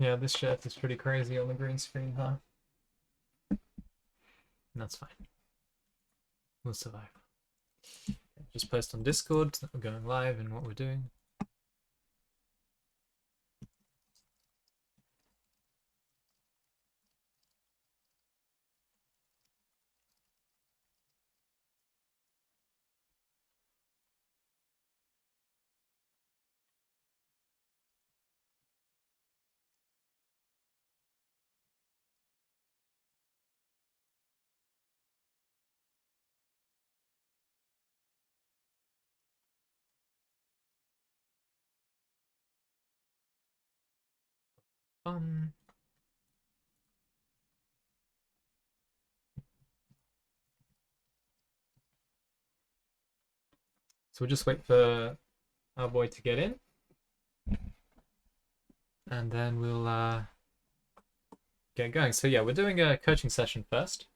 Yeah, this shirt is pretty crazy on the green screen, huh? That's fine. We'll survive. Just post on Discord that we're going live and what we're doing. Um, so we'll just wait for our boy to get in, and then we'll get going. So yeah, we're doing a coaching session first.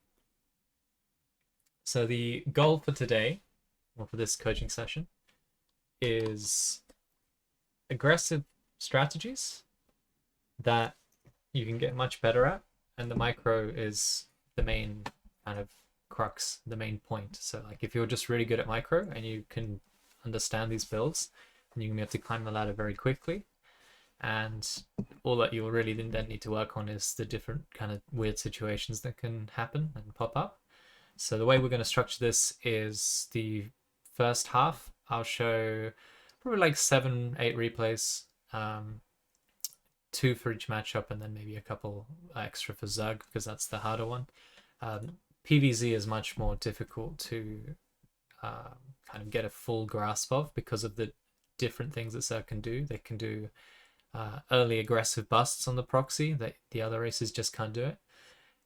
So the goal for today, or for this coaching session, is aggressive strategies that you can get much better at, and the micro is the main kind of crux, the main point. So like if you're just really good at micro and you can understand these builds, then you're gonna be able to climb the ladder very quickly. And all that you'll really then need to work on is the different kind of weird situations that can happen and pop up. So the way we're going to structure this is the first half I'll show probably like 7-8 replays, 2 for each matchup, and then maybe a couple extra for Zerg because that's the harder one. PvZ is much more difficult to kind of get a full grasp of because of the different things that Zerg can do. They can do early aggressive busts on the proxy that the other races just can't do it.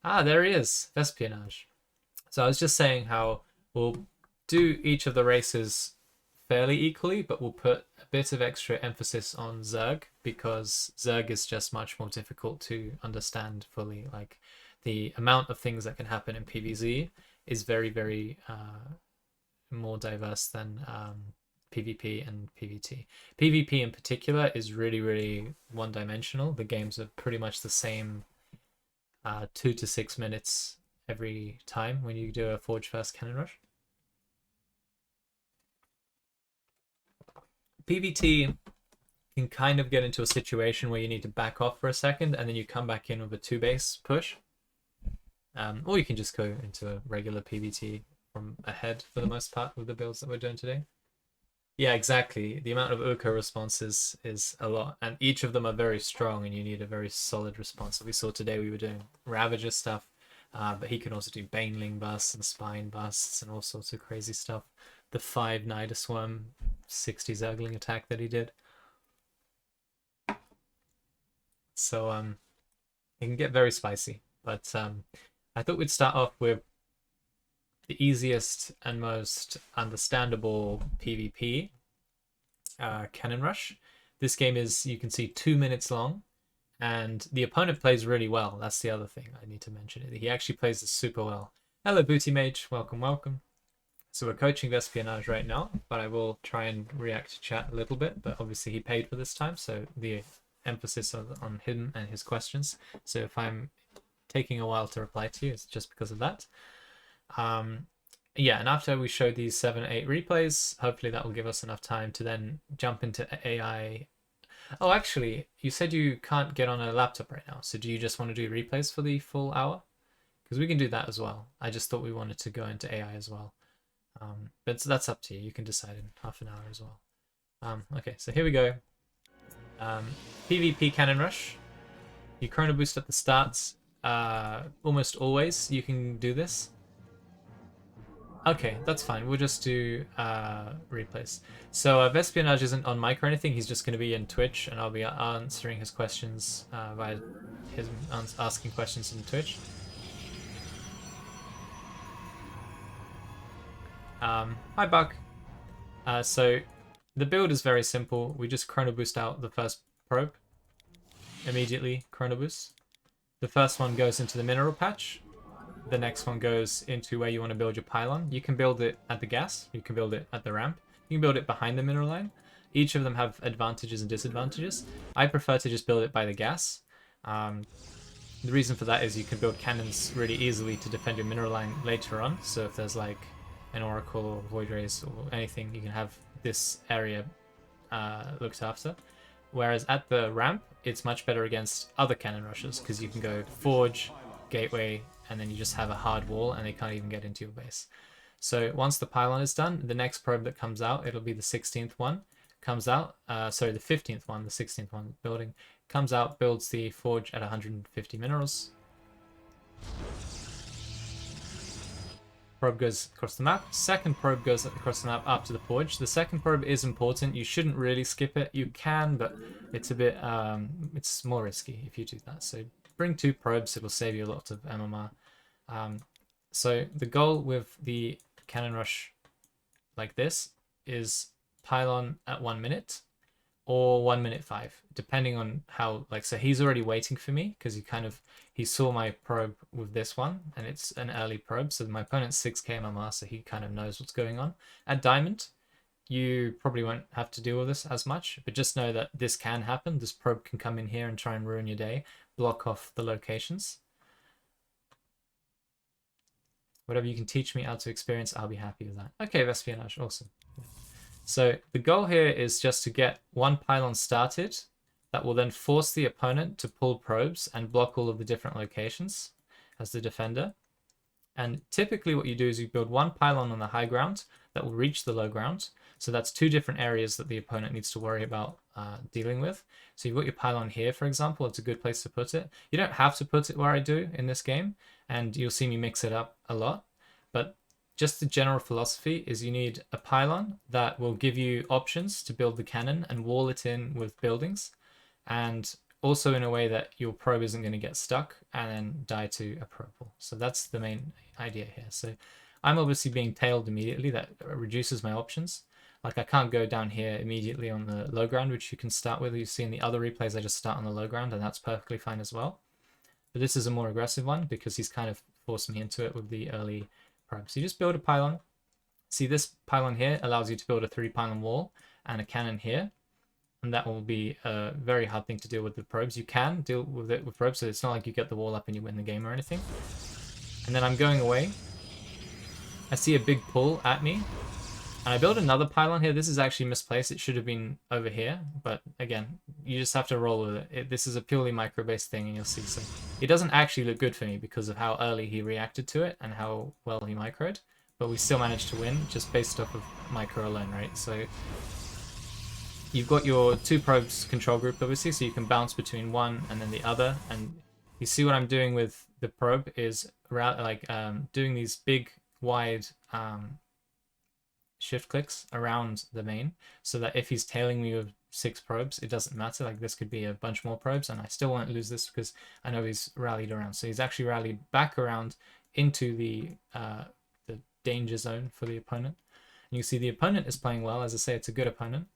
Ah, there he is, Vespionage. So I was just saying how we'll do each of the races fairly equally, but we'll put a bit of extra emphasis on Zerg because Zerg is just much more difficult to understand fully. Like the amount of things that can happen in PvZ is very, very more diverse than PvP and PvT. PvP in particular is really, really one-dimensional. The games are pretty much the same 2 to 6 minutes every time when you do a Forge First Cannon Rush. PvT can kind of get into a situation where you need to back off for a second and then you come back in with a 2-base push. Or you can just go into a regular PvT from ahead for the most part with the builds that we're doing today. Yeah, exactly. The amount of Urko responses is a lot, and each of them are very strong, and you need a very solid response. So we saw today we were doing Ravager stuff, but he can also do Baneling busts and Spine busts and all sorts of crazy stuff. The 5 Nidusworm 60 Zergling attack that he did. So it can get very spicy, but I thought we'd start off with the easiest and most understandable PvP Cannon Rush. This game is, you can see, 2 minutes long, and the opponent plays really well. That's the other thing I need to mention. He actually plays this super well. Hello, Booty Mage. Welcome, welcome. So we're coaching Vespionage right now, but I will try and react to chat a little bit. But obviously he paid for this time, so the emphasis on him and his questions. So if I'm taking a while to reply to you, it's just because of that. Yeah, and after we show these 7-8 replays, hopefully that will give us enough time to then jump into AI. Oh, actually, you said you can't get on a laptop right now, so do you just want to do replays for the full hour? Because we can do that as well. I just thought we wanted to go into AI as well. But that's up to you. You can decide in half an hour as well. Okay, so here we go. PvP Cannon Rush. You chrono boost at the starts. Almost always you can do this. Okay, that's fine. We'll just do replays. So Vespionage isn't on mic or anything. He's just going to be in Twitch, and I'll be answering his questions via his asking questions in Twitch. Hi, Buck. So the build is very simple. We just chrono boost out the first probe. Immediately chrono boost. The first one goes into the mineral patch. The next one goes into where you want to build your pylon. You can build it at the gas. You can build it at the ramp. You can build it behind the mineral line. Each of them have advantages and disadvantages. I prefer to just build it by the gas. The reason for that is you can build cannons really easily to defend your mineral line later on. So if there's like an oracle or void rays or anything, you can have this area looked after. Whereas at the ramp, it's much better against other cannon rushes because you can go forge, gateway, and then you just have a hard wall and they can't even get into your base. So once the pylon is done, the next probe that comes out, it'll be the 16th one, comes out, sorry, the 15th one, the 16th one building, comes out, builds the forge at 150 minerals. Probe goes across the map. Second probe goes across the map up to the forge. The second probe is important. You shouldn't really skip it. You can, but it's a bit, it's more risky if you do that. So bring 2 probes. It will save you a lot of MMR. So the goal with the cannon rush like this is pylon at 1 minute or 1 minute 5, depending on how, like, so he's already waiting for me because he saw my probe with this one and it's an early probe. So my opponent's 6k MMR, so he kind of knows what's going on. At diamond, you probably won't have to deal with this as much, but just know that this can happen. This probe can come in here and try and ruin your day, block off the locations. Whatever you can teach me out to experience, I'll be happy with that. Okay, Vespionage, awesome. So the goal here is just to get 1 pylon started that will then force the opponent to pull probes and block all of the different locations as the defender. And typically what you do is you build 1 pylon on the high ground that will reach the low ground. So that's 2 different areas that the opponent needs to worry about dealing with. So you've got your pylon here, for example. It's a good place to put it. You don't have to put it where I do in this game, and you'll see me mix it up a lot. But just the general philosophy is you need a pylon that will give you options to build the cannon and wall it in with buildings, and also in a way that your probe isn't going to get stuck and then die to a probe wall. So that's the main idea here. So I'm obviously being tailed immediately. That reduces my options. Like I can't go down here immediately on the low ground, which you can start with. You see in the other replays, I just start on the low ground, and that's perfectly fine as well. But this is a more aggressive one because he's kind of forced me into it with the early probe. So you just build a pylon. See, this pylon here allows you to build a 3 pylon wall and a cannon here. And that will be a very hard thing to deal with probes. You can deal with it with probes, so it's not like you get the wall up and you win the game or anything. And then I'm going away. I see a big pull at me. And I build another pylon here. This is actually misplaced. It should have been over here. But again, you just have to roll with it. This is a purely micro-based thing, and you'll see. So it doesn't actually look good for me because of how early he reacted to it and how well he microed. But we still managed to win just based off of micro alone, right? So you've got your 2 probes control group, obviously, so you can bounce between one and then the other. And you see what I'm doing with the probe is like doing these big, wide shift clicks around the main, so that if he's tailing me with 6 probes, it doesn't matter. Like this could be a bunch more probes, and I still won't lose this because I know he's rallied around. So he's actually rallied back around into the danger zone for the opponent. And you see the opponent is playing well. As I say, it's a good opponent.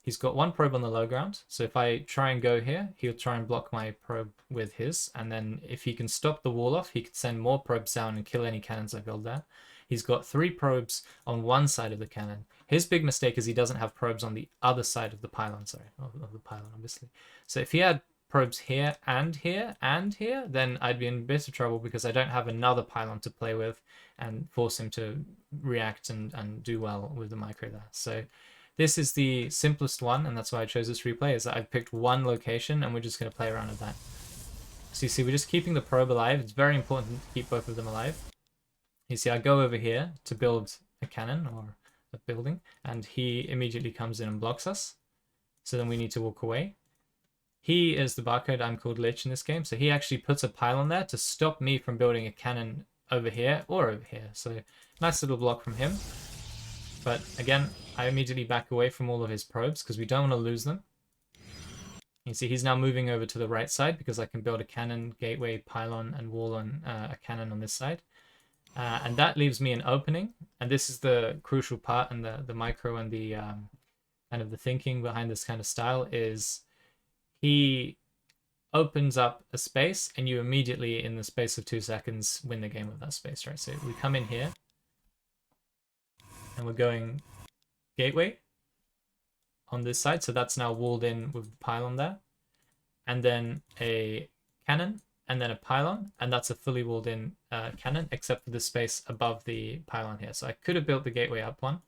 He's got 1 probe on the low ground, so if I try and go here, he'll try and block my probe with his, and then if he can stop the wall off, he can send more probes down and kill any cannons I build there. He's got 3 probes on one side of the cannon. His big mistake is he doesn't have probes on the other side of the pylon, sorry, of the pylon, obviously. So if he had probes here and here and here, then I'd be in a bit of trouble because I don't have another pylon to play with and force him to react and do well with the micro there. So this is the simplest one, and that's why I chose this replay, is that I've picked 1 location and we're just going to play around with that. So you see, we're just keeping the probe alive. It's very important to keep both of them alive. You see, I go over here to build a cannon or a building, and he immediately comes in and blocks us. So then we need to walk away. He is the barcode. I'm called Lich in this game. So he actually puts a pylon there to stop me from building a cannon over here or over here. So nice little block from him. But again, I immediately back away from all of his probes because we don't want to lose them. You see, he's now moving over to the right side because I can build a cannon, gateway, pylon, and wall on a cannon on this side. And that leaves me an opening. And this is the crucial part, and the micro and the kind of the thinking behind this kind of style is he opens up a space and you immediately, in the space of 2 seconds, win the game with that space, right? So we come in here and we're going gateway on this side. So that's now walled in with the pylon there. And then a cannon and then a pylon, and that's a fully walled in cannon, except for the space above the pylon here. So I could have built the gateway up one,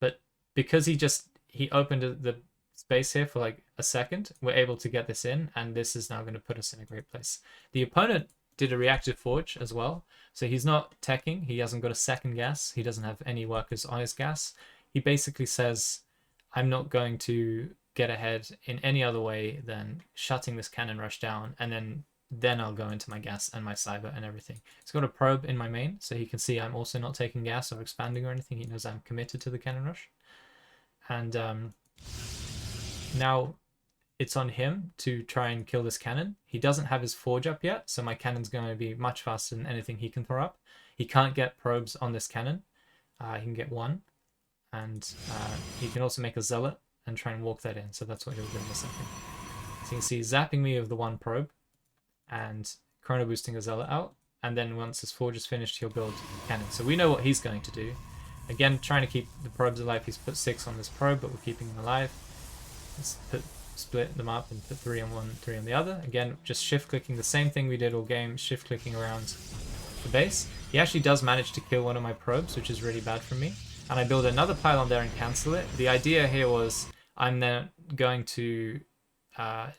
but because he opened the space here for like a second, we're able to get this in, and this is now going to put us in a great place. The opponent did a reactive forge as well, so he's not teching, he hasn't got a second gas, he doesn't have any workers on his gas. He basically says, I'm not going to get ahead in any other way than shutting this cannon rush down, and then I'll go into my gas and my cyber and everything. He's got a probe in my main, so he can see I'm also not taking gas or expanding or anything. He knows I'm committed to the cannon rush. And now it's on him to try and kill this cannon. He doesn't have his forge up yet, so my cannon's going to be much faster than anything he can throw up. He can't get probes on this cannon. He can get one, and he can also make a zealot and try and walk that in. So that's what he'll do in a second. So you can see zapping me of the one probe and chrono boosting a zealot out. And then once his forge is finished, he'll build cannon. So we know what he's going to do. Again, trying to keep the probes alive. He's put 6 on this probe, but we're keeping them alive. Let's split them up and put 3 on one, 3 on the other. Again, just shift clicking, the same thing we did all game, shift clicking around the base. He actually does manage to kill one of my probes, which is really bad for me. And I build another pylon there and cancel it. The idea here was I'm then going to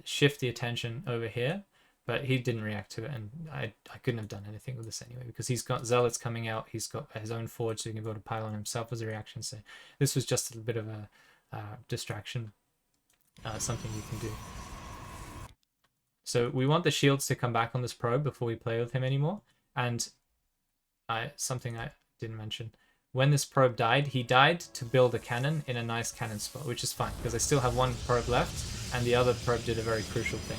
shift the attention over here, but he didn't react to it, and I couldn't have done anything with this anyway, because he's got zealots coming out, he's got his own forge, so he can build a pylon himself as a reaction. So this was just a bit of a distraction, something you can do. So we want the shields to come back on this probe before we play with him anymore. And something I didn't mention, when this probe died, he died to build a cannon in a nice cannon spot, which is fine, because I still have one probe left, and the other probe did a very crucial thing.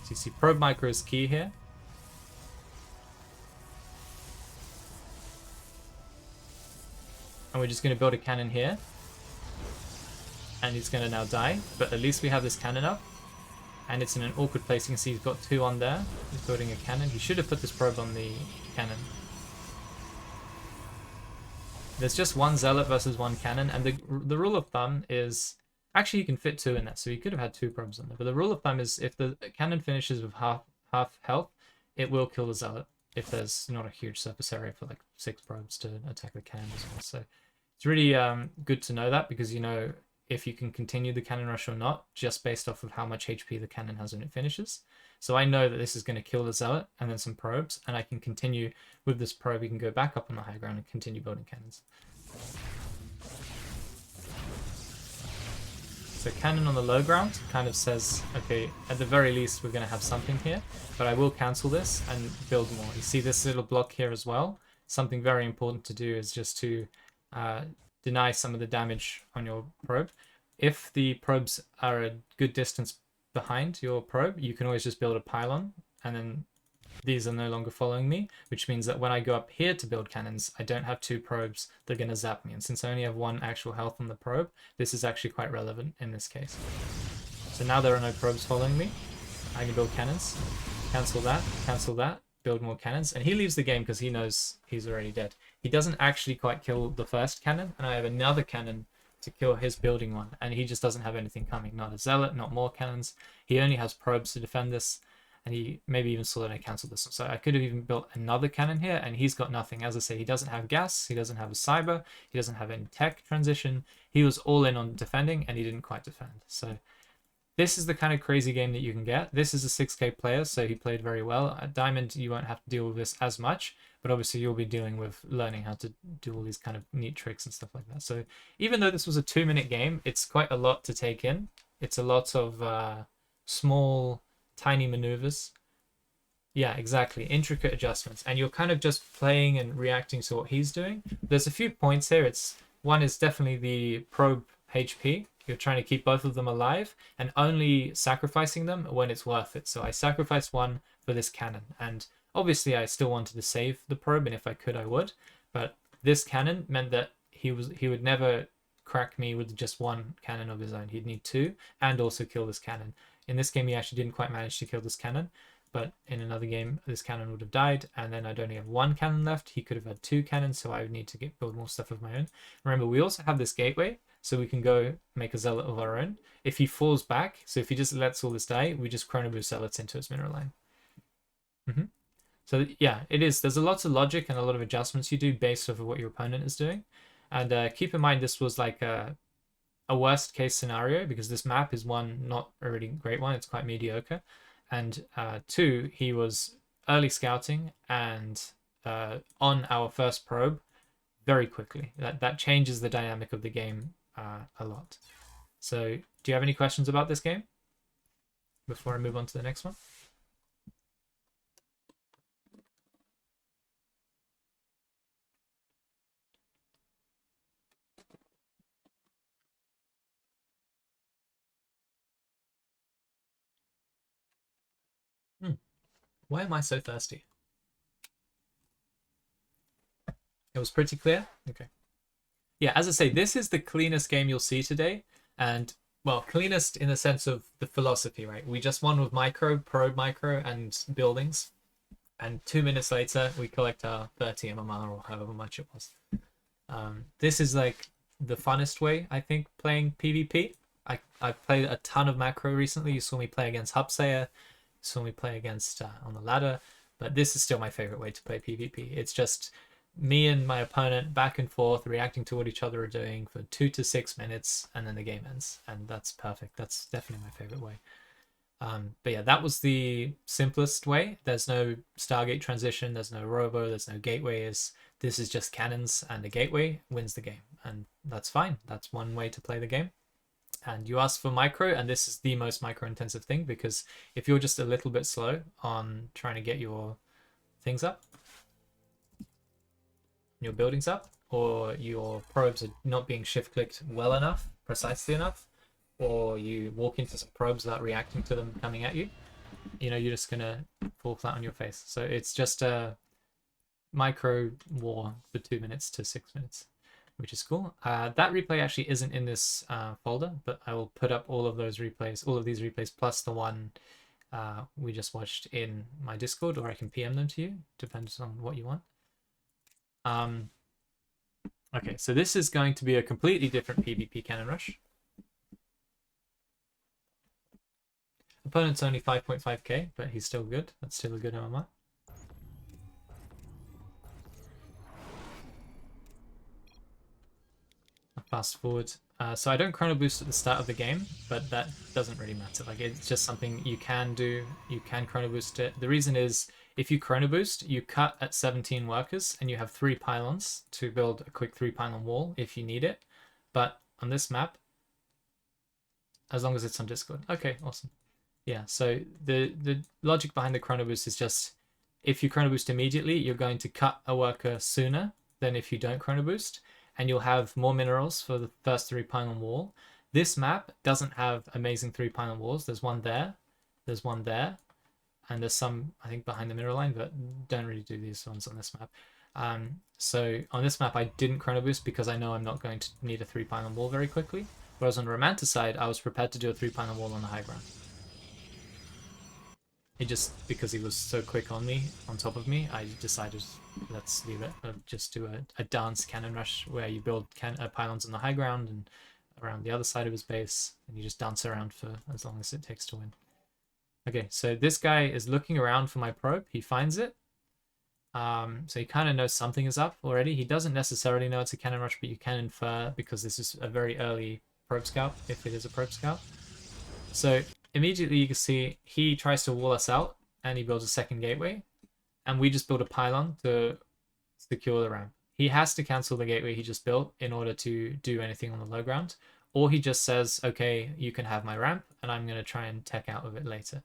So you see probe micro is key here. And we're just going to build a cannon here. And he's going to now die, but at least we have this cannon up. And it's in an awkward place. You can see he's got 2 on there. He's building a cannon. He should have put this probe on the cannon. There's just 1 zealot versus 1 cannon, and the rule of thumb is, actually you can fit 2 in that, so you could have had 2 probes on there. But the rule of thumb is if the cannon finishes with half health, it will kill the zealot if there's not a huge surface area for like 6 probes to attack the cannon as well. So it's really good to know that, because you know if you can continue the cannon rush or not, just based off of how much HP the cannon has when it finishes. So I know that this is going to kill the zealot and then some probes, and I can continue with this probe. You can go back up on the high ground and continue building cannons. So cannon on the low ground kind of says, okay, at the very least we're going to have something here, but I will cancel this and build more. You see this little block here as well. Something very important to do is just to deny some of the damage on your probe. If the probes are a good distance behind your probe, you can always just build a pylon, and then these are no longer following me, which means that when I go up here to build cannons, I don't have 2 probes that are going to zap me. And since I only have 1 actual health on the probe, this is actually quite relevant in this case. So now there are no probes following me. I can build cannons, cancel that, build more cannons, and he leaves the game because he knows he's already dead. He doesn't actually quite kill the first cannon, and I have another cannon to kill his building one, and he just doesn't have anything coming. Not a zealot, not more cannons. He only has probes to defend this, and he maybe even saw that I cancelled this one. So I could have even built another cannon here, and he's got nothing. As I say, he doesn't have gas, he doesn't have a cyber, he doesn't have any tech transition. He was all in on defending, and he didn't quite defend. So this is the kind of crazy game that you can get. This is a 6k player, so he played very well. At Diamond, you won't have to deal with this as much, but obviously you'll be dealing with learning how to do all these kind of neat tricks and stuff like that. So even though this was a 2-minute game, it's quite a lot to take in. It's a lot of small, tiny maneuvers. Yeah, exactly. Intricate adjustments. And you're kind of just playing and reacting to what he's doing. There's a few points here. One is definitely the probe HP. You're trying to keep both of them alive and only sacrificing them when it's worth it. So I sacrificed 1 for this cannon, and obviously I still wanted to save the probe, and if I could I would, but this cannon meant that he would never crack me with just 1 cannon of his own. He'd need 2 and also kill this cannon. In this game he actually didn't quite manage to kill this cannon, but in another game this cannon would have died, and then I'd only have one cannon left. He could have had two cannons, so I would need to build more stuff of my own. Remember, we also have this gateway, so we can go make a zealot of our own. If he falls back, so if he just lets all this die, we just chrono boost zealots into his mineral line. So yeah, it is. There's a lot of logic and a lot of adjustments you do based off of what your opponent is doing. And keep in mind, this was like a worst case scenario, because this map is one, not a really great one. It's quite mediocre. And two, he was early scouting and on our first probe very quickly. That changes the dynamic of the game a lot. So do you have any questions about this game before I move on to the next one? Why am I so thirsty? It was pretty clear? Okay. Yeah, as I say, this is the cleanest game you'll see today. And, well, cleanest in the sense of the philosophy, right? We just won with micro, probe micro, and buildings. And 2 minutes later, we collect our 30 MMR or however much it was. This is like the funnest way, I think, playing PvP. I've played a ton of macro recently. You saw me play against Hubsayer. Saw me play against on the ladder, but this is still my favorite way to play PvP. It's just me and my opponent back and forth, reacting to what each other are doing for 2 to 6 minutes, and then the game ends, and that's perfect. That's definitely my favorite way. But yeah, that was the simplest way. There's no Stargate transition, there's no robo, there's no gateways. This is just cannons, and the gateway wins the game, and that's fine. That's one way to play the game. And you asked for micro, and this is the most micro intensive thing, because if you're just a little bit slow on trying to get your things up, your buildings up, or your probes are not being shift clicked well enough, precisely enough, or you walk into some probes without reacting to them coming at you, you're just gonna fall flat on your face. So it's just a micro war for 2 minutes to 6 minutes, which is cool. That replay actually isn't in this folder, but I will put up all of these replays plus the one we just watched in my Discord, or I can PM them to you, depends on what you want. Okay, so this is going to be a completely different PvP cannon rush. Opponent's only 5.5k, but he's still good. That's still a good MMR. Fast forward. So I don't chrono boost at the start of the game, but that doesn't really matter. Like, it's just something you can do. You can chrono boost it. The reason is, if you chrono boost, you cut at 17 workers, and you have 3 pylons to build a quick 3-pylon wall if you need it. But on this map, as long as it's on Discord. Okay, awesome. Yeah, so the logic behind the chrono boost is just, if you chrono boost immediately, you're going to cut a worker sooner than if you don't chrono boost, and you'll have more minerals for the first 3-pylon wall. This map doesn't have amazing 3-pylon walls. There's one there, there's one there, and there's some, I think, behind the mineral line, but don't really do these ones on this map. So on this map, I didn't chrono boost because I know I'm not going to need a 3-pylon wall very quickly. Whereas on Romanticide, I was prepared to do a 3-pylon wall on the high ground. It just, because he was so quick on me, on top of me, I decided, let's leave it. Just do a dance cannon rush where you build pylons on the high ground and around the other side of his base, and you just dance around for as long as it takes to win. Okay, so this guy is looking around for my probe. He finds it. So he kind of knows something is up already. He doesn't necessarily know it's a cannon rush, but you can infer, because this is a very early probe scout, if it is a probe scout. So immediately you can see he tries to wall us out, and he builds a second gateway, and we just build a pylon to secure the ramp. He has to cancel the gateway he just built in order to do anything on the low ground, or he just says, okay, you can have my ramp, and I'm going to try and tech out of it later.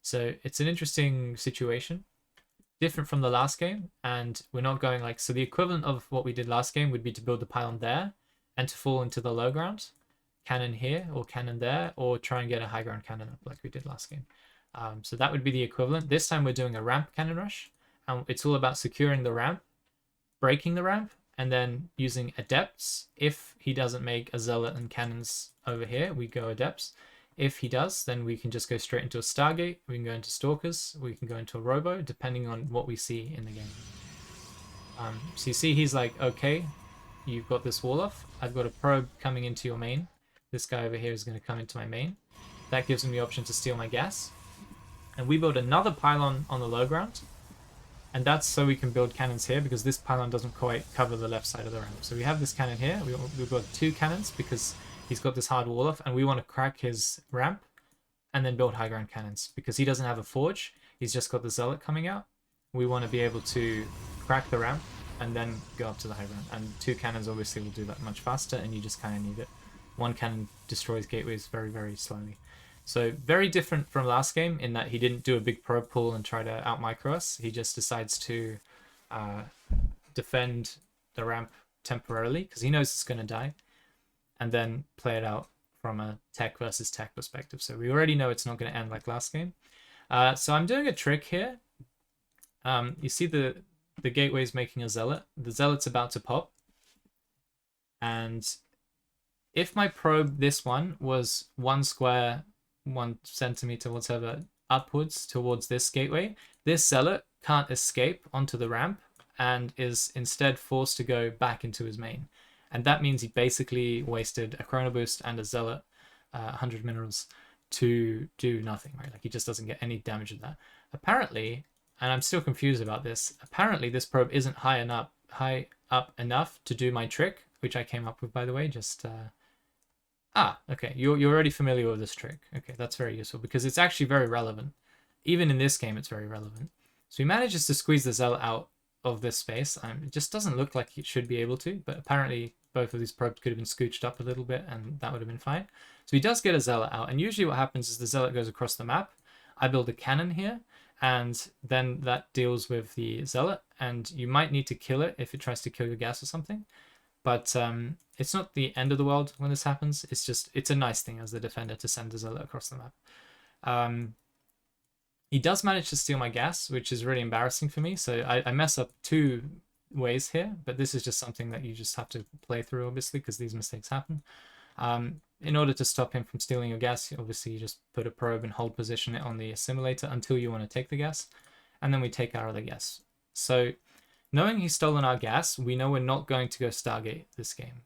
So it's an interesting situation, different from the last game, and we're not going like, so the equivalent of what we did last game would be to build the pylon there and to fall into the low ground, cannon here or cannon there, or try and get a high ground cannon up like we did last game. So that would be the equivalent. This time we're doing a ramp cannon rush, and it's all about securing the ramp, breaking the ramp, and then using adepts. If he doesn't make a zealot and cannons over here, we go adepts. If he does, then we can just go straight into a Stargate, we can go into Stalkers, we can go into a Robo, depending on what we see in the game. So you see he's like, okay, you've got this wall off, I've got a probe coming into your main. This guy over here is going to come into my main. That gives him the option to steal my gas. And we build another pylon on the low ground. And that's so we can build cannons here, because this pylon doesn't quite cover the left side of the ramp. So we have this cannon here. We've got 2 cannons because he's got this hard wall off, and we want to crack his ramp and then build high ground cannons because he doesn't have a forge. He's just got the zealot coming out. We want to be able to crack the ramp and then go up to the high ground. And 2 cannons obviously will do that much faster, and you just kind of need it. 1 cannon destroys gateways very, very slowly. So very different from last game in that he didn't do a big probe pull and try to out-micro us. He just decides to defend the ramp temporarily because he knows it's going to die, and then play it out from a tech versus tech perspective. So we already know it's not going to end like last game. So I'm doing a trick here. You see the gateway's making a zealot. The zealot's about to pop. And if my probe, this one, was 1 square, 1 centimeter, whatever, upwards towards this gateway, this zealot can't escape onto the ramp and is instead forced to go back into his main. And that means he basically wasted a chrono boost and a zealot, 100 minerals, to do nothing, right? Like he just doesn't get any damage of that. Apparently, and I'm still confused about this, apparently this probe isn't high up enough to do my trick, which I came up with, by the way, just... okay, you're already familiar with this trick. Okay, that's very useful because it's actually very relevant. Even in this game, it's very relevant. So he manages to squeeze the zealot out of this space. It just doesn't look like it should be able to, but apparently both of these probes could have been scooched up a little bit and that would have been fine. So he does get a zealot out, and usually what happens is the zealot goes across the map. I build a cannon here, and then that deals with the zealot, and you might need to kill it if it tries to kill your gas or something. But it's not the end of the world when this happens. It's a nice thing as the defender to send the zealot across the map. He does manage to steal my gas, which is really embarrassing for me. So I mess up 2 ways here, but this is just something that you just have to play through, obviously, because these mistakes happen. In order to stop him from stealing your gas, obviously you just put a probe and hold position it on the assimilator until you want to take the gas, and then we take our other gas. So knowing he's stolen our gas, we know we're not going to go Stargate this game.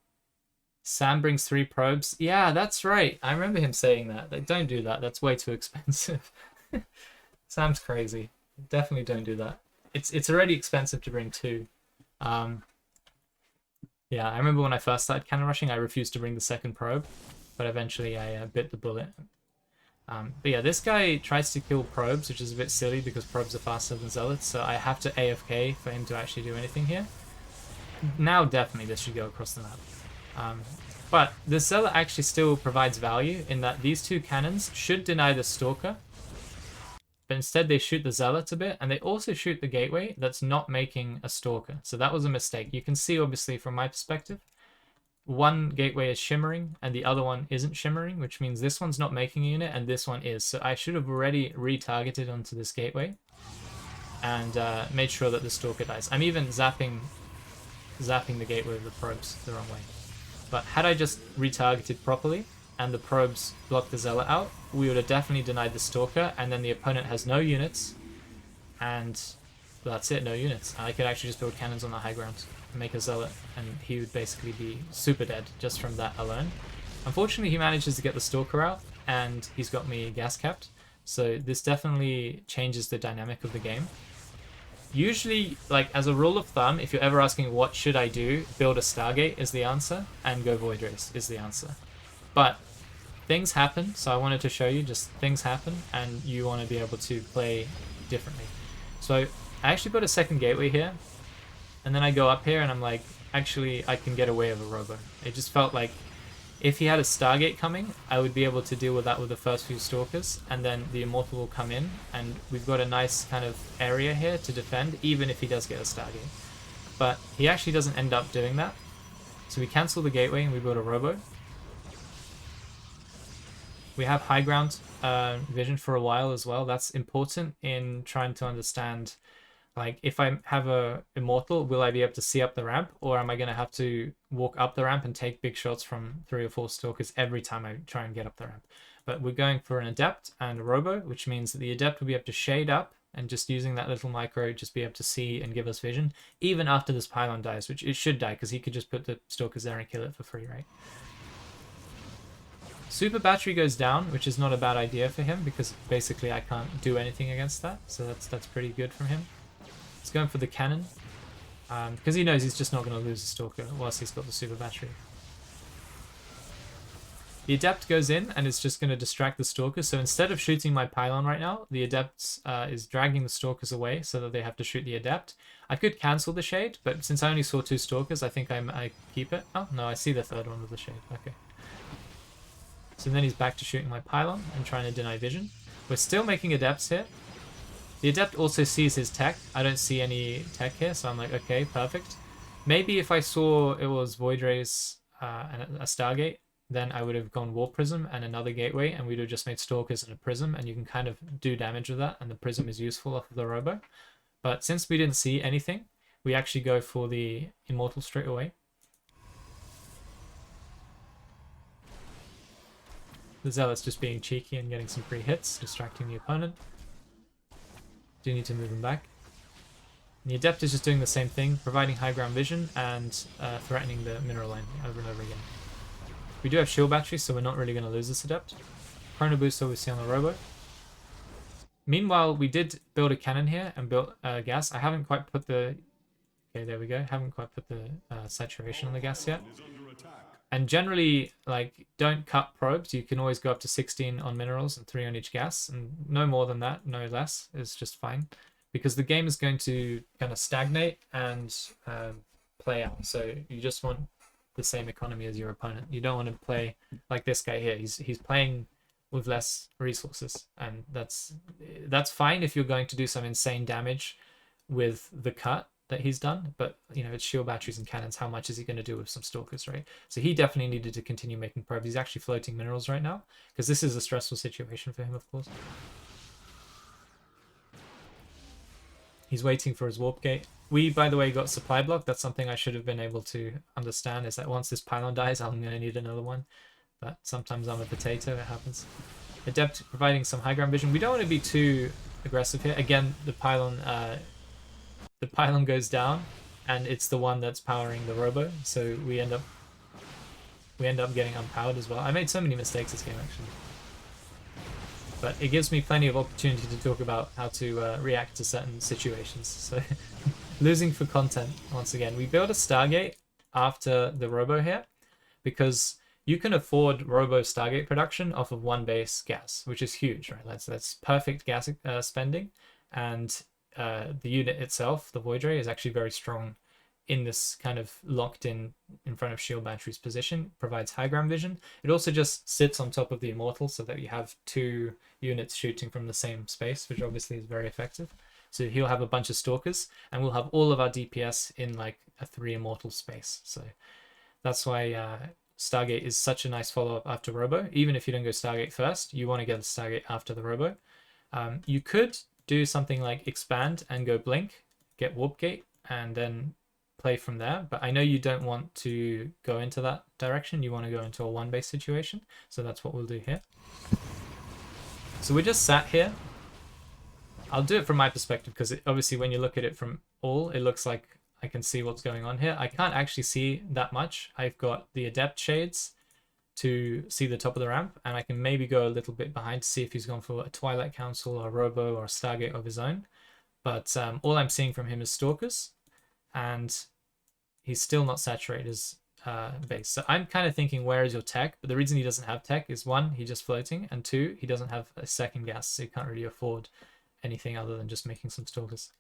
Sam brings 3 probes. Yeah, that's right. I remember him saying that. Like, don't do that. That's way too expensive. Sam's crazy. Definitely don't do that. It's already expensive to bring 2. Yeah, I remember when I first started cannon rushing, I refused to bring the 2nd probe, but eventually I bit the bullet. But yeah, this guy tries to kill probes, which is a bit silly because probes are faster than zealots, so I have to AFK for him to actually do anything here. Now definitely this should go across the map. But the zealot actually still provides value in that these 2 cannons should deny the stalker, but instead they shoot the zealot a bit, and they also shoot the gateway that's not making a stalker. So that was a mistake. You can see obviously from my perspective, one gateway is shimmering and the other one isn't shimmering, which means this one's not making a unit and this one is. So I should have already retargeted onto this gateway and made sure that the stalker dies. I'm even zapping the gateway with the probes the wrong way. But had I just retargeted properly and the probes blocked the zealot out, we would have definitely denied the stalker, and then the opponent has no units, and that's it, no units. I could actually just build cannons on the high ground, make a zealot, and he would basically be super dead just from that alone. Unfortunately, he manages to get the stalker out, and he's got me gas capped, so this definitely changes the dynamic of the game. Usually, like as a rule of thumb, if you're ever asking what should I do, build a Stargate is the answer, and go Void Race is the answer. But things happen, so I wanted to show you just things happen, and you want to be able to play differently. So I actually put a 2nd gateway here, and then I go up here and I'm like, actually I can get away with a robo. It just felt like if he had a Stargate coming, I would be able to deal with that with the first few stalkers, and then the Immortal will come in, and we've got a nice kind of area here to defend, even if he does get a Stargate. But he actually doesn't end up doing that. So we cancel the gateway and we build a robo. We have high ground vision for a while as well. That's important in trying to understand Like, if I have a Immortal, will I be able to see up the ramp, or am I going to have to walk up the ramp and take big shots from 3 or 4 Stalkers every time I try and get up the ramp? But we're going for an Adept and a Robo, which means that the Adept will be able to shade up and just using that little micro, just be able to see and give us vision, even after this pylon dies, which it should die, because he could just put the Stalkers there and kill it for free, right? Super Battery goes down, which is not a bad idea for him, because basically I can't do anything against that, so that's pretty good from him. He's going for the Cannon, because he knows he's just not going to lose the Stalker whilst he's got the Super Battery. The Adept goes in and it's just going to distract the Stalkers. So instead of shooting my Pylon right now, the Adept is dragging the Stalkers away so that they have to shoot the Adept. I could cancel the Shade, but since I only saw 2 Stalkers, I think I keep it. Oh, no, I see the 3rd one with the Shade. Okay. So then he's back to shooting my Pylon and trying to deny vision. We're still making Adepts here. The Adept also sees his tech. I don't see any tech here, so I'm like, okay, perfect. Maybe if I saw it was Void Rays and a Stargate, then I would have gone Warp Prism and another Gateway, and we'd have just made Stalkers and a Prism, and you can kind of do damage with that, and the Prism is useful off of the Robo. But since we didn't see anything, we actually go for the Immortal straight away. The Zealot's just being cheeky and getting some free hits, distracting the opponent. Do need to move him back. And the Adept is just doing the same thing, providing high ground vision and threatening the mineral line over and over again. We do have shield battery, so we're not really going to lose this Adept. Chrono Booster we see on the Robo. Meanwhile, we did build a cannon here and built gas. I haven't quite put the... Okay, there we go. Haven't quite put the saturation on the gas yet. And generally, like, don't cut probes. You can always go up to 16 on minerals and 3 on each gas. And no more than that, no less, is just fine. Because the game is going to kind of stagnate and play out. So you just want the same economy as your opponent. You don't want to play like this guy here. He's playing with less resources, and that's fine if you're going to do some insane damage with the cut that he's done, but you know, it's shield batteries and cannons. How much is he going to do with some Stalkers, right? So he definitely needed to continue making probes. He's actually floating minerals right now because this is a stressful situation for him, of course. He's waiting for his warp gate. We, by the way, got supply block. That's something I should have been able to understand, is that once this pylon dies, I'm going to need another one. But sometimes I'm a potato, it happens. Adept providing some high ground vision. We don't want to be too aggressive here. Again, the pylon goes down, and it's the one that's powering the Robo, so we end up getting unpowered as well. I made so many mistakes this game, actually. But it gives me plenty of opportunity to talk about how to react to certain situations. So losing for content once again. We built a Stargate after the Robo here because you can afford Robo Stargate production off of 1 base gas, which is huge, right? That's perfect gas spending, and the unit itself, the Void Ray, is actually very strong in this kind of locked in front of shield batteries position, provides high ground vision. It also just sits on top of the Immortal so that you have 2 units shooting from the same space, which obviously is very effective. So he'll have a bunch of Stalkers, and we'll have all of our DPS in like a 3 Immortal space. So that's why Stargate is such a nice follow-up after Robo. Even if you don't go Stargate first, you want to get a Stargate after the Robo. You could do something like expand and go Blink, get Warp Gate, and then play from there, but I know you don't want to go into that direction. You want to go into a 1 base situation, so that's what we'll do here. So we just sat here. I'll do it from my perspective because obviously when you look at it from all, it looks like I can see what's going on here. I can't actually see that much. I've got the Adept shades to see the top of the ramp, and I can maybe go a little bit behind to see if he's gone for a Twilight Council or a Robo or a Stargate of his own. But all I'm seeing from him is Stalkers, and he's still not saturated his base. So I'm kind of thinking, where is your tech? But the reason he doesn't have tech is 1, he's just floating, and 2, he doesn't have a second gas, so he can't really afford anything other than just making some Stalkers.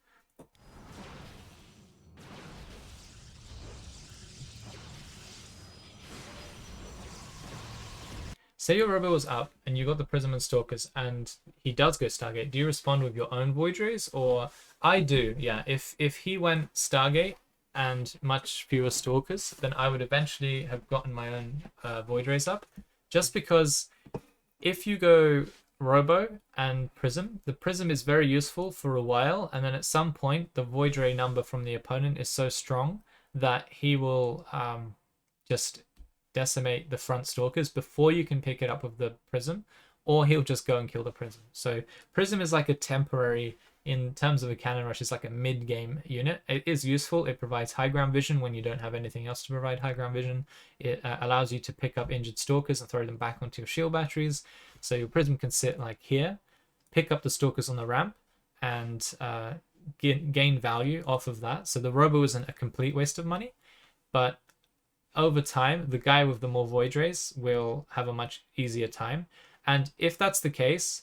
Say your Robo was up and you got the Prism and Stalkers and he does go Stargate. Do you respond with your own Void Rays? Or I do, yeah. If he went Stargate and much fewer Stalkers, then I would eventually have gotten my own Void Rays up. Just because if you go Robo and Prism. The Prism is very useful for a while, and then at some point the Void Ray number from the opponent is so strong that he will just decimate the front Stalkers before you can pick it up with the Prism, or he'll just go and kill the Prism. So Prism is like a temporary, in terms of a cannon rush, it's like a mid-game unit. It is useful. It provides high ground vision when you don't have anything else to provide high ground vision. It allows you to pick up injured Stalkers and throw them back onto your shield batteries. So your Prism can sit like here, pick up the Stalkers on the ramp, and gain value off of that. So the Robo isn't a complete waste of money, but over time, the guy with the more Void Rays will have a much easier time. And if that's the case,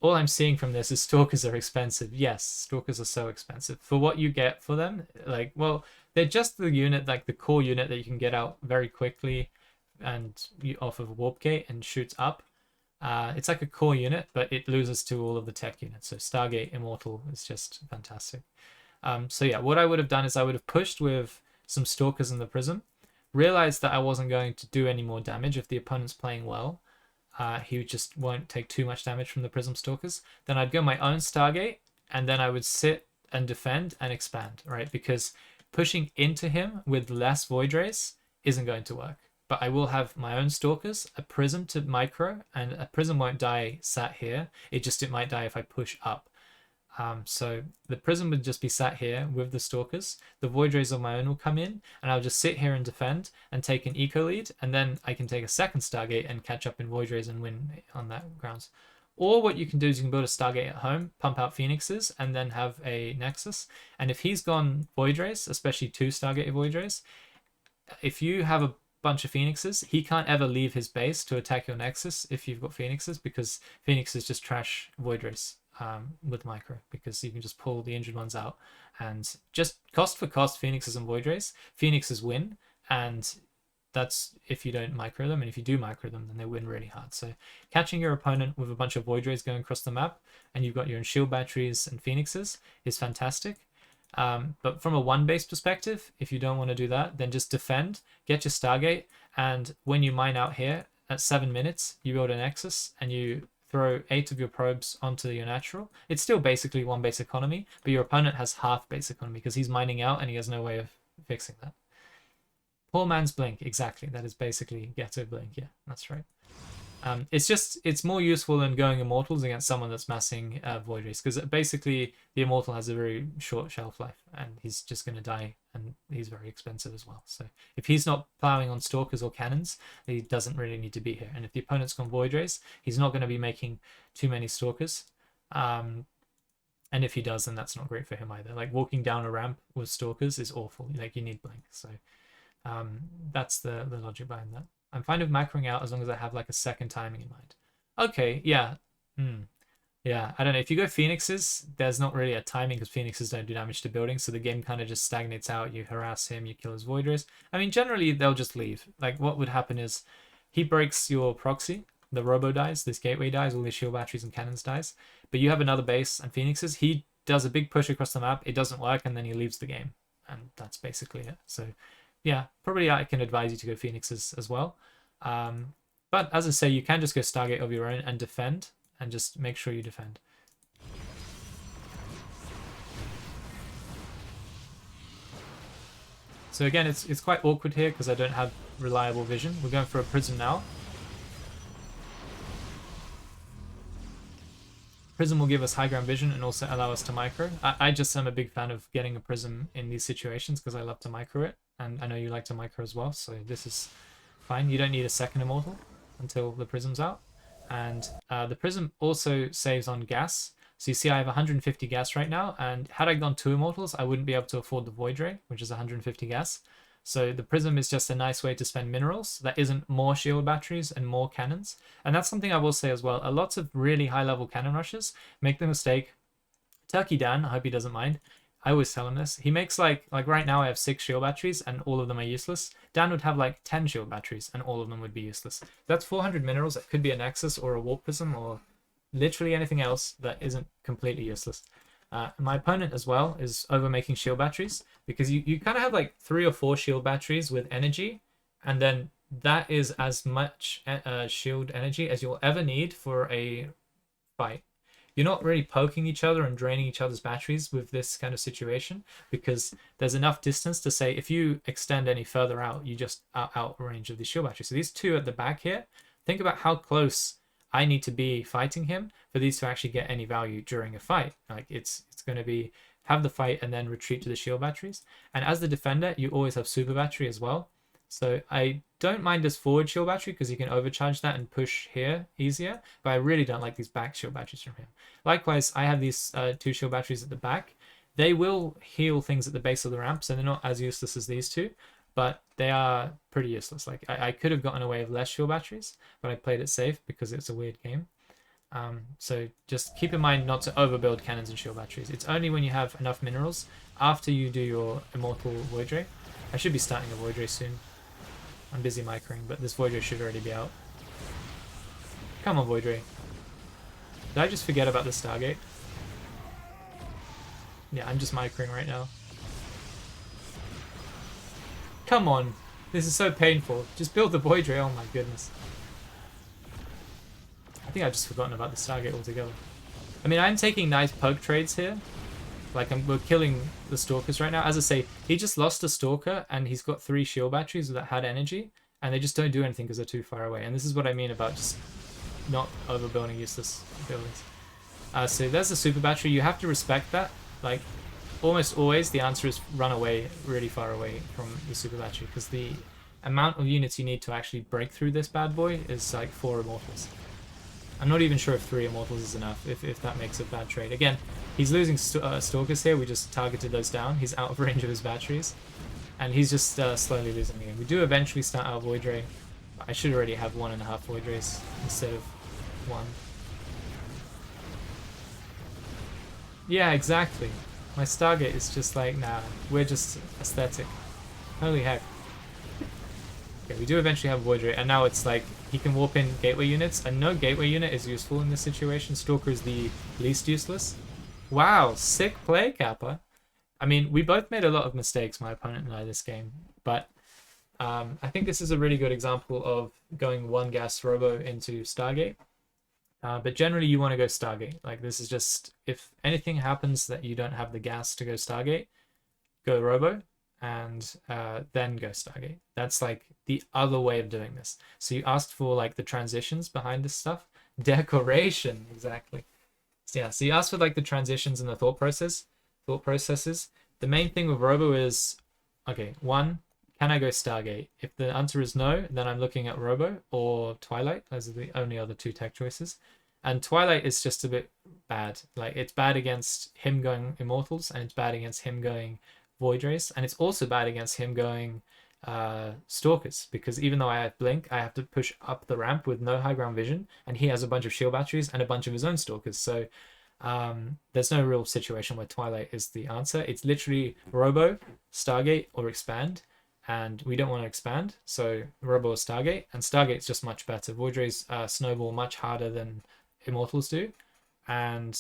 all I'm seeing from this is Stalkers are expensive. Yes, Stalkers are so expensive. For what you get for them, like, well, they're just the unit, like the core unit that you can get out very quickly and off of Warp Gate and shoots up. It's like a core unit, but it loses to all of the tech units. So Stargate Immortal is just fantastic. So yeah, what I would have done is I would have pushed with some Stalkers in the Prism, realized that I wasn't going to do any more damage if the opponent's playing well. He just won't take too much damage from the Prism Stalkers. Then I'd go my own Stargate, and then I would sit and defend and expand, right? Because pushing into him with less Void Rays isn't going to work. But I will have my own Stalkers, a Prism to micro, and a Prism won't die sat here. It might die if I push up. So the Prism would just be sat here with the Stalkers. The Void Rays of my own will come in, and I'll just sit here and defend and take an eco lead, and then I can take a second Stargate and catch up in Void Rays and win on that grounds. Or what you can do is you can build a Stargate at home, pump out Phoenixes, and then have a Nexus. And if he's gone Void Rays, especially 2 Stargate Void Rays, if you have a bunch of Phoenixes, he can't ever leave his base to attack your Nexus if you've got Phoenixes, because Phoenixes just trash Void Rays. With micro, because you can just pull the injured ones out, and just cost for cost Phoenixes and Void Rays, Phoenixes win, and that's if you don't micro them, and if you do micro them, then they win really hard. So catching your opponent with a bunch of Void Rays going across the map, and you've got your own shield batteries and Phoenixes, is fantastic. But from a one base perspective, if you don't want to do that, then just defend, get your Stargate, and when you mine out here at 7 minutes, you build a Nexus and you throw 8 of your probes onto your natural. It's still basically 1 base economy, but your opponent has half base economy because he's mining out and he has no way of fixing that. Poor man's Blink, exactly. That is basically Ghetto Blink. Yeah, that's right. It's more useful than going Immortals against someone that's massing Void Rays, because basically the Immortal has a very short shelf life and he's just going to die, and he's very expensive as well. So if he's not plowing on Stalkers or Cannons, he doesn't really need to be here. And if the opponent's gone Void Rays, he's not going to be making too many Stalkers. And if he does, then that's not great for him either. Like walking down a ramp with Stalkers is awful. Like you need Blink. So that's the logic behind that. I'm fine with macroing out as long as I have like a second timing in mind. Okay, yeah. Yeah, I don't know. If you go Phoenixes, there's not really a timing because Phoenixes don't do damage to buildings, so the game kind of just stagnates out. You harass him, you kill his Void Rays. I mean, generally, they'll just leave. Like, what would happen is he breaks your proxy, the Robo dies, this Gateway dies, all these shield batteries and cannons dies, but you have another base and Phoenixes. He does a big push across the map, it doesn't work, and then he leaves the game. And that's basically it. So yeah, probably I can advise you to go Phoenixes as well. But as I say, you can just go Stargate of your own and defend, and just make sure you defend. So again, it's quite awkward here because I don't have reliable vision. We're going for a Prism now. Prism will give us high ground vision and also allow us to micro. I just am a big fan of getting a Prism in these situations because I love to micro it, and I know you like to micro as well, so this is fine. You don't need a second Immortal until the Prism's out. And the Prism also saves on gas. So you see I have 150 gas right now, and had I gone 2 Immortals, I wouldn't be able to afford the Void Ray, which is 150 gas. So the Prism is just a nice way to spend minerals that isn't more shield batteries and more cannons. And that's something I will say as well. A lot of really high level cannon rushes make the mistake. Turkey Dan, I hope he doesn't mind. I always tell him this. He makes like right now I have 6 shield batteries and all of them are useless. Dan would have like 10 shield batteries and all of them would be useless. That's 400 minerals. That could be a Nexus or a Warp Prism or literally anything else that isn't completely useless. My opponent as well is over making shield batteries because you kind of have like 3 or 4 shield batteries with energy, and then that is as much shield energy as you'll ever need for a fight. You're not really poking each other and draining each other's batteries with this kind of situation, because there's enough distance to say if you extend any further out, you just are out of range of the shield battery. So these two at the back here, think about how close I need to be fighting him for these to actually get any value during a fight. Like it's going to be have the fight and then retreat to the shield batteries. And as the defender, you always have super battery as well. So I don't mind this forward shield battery because you can overcharge that and push here easier, but I really don't like these back shield batteries from him. Likewise, I have these two shield batteries at the back. They will heal things at the base of the ramp, so they're not as useless as these two, but they are pretty useless. Like I could have gotten away with less shield batteries, but I played it safe because it's a weird game. So just keep in mind not to overbuild cannons and shield batteries. It's only when you have enough minerals after you do your immortal Void Ray. I should be starting a Void Ray soon. I'm busy microing, but this Void Ray should already be out. Come on, Void Ray. Did I just forget about the Stargate? Yeah, I'm just microing right now. Come on. This is so painful. Just build the Void Ray. Oh my goodness. I think I've just forgotten about the Stargate altogether. I mean, I'm taking nice poke trades here. Like, we're killing the Stalkers right now. As I say, he just lost a Stalker, and he's got 3 shield batteries that had energy, and they just don't do anything because they're too far away. And this is what I mean about just not overbuilding useless buildings. So there's the super battery. You have to respect that. Like, almost always the answer is run away really far away from the super battery, because the amount of units you need to actually break through this bad boy is like 4 Immortals. I'm not even sure if 3 Immortals is enough, if that makes a bad trade. Again, he's losing Stalkers here. We just targeted those down. He's out of range of his batteries. And he's just slowly losing the game. We do eventually start our Void Ray. I should already have 1.5 Void Rays instead of 1. Yeah, exactly. My Stargate is just like, nah, we're just aesthetic. Holy heck. Okay, we do eventually have Void Ray, and now it's like he can warp in gateway units, and no gateway unit is useful in this situation. Stalker is the least useless. Wow, sick play, Kappa. I mean, we both made a lot of mistakes, my opponent and I, this game, but I think this is a really good example of going 1 gas Robo into Stargate. But generally, you want to go Stargate. Like, this is just, if anything happens that you don't have the gas to go Stargate, go Robo, and then go Stargate. That's like the other way of doing this. So you asked for like the transitions behind this stuff. Decoration, exactly. So yeah, so you asked for like the transitions and the thought processes. The main thing with Robo is, okay, 1, can I go Stargate? If the answer is no, then I'm looking at Robo or Twilight. Those are the only other 2 tech choices. And Twilight is just a bit bad. Like, it's bad against him going Immortals, and it's bad against him going Void Rays, and it's also bad against him going Stalkers, because even though I have Blink, I have to push up the ramp with no high ground vision, and he has a bunch of shield batteries and a bunch of his own Stalkers. So there's no real situation where Twilight is the answer. It's literally Robo, Stargate, or Expand, and we don't want to expand, so Robo or Stargate, and Stargate's just much better. Void Rays snowball much harder than Immortals do, and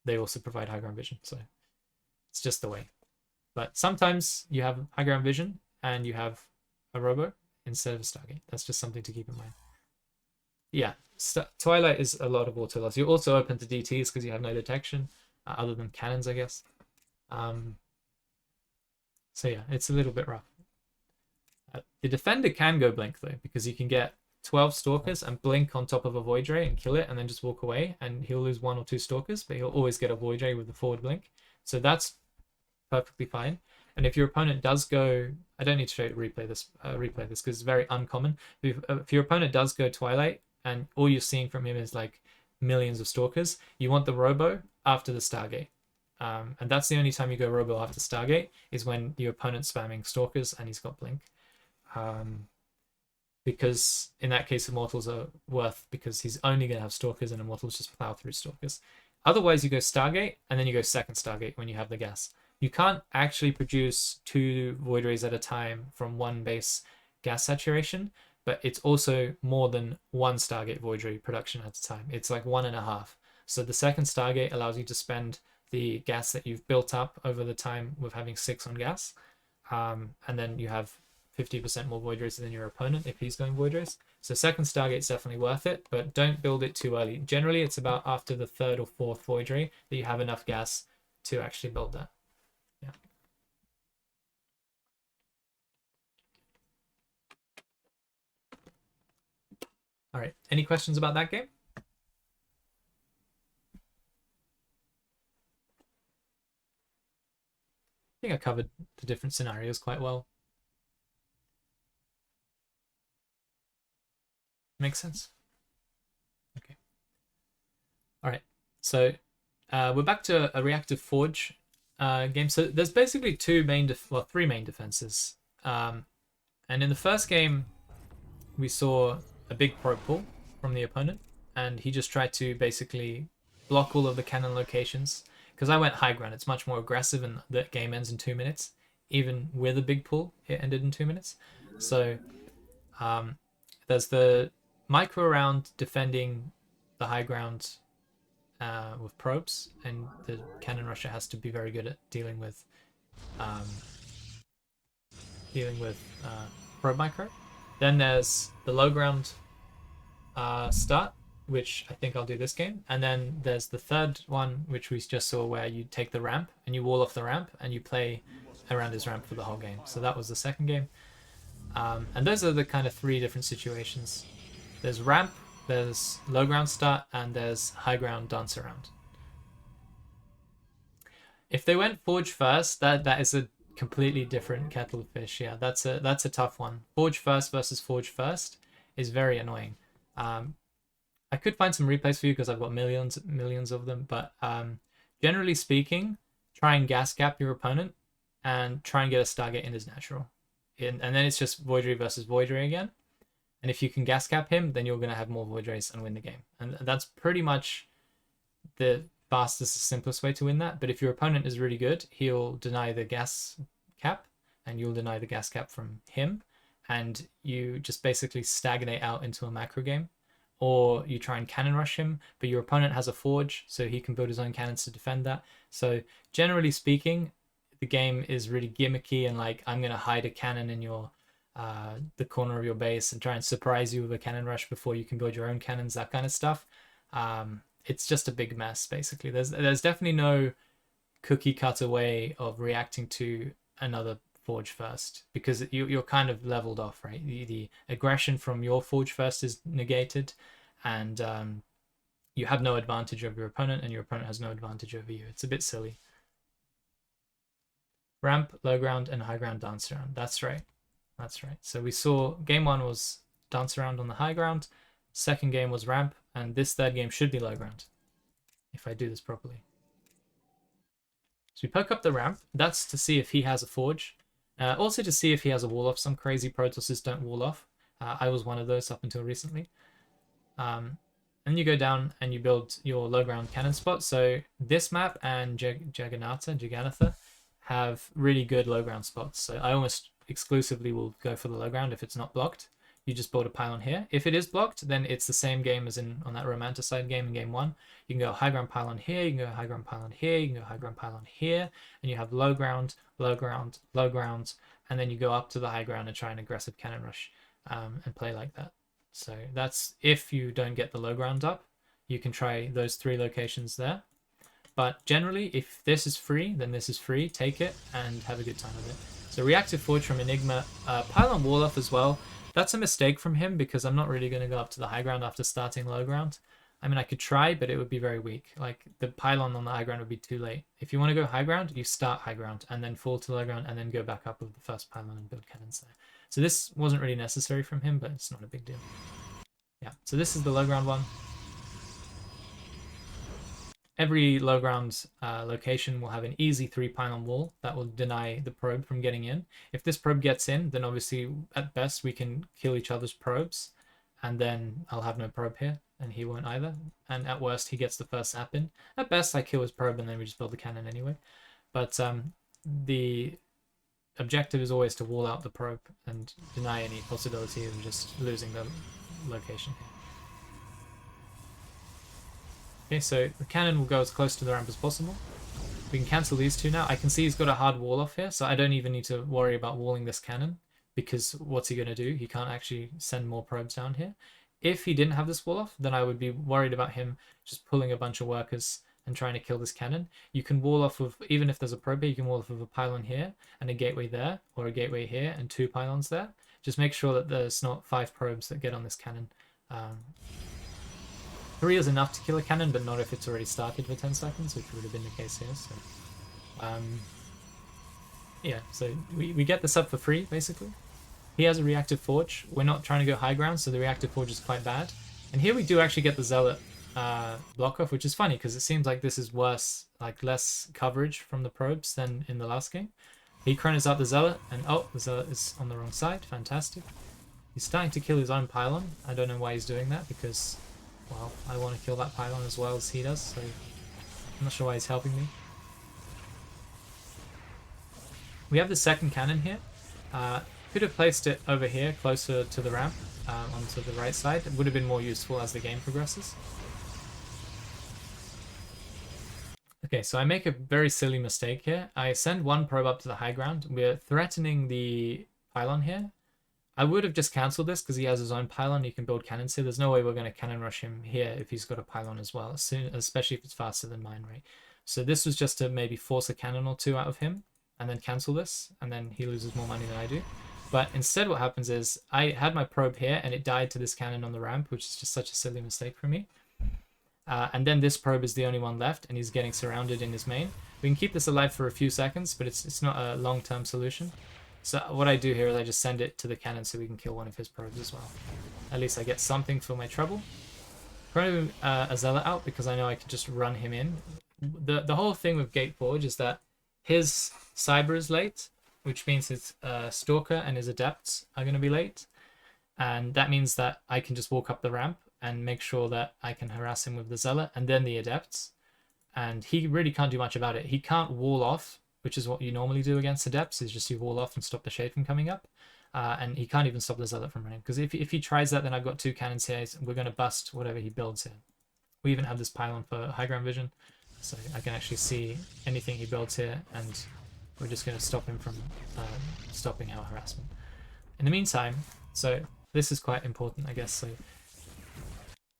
they also provide high ground vision, so it's just the way. But sometimes you have high ground vision and you have a Robo instead of a Stargate. That's just something to keep in mind. Yeah, Twilight is a lot of auto loss. You're also open to DTs because you have no detection, other than cannons, I guess. So yeah, it's a little bit rough. The defender can go Blink though, because you can get 12 Stalkers and Blink on top of a Void Ray and kill it, and then just walk away, and he'll lose 1 or 2 Stalkers, but he'll always get a Void Ray with the forward Blink. So that's perfectly fine. And if your opponent does go, I don't need to show you replay this because it's very uncommon. If your opponent does go Twilight and all you're seeing from him is like millions of Stalkers, you want the Robo after the Stargate. And that's the only time you go Robo after Stargate, is when your opponent's spamming Stalkers and he's got Blink. Because in that case, Immortals are worth, because he's only going to have Stalkers, and Immortals just plow through Stalkers. Otherwise, you go Stargate, and then you go second Stargate when you have the gas. You can't actually produce 2 Void Rays at a time from 1 base gas saturation, but it's also more than 1 Stargate Void Ray production at a time. It's like 1.5. So the second Stargate allows you to spend the gas that you've built up over the time with having 6 on gas, and then you have 50% more void rays than your opponent if he's going void rays. So second Stargate's definitely worth it, but don't build it too early. Generally, it's about after the third or fourth void ray that you have enough gas to actually build that. Yeah. All right. Any questions about that game? I think I covered the different scenarios quite well. Makes sense. Okay. All right. So we're back to a reactive forge game. So there's basically three main defenses. And in the first game, we saw a big probe pull from the opponent, and he just tried to basically block all of the cannon locations. Because I went high ground, it's much more aggressive, and the game ends in 2 minutes. Even with a big pull, it ended in 2 minutes. So there's the micro round defending the high ground with probes, and the cannon rusher has to be very good at dealing with probe micro. Then there's the low ground start, which I think I'll do this game. And then there's the third one, which we just saw, where you take the ramp and you wall off the ramp and you play around his ramp for the whole game. So that was the second game. And those are the kind of three different situations. There's ramp, there's low ground start, and there's high ground dance around. If they went forge first, that is a completely different kettle of fish. Yeah, that's a tough one. Forge first versus forge first is very annoying. I could find some replays for you because I've got millions of them, but generally speaking, try and gas gap your opponent and try and get a Stargate in his natural. And then it's just Void Ray versus Void Ray again. And if you can gas cap him, then you're going to have more Void Rays and win the game. And that's pretty much the fastest, simplest way to win that. But if your opponent is really good, he'll deny the gas cap, and you'll deny the gas cap from him. And you just basically stagnate out into a macro game. Or you try and cannon rush him, but your opponent has a forge, so he can build his own cannons to defend that. So generally speaking, the game is really gimmicky, and like, I'm going to hide a cannon in your the corner of your base and try and surprise you with a cannon rush before you can build your own cannons, that kind of stuff. It's just a big mess, basically. There's definitely no cookie cutter way of reacting to another forge first, because you're kind of leveled off, right? The aggression from your forge first is negated, and you have no advantage over your opponent, and your opponent has no advantage over you. It's a bit silly. Ramp, low ground, and high ground dance around. That's right. That's right. So we saw game one was dance around on the high ground, second game was ramp, and this third game should be low ground, if I do this properly. So we poke up the ramp. That's to see if he has a forge. Also to see if he has a wall off. Some crazy Protosses don't wall off. I was one of those up until recently. And you go down and you build your low ground cannon spot. So this map and Jagannatha have really good low ground spots. So I almost exclusively will go for the low ground if it's not blocked. You just build a pylon here. If it is blocked, then it's the same game as on that Romanticide game in game one. You can go high ground pylon here, you can go high ground pylon here, you can go high ground pylon here, and you have low ground, low ground, low ground, and then you go up to the high ground and try an aggressive cannon rush and play like that. So that's if you don't get the low ground up, you can try those three locations there. But generally, if this is free, then this is free. Take it and have a good time with it. So reactive forge from Enigma, pylon wall off as well. That's a mistake from him because I'm not really going to go up to the high ground after starting low ground. I mean, I could try, but it would be very weak. Like, the pylon on the high ground would be too late. If you want to go high ground, you start high ground and then fall to low ground and then go back up with the first pylon and build cannons there. So this wasn't really necessary from him, but it's not a big deal. Yeah, so this is the low ground one. Every low ground location will have an easy 3 pylon wall that will deny the probe from getting in. If this probe gets in, then obviously at best we can kill each other's probes, and then I'll have no probe here, and he won't either. And at worst, he gets the first sap in. At best, I kill his probe, and then we just build the cannon anyway. But the objective is always to wall out the probe and deny any possibility of just losing the location here. Okay, so the cannon will go as close to the ramp as possible. We can cancel these two now. I can see he's got a hard wall off here, so I don't even need to worry about walling this cannon. because what's he going to do? He can't actually send more probes down here. If he didn't have this wall off, then I would be worried about him just pulling a bunch of workers and trying to kill this cannon. You can wall off with, even if there's a probe here, you can wall off with a pylon here and a gateway there, or a gateway here and 2 pylons there. Just make sure that there's not 5 probes that get on this cannon. 3 is enough to kill a cannon, but not if it's already started for 10 seconds, which would have been the case here. So, yeah, so we get this up for free, basically. He has a reactive forge. We're not trying to go high ground, so the reactive forge is quite bad. And here we do actually get the zealot block off, which is funny because it seems like this is worse, like less coverage from the probes than in the last game. He chronos out the zealot, and oh, the zealot is on the wrong side. Fantastic. He's starting to kill his own pylon. I don't know why he's doing that because, well, I want to kill that pylon as well as he does, so I'm not sure why he's helping me. We have the second cannon here. Could have placed it over here, closer to the ramp, onto the right side. It would have been more useful as the game progresses. Okay, so I make a very silly mistake here. I send 1 probe up to the high ground. We're threatening the pylon here. I would have just cancelled this because he has his own pylon. He can build cannons here. There's no way we're going to cannon rush him here if he's got a pylon as well, especially if it's faster than mine, right? So this was just to maybe force a cannon or 2 out of him and then cancel this, and then he loses more money than I do. But instead what happens is I had my probe here and it died to this cannon on the ramp, which is just such a silly mistake for me. And then this probe is the only one left and he's getting surrounded in his main. We can keep this alive for a few seconds, but it's not a long-term solution. So what I do here is I just send it to the cannon so we can kill one of his probes as well. At least I get something for my trouble. Chrono a zealot out because I know I can just run him in. The whole thing with Gateforge is that his cyber is late, which means his Stalker and his Adepts are going to be late. And that means that I can just walk up the ramp and make sure that I can harass him with the Zealot and then the Adepts. And he really can't do much about it. He can't wall off, which is what you normally do against Adepts, is just you wall off and stop the Shade from coming up. And he can't even stop the Zealot from running. Because if he tries that, then I've got 2 cannons here. We're going to bust whatever he builds here. We even have this pylon for high ground vision. So I can actually see anything he builds here, and we're just going to stop him from stopping our harassment. In the meantime, so this is quite important, I guess. So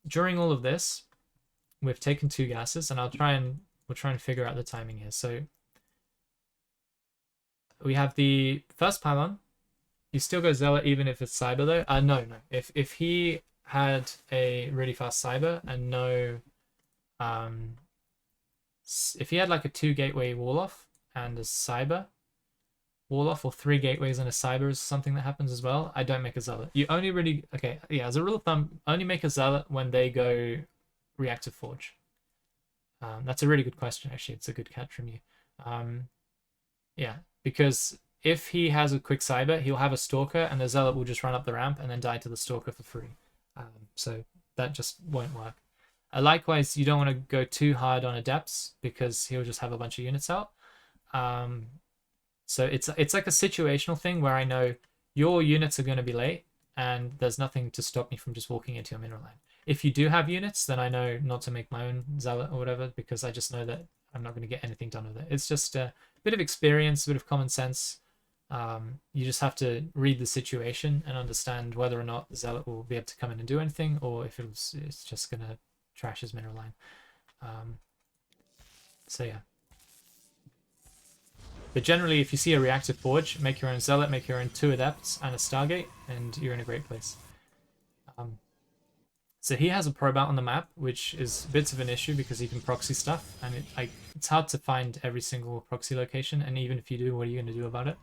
during all of this, we've taken 2 gases, and we'll try and figure out the timing here. So we have the first pylon. You still go Zealot even if it's Cyber though. No. If he had a really fast Cyber and no, if he had like a 2 gateway wall off and a Cyber wall off, or 3 gateways and a Cyber is something that happens as well, I don't make a Zealot. You only really, okay, yeah, as a rule of thumb, only make a Zealot when they go Reactive Forge. That's a really good question, actually. It's a good catch from you. Yeah, because if he has a quick Cyber, he'll have a Stalker, and the Zealot will just run up the ramp and then die to the Stalker for free. So that just won't work. Likewise, you don't want to go too hard on Adepts because he'll just have a bunch of units out. So it's like a situational thing where I know your units are going to be late and there's nothing to stop me from just walking into your mineral line. If you do have units, then I know not to make my own Zealot or whatever, because I just know that I'm not going to get anything done with it. It's just a bit of experience, a bit of common sense. You just have to read the situation and understand whether or not the Zealot will be able to come in and do anything, or if it's just going to trash his mineral line. So yeah. But generally, if you see a Reactive Forge, make your own Zealot, make your own 2 Adepts and a Stargate, and you're in a great place. So he has a probe out on the map, which is bits of an issue because he can proxy stuff, and it's hard to find every single proxy location, and even if you do, what are you going to do about it?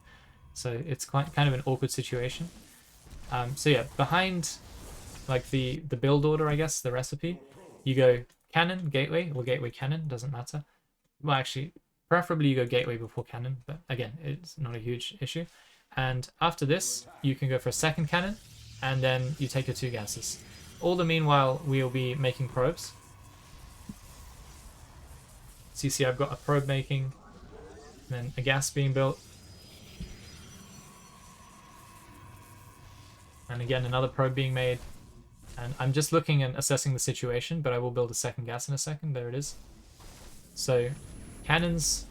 So it's quite kind of an awkward situation. So yeah, behind like the build order, I guess, the recipe, you go cannon, gateway, or gateway cannon, doesn't matter. Well, actually, preferably you go gateway before cannon, but again, it's not a huge issue. And after this, you can go for a second cannon, and then you take your 2 gases. All the meanwhile, we'll be making probes. So you see I've got a probe making, then a gas being built. And again, another probe being made. And I'm just looking and assessing the situation, but I will build a second gas in a second. There it is. So cannons,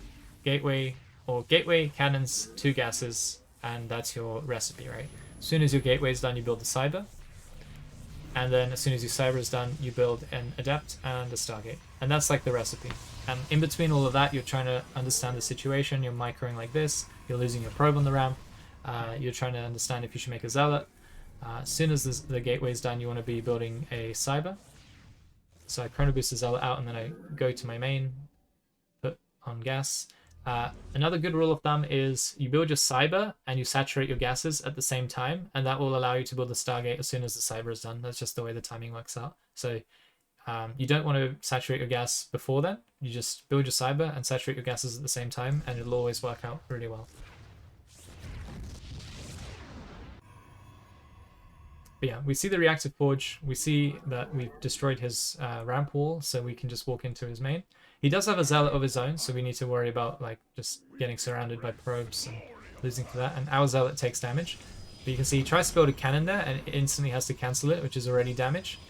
gateway, or gateway, cannons, 2 gases, and that's your recipe, right? As soon as your gateway is done, you build the cyber, and then as soon as your cyber is done, you build an adept and a stargate, and that's like the recipe. And in between all of that, you're trying to understand the situation. You're microing like this. You're losing your probe on the ramp. You're trying to understand if you should make a zealot. As soon as the gateway is done, you want to be building a cyber. So I chrono boost the zealot out, and then I go to my main, put on gas. Another good rule of thumb is you build your cyber and you saturate your gases at the same time, and that will allow you to build the stargate as soon as the cyber is done. That's just the way the timing works out. So you don't want to saturate your gas before then. You just build your cyber and saturate your gases at the same time, and it'll always work out really well. But yeah, we see the reactive forge. We see that we've destroyed his ramp wall, so we can just walk into his main. He does have a zealot of his own, so we need to worry about like just getting surrounded by probes and losing to that. And our zealot takes damage. But you can see he tries to build a cannon there and it instantly has to cancel it, which is already damage.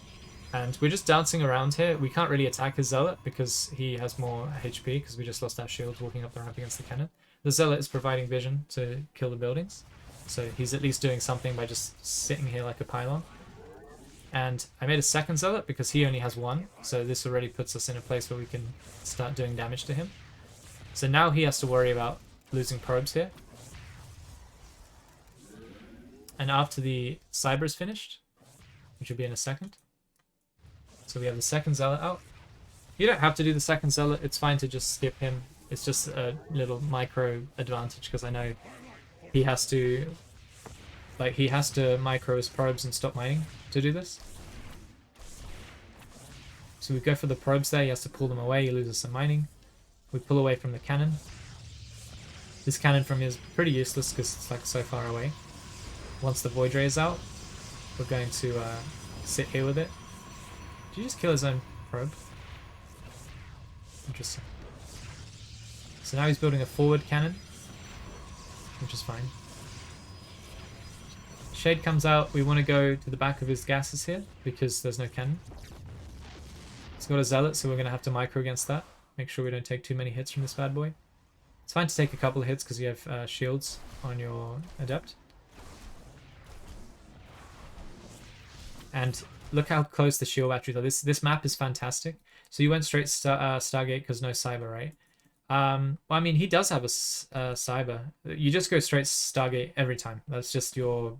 And we're just dancing around here. We can't really attack his zealot because he has more HP because we just lost our shield walking up the ramp against the cannon. The zealot is providing vision to kill the buildings. So he's at least doing something by just sitting here like a pylon. And I made a second zealot because he only has one. So this already puts us in a place where we can start doing damage to him. So now he has to worry about losing probes here. And after the cyber is finished, which will be in a second. So we have the second zealot out. You don't have to do the second zealot. It's fine to just skip him. It's just a little micro advantage because I know he has to micro his probes and stop mining to do this. So we go for the probes there. He has to pull them away. He loses some mining. We pull away from the cannon. This cannon from here is pretty useless because it's like so far away. Once the void ray is out, we're going to sit here with it. Did you just kill his own probe? Interesting. So now he's building a forward cannon, which is fine. Shade comes out. We want to go to the back of his gases here because there's no cannon. He's got a zealot, so we're going to have to micro against that. Make sure we don't take too many hits from this bad boy. It's fine to take a couple of hits because you have shields on your adept. And look how close the shield batteries are. This map is fantastic. So you went straight Stargate because no cyber, right? Well, I mean, he does have a cyber. You just go straight Stargate every time. That's just your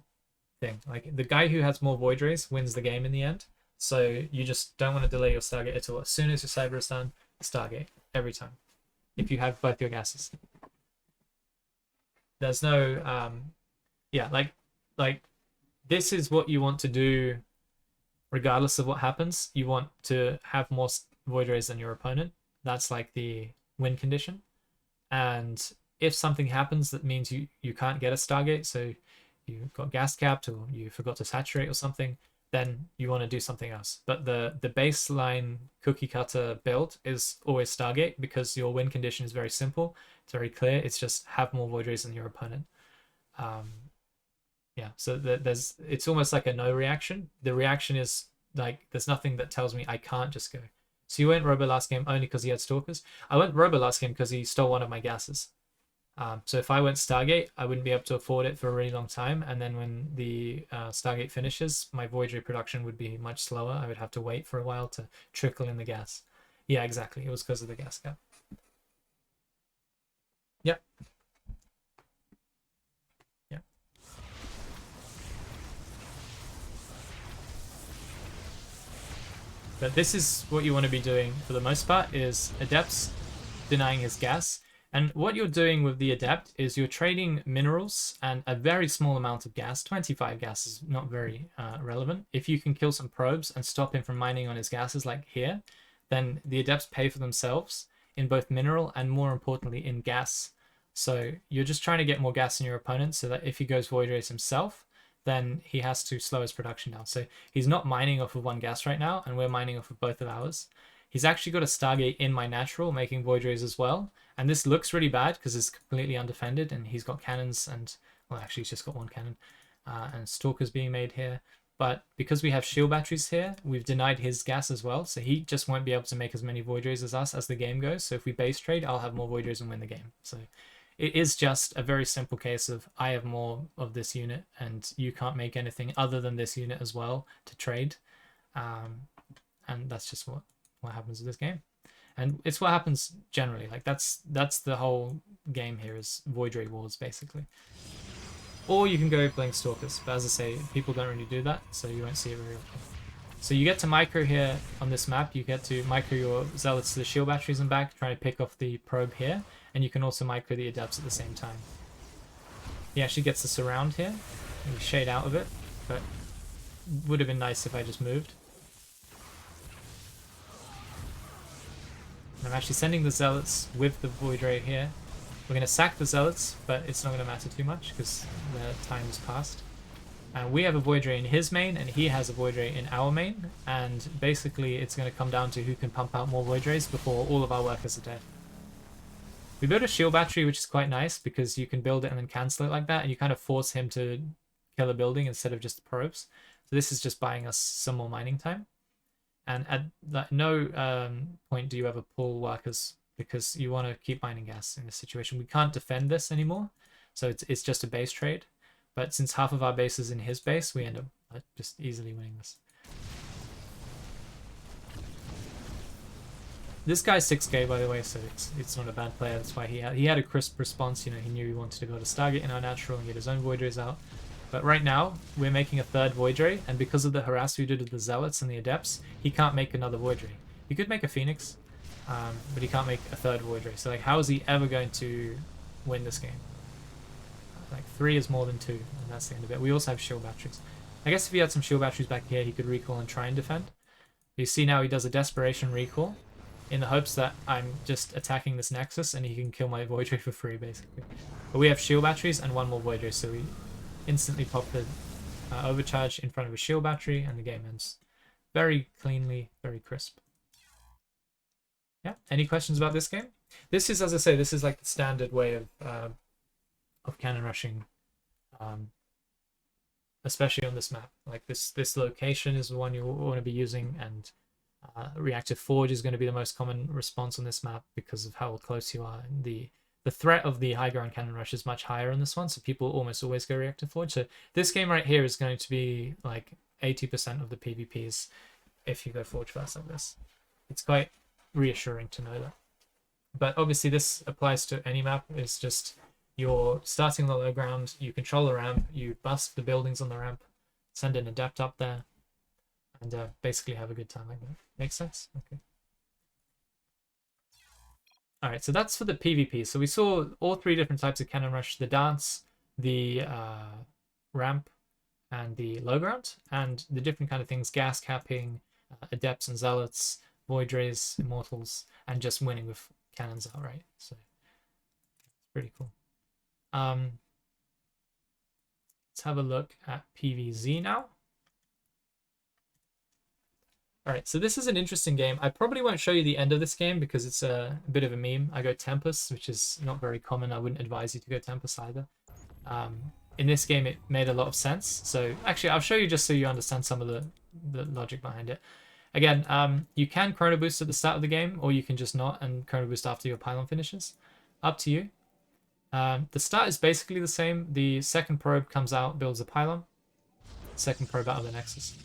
thing. Like, the guy who has more void rays wins the game in the end. So you just don't want to delay your Stargate at all. As soon as your cyber is done, Stargate every time. If you have both your gases. There's no, yeah, like this is what you want to do regardless of what happens. You want to have more void rays than your opponent. That's like the win condition. And if something happens that means you can't get a Stargate, so you got gas capped or you forgot to saturate or something, then you want to do something else. But the baseline cookie cutter build is always Stargate because your win condition is very simple. It's very clear. It's just have more void rays than your opponent. Yeah, so it's almost like a no reaction. The reaction is like there's nothing that tells me I can't just go. So you went Robo last game only because he had Stalkers. I went Robo last game because he stole one of my gases. So if I went Stargate, I wouldn't be able to afford it for a really long time. And then when the Stargate finishes, my void ray production would be much slower. I would have to wait for a while to trickle in the gas. Yeah, exactly. It was because of the gas cap. Yep. Yep. But this is what you want to be doing for the most part, is Adepts denying his gas. And what you're doing with the Adept is you're trading minerals and a very small amount of gas. 25 gas is not very relevant. If you can kill some probes and stop him from mining on his gases like here, then the Adepts pay for themselves in both mineral and, more importantly, in gas. So you're just trying to get more gas in your opponent so that if he goes Void Rays himself, then he has to slow his production down. So he's not mining off of one gas right now, and we're mining off of both of ours. He's actually got a Stargate in my natural, making Void Rays as well. And this looks really bad because it's completely undefended, and he's got cannons and, well, actually he's just got one cannon, and Stalkers being made here. But because we have shield batteries here, we've denied his gas as well. So he just won't be able to make as many Void Rays as us as the game goes. So if we base trade, I'll have more Void Rays and win the game. So it is just a very simple case of I have more of this unit and you can't make anything other than this unit as well to trade. And that's just what happens with this game. And it's what happens generally. Like that's the whole game here is Void Ray Wars basically. Or you can go playing Stalkers, but as I say, people don't really do that, so you won't see it very often. So you get to micro here on this map, you get to micro your Zealots to the shield batteries and back, trying to pick off the probe here, and you can also micro the Adepts at the same time. He actually gets the surround here, and we shade out of it, but would have been nice if I just moved. And I'm actually sending the Zealots with the Void Ray here. We're going to sack the Zealots, but it's not going to matter too much because the time has passed. And we have a Void Ray in his main, and he has a Void Ray in our main. And basically, it's going to come down to who can pump out more Void Rays before all of our workers are dead. We built a shield battery, which is quite nice because you can build it and then cancel it like that, and you kind of force him to kill a building instead of just the probes. So this is just buying us some more mining time. And at no point do you ever pull workers because you want to keep mining gas in this situation. We can't defend this anymore, so it's just a base trade. But since half of our base is in his base, we end up just easily winning this. This guy's 6k, by the way, so it's not a bad player. That's why he had a crisp response. You know, he knew he wanted to go to Stargate in our natural and get his own Void Rays out. But right now, we're making a third Void Ray, and because of the harass we did with the Zealots and the Adepts, he can't make another Void Ray. He could make a Phoenix, but he can't make a third Void Ray. So, like, how is he ever going to win this game? Like, 3 is more than 2, and that's the end of it. We also have shield batteries. I guess if he had some shield batteries back here, he could recall and try and defend. You see now he does a Desperation recall in the hopes that I'm just attacking this Nexus and he can kill my Void Ray for free, basically. But we have shield batteries and one more Void Ray, so we instantly pop the overcharge in front of a shield battery, and the game ends very cleanly, very crisp. Yeah, any questions about this game? This is, as I say, this is like the standard way of cannon rushing, especially on this map. Like this location is the one you want to be using, and Reactive Forge is going to be the most common response on this map because of how close you are. The threat of the high ground cannon rush is much higher on this one, so people almost always go Reactive Forge. So this game right here is going to be like 80% of the PvPs if you go Forge first like this. It's quite reassuring to know that. But obviously this applies to any map. It's just you're starting on the low ground, you control the ramp, you bust the buildings on the ramp, send an Adept up there, and basically have a good time like that. Makes sense? Okay. Alright, so that's for the PvP. So we saw all 3 different types of cannon rush: the dance, the ramp, and the low ground, and the different kind of things: gas capping, Adepts and Zealots, Void Rays, Immortals, and just winning with cannons outright. So it's pretty cool. Let's have a look at PvZ now. Alright, so this is an interesting game. I probably won't show you the end of this game because it's a bit of a meme. I go Tempest, which is not very common. I wouldn't advise you to go Tempest either. In this game, it made a lot of sense. So actually, I'll show you just so you understand some of the logic behind it. Again, you can Chrono Boost at the start of the game, or you can just not and Chrono Boost after your pylon finishes. Up to you. The start is basically the same. The second probe comes out, builds a pylon. Second probe out of the Nexus.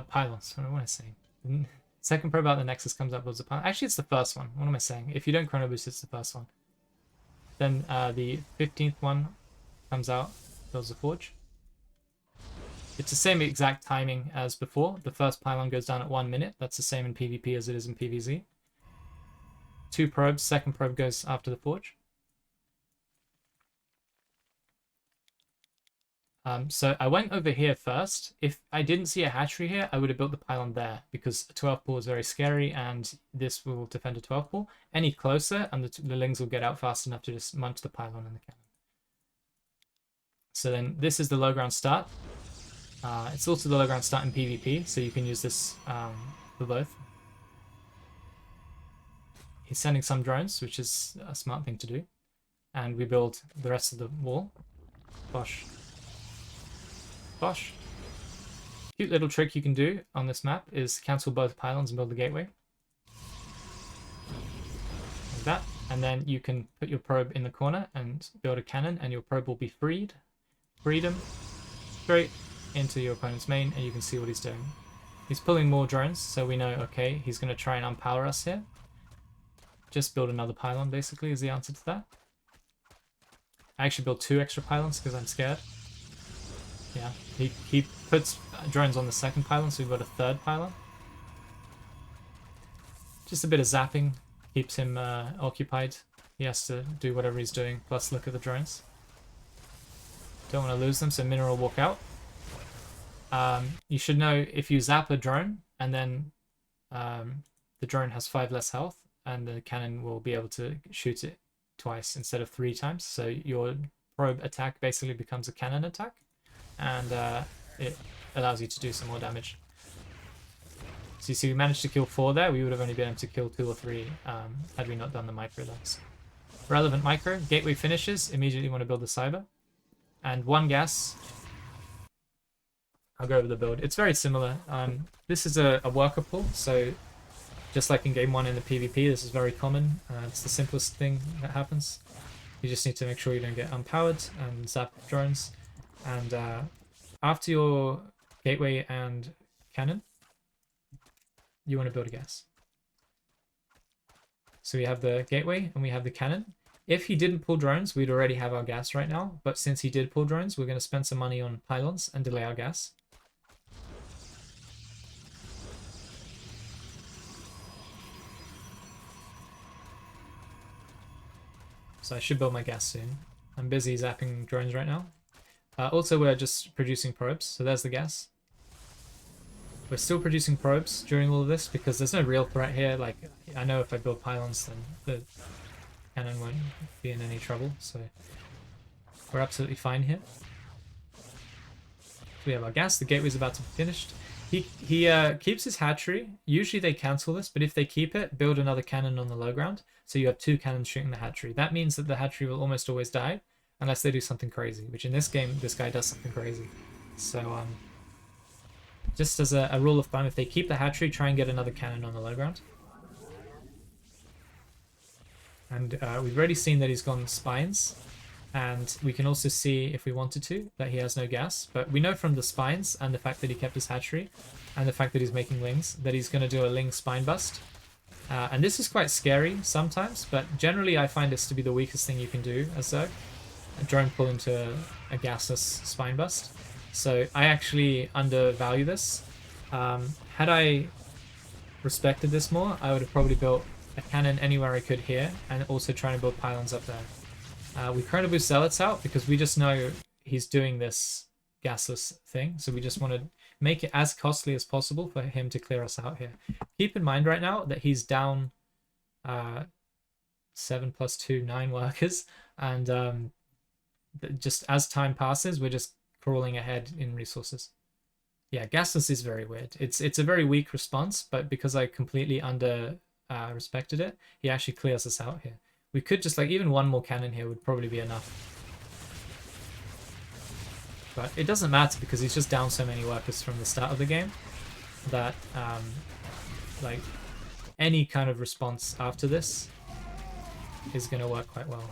Pylons, what am I saying? Second probe out of the Nexus comes out, builds a pylon. Actually, it's the first one. What am I saying? If you don't Chrono Boost, it's the first one. Then the 15th one comes out, builds a Forge. It's the same exact timing as before. The first pylon goes down at 1 minute. That's the same in PvP as it is in PvZ. 2 probes, second probe goes after the Forge. So I went over here first. If I didn't see a hatchery here, I would have built the pylon there because a 12 pool is very scary and this will defend a 12 pool. Any closer and the lings will get out fast enough to just munch the pylon and the cannon. So then this is the low ground start. It's also the low ground start in PvP, so you can use this for both. He's sending some drones, which is a smart thing to do. And we build the rest of the wall. Bosh. Bosh. Cute little trick you can do on this map is cancel both pylons and build the gateway. Like that. And then you can put your probe in the corner and build a cannon, and your probe will be freed. Freedom. Straight into your opponent's main, and you can see what he's doing. He's pulling more drones, so we know, okay, he's going to try and unpower us here. Just build another pylon, basically, is the answer to that. I actually built 2 extra pylons because I'm scared. Yeah, he puts drones on the second pylon, so we've got a 3rd pylon. Just a bit of zapping keeps him occupied. He has to do whatever he's doing, plus look at the drones. Don't want to lose them, so mineral walk out. You should know if you zap a drone, and then the drone has 5 less health, and the cannon will be able to shoot it twice instead of 3 times. So your probe attack basically becomes a cannon attack, and it allows you to do some more damage. So you see we managed to kill 4 there. We would have only been able to kill 2 or 3 had we not done the micro locks. Relevant micro, gateway finishes, immediately want to build the cyber. And 1 gas. I'll go over the build. It's very similar. This is a worker pull, so just like in game 1 in the PvP, this is very common. It's the simplest thing that happens. You just need to make sure you don't get unpowered and zap drones. And after your gateway and cannon, you want to build a gas. So we have the gateway and we have the cannon. If he didn't pull drones, we'd already have our gas right now. But since he did pull drones, we're going to spend some money on pylons and delay our gas. So I should build my gas soon. I'm busy zapping drones right now. Also, we're just producing probes. So there's the gas. We're still producing probes during all of this because there's no real threat here. Like, I know if I build pylons, then the cannon won't be in any trouble. So we're absolutely fine here. We have our gas. The gateway's about to be finished. He keeps his hatchery. Usually they cancel this, but if they keep it, build another cannon on the low ground. So you have 2 cannons shooting the hatchery. That means that the hatchery will almost always die unless they do something crazy, which in this game, this guy does something crazy. So just as a rule of thumb, if they keep the hatchery, try and get another cannon on the low ground. And we've already seen that he's gone spines. And we can also see, if we wanted to, that he has no gas. But we know from the spines and the fact that he kept his hatchery and the fact that he's making lings that he's going to do a ling spine bust. And this is quite scary sometimes, but generally I find this to be the weakest thing you can do as Zerg. A drone pull into a gasless spine bust. So I actually undervalue this. Had I respected this more, I would have probably built a cannon anywhere I could here and also trying to build pylons up there. We Chrono Boost Zealots out because we just know he's doing this gasless thing. So we just want to make it as costly as possible for him to clear us out here. Keep in mind right now that he's down 7 + 2, 9 workers. And just as time passes, we're just crawling ahead in resources. Yeah, gasless is very weird. It's a very weak response, but because I completely respected it, he actually clears us out here. We could just, like, even 1 more cannon here would probably be enough. But it doesn't matter because he's just down so many workers from the start of the game that, like, any kind of response after this is going to work quite well.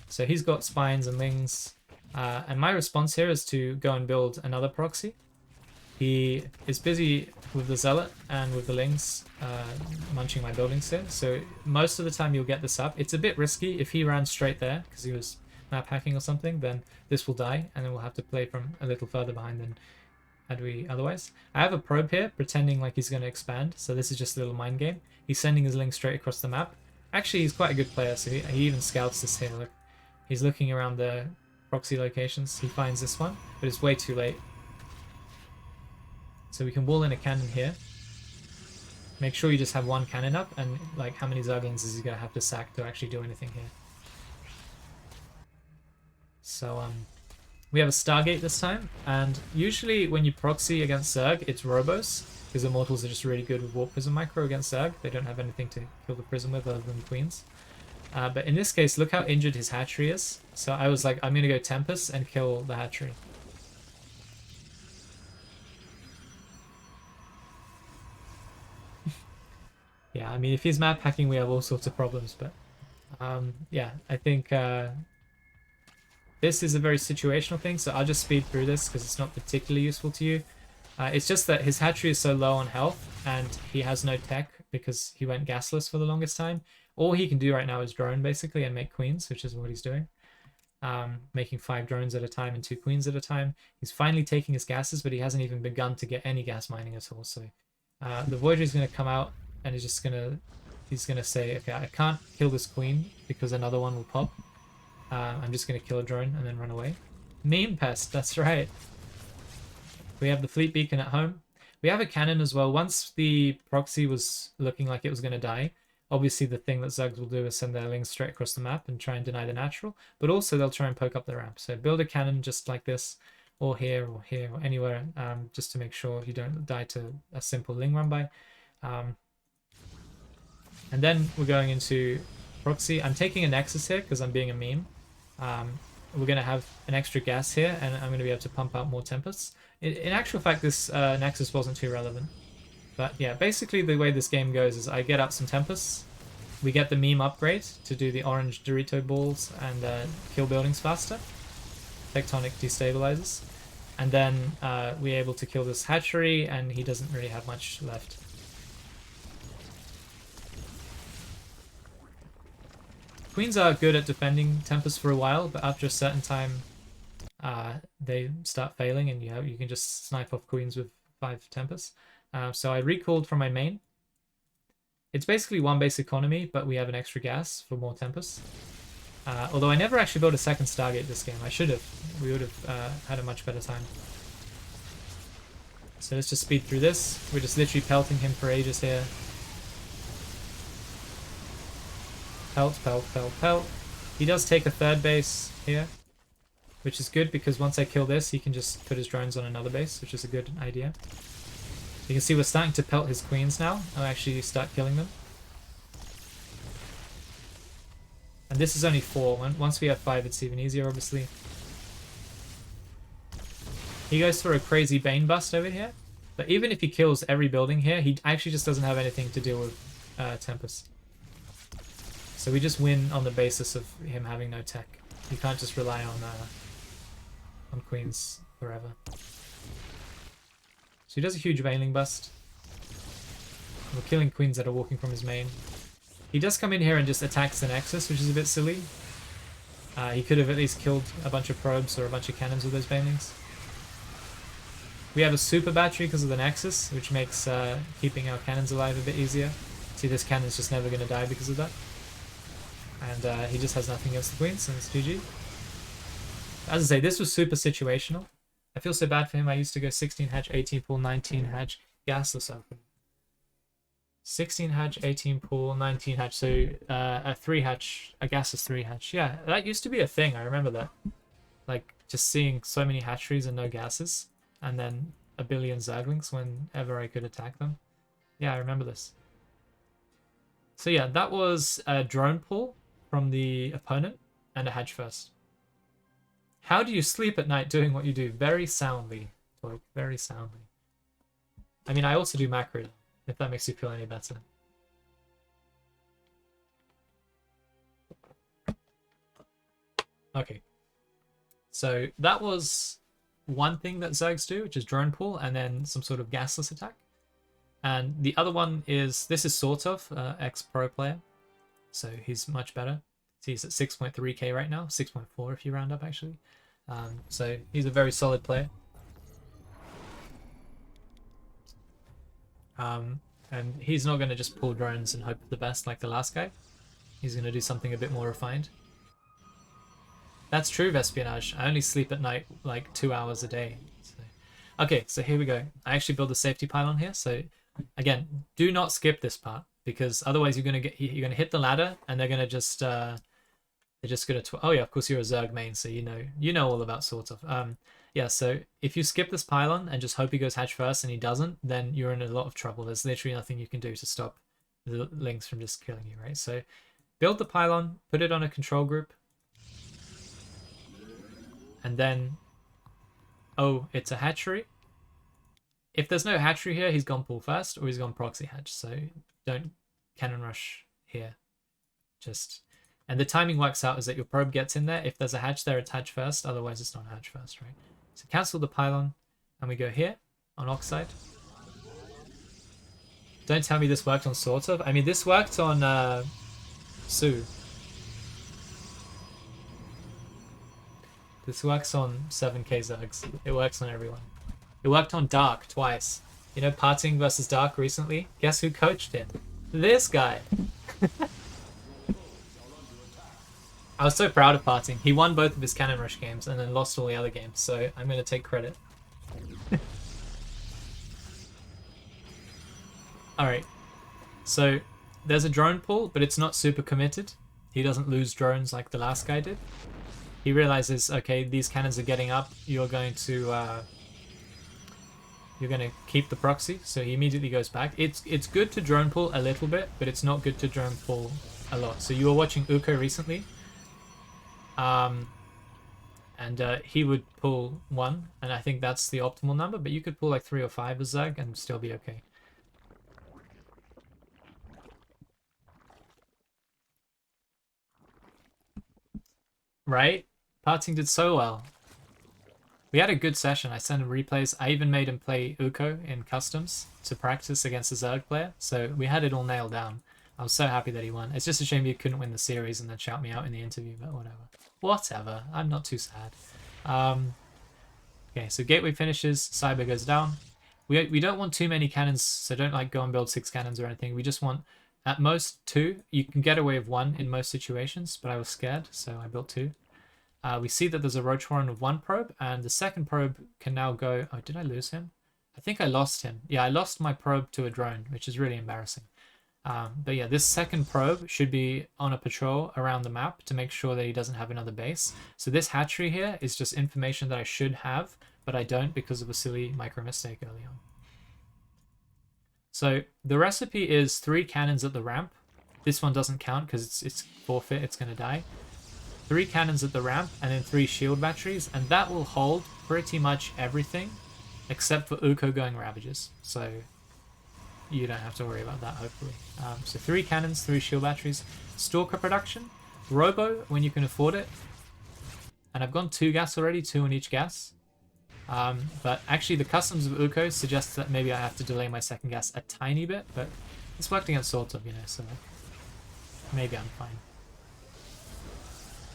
So he's got spines and lings. And my response here is to go and build another proxy. He is busy with the Zealot and with the Lings munching my buildings here. So most of the time you'll get this up. It's a bit risky. If he ran straight there because he was map hacking or something, then this will die and then we'll have to play from a little further behind than had we otherwise. I have a probe here pretending like he's going to expand. So this is just a little mind game. He's sending his Lings straight across the map. Actually, he's quite a good player. So he even scouts this here. Look, he's looking around the proxy locations. He finds this one, but it's way too late. So we can wall in a cannon here. Make sure you just have 1 cannon up, and like how many Zerglings is he going to have to sack to actually do anything here? So we have a Stargate this time, and usually when you proxy against Zerg, it's Robos, because Immortals are just really good with Warp Prism Micro against Zerg. They don't have anything to kill the Prism with other than Queens. But in this case, look how injured his hatchery is. So I was like, I'm going to go Tempest and kill the hatchery. Yeah, I mean, if he's map hacking, we have all sorts of problems, but yeah, I think this is a very situational thing, so I'll just speed through this because it's not particularly useful to you. It's just that his hatchery is so low on health and he has no tech because he went gasless for the longest time. All he can do right now is drone basically and make queens, which is what he's doing. Making 5 drones at a time and 2 queens at a time. He's finally taking his gases, but he hasn't even begun to get any gas mining at all. So the Voyager is going to come out and he's gonna say, okay, I can't kill this queen because another one will pop. I'm just gonna kill a drone and then run away. Meme pest, that's right. We have the fleet beacon at home. We have a cannon as well. Once the proxy was looking like it was going to die, obviously the thing that Zugs will do is send their lings straight across the map and try and deny the natural, but also they'll try and poke up the ramp. So build a cannon just like this, or here, or here, or anywhere, just to make sure you don't die to a simple ling run by. And then we're going into proxy. I'm taking a Nexus here because I'm being a meme. We're going to have an extra gas here, and I'm going to be able to pump out more Tempests. In actual fact, this Nexus wasn't too relevant. But yeah, basically the way this game goes is I get out some Tempests, we get the meme upgrade to do the orange Dorito balls and kill buildings faster. Tectonic destabilizes. And then we're able to kill this hatchery, and he doesn't really have much left. Queens are good at defending Tempest for a while, but after a certain time, they start failing, and you can just snipe off queens with 5 Tempests. So I recalled from my main. It's basically 1 base economy, but we have an extra gas for more Tempests. Although I never actually built a second Stargate this game. I should have. We would have had a much better time. So let's just speed through this. We're just literally pelting him for ages here. Pelt, pelt, pelt, pelt. He does take a 3rd base here, which is good because once I kill this, he can just put his drones on another base, which is a good idea. You can see we're starting to pelt his queens now. I'll actually start killing them. And this is only 4. Once we have 5, it's even easier, obviously. He goes for a crazy Bane bust over here. But even if he kills every building here, he actually just doesn't have anything to deal with Tempest. So we just win on the basis of him having no tech. You can't just rely on queens forever. So he does a huge Veiling bust. We're killing queens that are walking from his main. He does come in here and just attacks the Nexus, which is a bit silly. He could have at least killed a bunch of probes or a bunch of cannons with those Veilings. We have a super battery because of the Nexus, which makes keeping our cannons alive a bit easier. See, this cannon's just never going to die because of that. And he just has nothing against the queens, and it's GG. As I say, this was super situational. I feel so bad for him. I used to go 16 hatch, 18 pool, 19 hatch, gasless open. 16 hatch, 18 pool, 19 hatch, so a 3 hatch, a gasless 3 hatch. Yeah, that used to be a thing, I remember that. Like, just seeing so many hatcheries and no gases, and then a billion Zerglings whenever I could attack them. Yeah, I remember this. So yeah, that was a drone pull from the opponent and a hatch first. How do you sleep at night doing what you do? Very soundly, Toik, very soundly. I mean, I also do macro, if that makes you feel any better. Okay. So that was one thing that Zergs do, which is drone pull, and then some sort of gasless attack. And the other one is, this is sort of ex-pro player, so he's much better. So he's at 6.3k right now, 6.4 if you round up actually. So he's a very solid player. And he's not going to just pull drones and hope for the best like the last guy. He's going to do something a bit more refined. That's true, Vespionage. I only sleep at night like 2 hours a day. So. Okay, so here we go. I actually built a safety pylon here. So again, do not skip this part because otherwise you're gonna hit the ladder and they're gonna just they're just gonna oh yeah, of course you're a Zerg main, so you know all about sort of. Yeah, so if you skip this pylon and just hope he goes hatch first and he doesn't, then you're in a lot of trouble. There's literally nothing you can do to stop the links from just killing you, right? So build the pylon, put it on a control group. And then, oh, it's a hatchery. If there's no hatchery here, he's gone pull first or he's gone proxy hatch. So don't cannon rush here. And the timing works out is that your probe gets in there. If there's a hatch there, it's hatch first. Otherwise, it's not hatch first, right? So cancel the pylon, and we go here on Oxide. Don't tell me this worked on sort of. I mean, this worked on Sue. This works on 7k Zergs. It works on everyone. It worked on Dark twice. You know, Parting versus Dark recently? Guess who coached him? This guy! I was so proud of Parting. He won both of his Cannon Rush games and then lost all the other games, so I'm going to take credit. Alright, so there's a drone pull, but it's not super committed. He doesn't lose drones like the last guy did. He realizes, okay, these cannons are getting up, you're going to keep the proxy, so he immediately goes back. It's good to drone pull a little bit, but it's not good to drone pull a lot. So you were watching Uko recently, and he would pull 1, and I think that's the optimal number, but you could pull like 3 or 5 as Zerg and still be okay. Right? Parting did so well. We had a good session. I sent him replays. I even made him play Uko in customs to practice against a Zerg player. So we had it all nailed down. I was so happy that he won. It's just a shame he couldn't win the series and then shout me out in the interview, but whatever. Whatever. I'm not too sad. Okay, so gateway finishes. Cyber goes down. We don't want too many cannons, so don't like go and build 6 cannons or anything. We just want at most 2. You can get away with 1 in most situations, but I was scared, so I built 2. We see that there's a Roach Warren of 1 probe, and the second probe can now go... Oh, did I lose him? I think I lost him. Yeah, I lost my probe to a drone, which is really embarrassing. But yeah, this second probe should be on a patrol around the map to make sure that he doesn't have another base. So this hatchery here is just information that I should have, but I don't because of a silly micro mistake early on. So the recipe is 3 cannons at the ramp. This one doesn't count because it's forfeit, it's going to die. 3 cannons at the ramp and then 3 shield batteries, and that will hold pretty much everything except for Uko going Ravages. So you don't have to worry about that, hopefully. So 3 cannons, 3 shield batteries, Stalker production, Robo when you can afford it. And I've gone 2 gas already, 2 on each gas. But actually the customs of Uko suggests that maybe I have to delay my second gas a tiny bit, but it's worked against sort of, you know, so maybe I'm fine.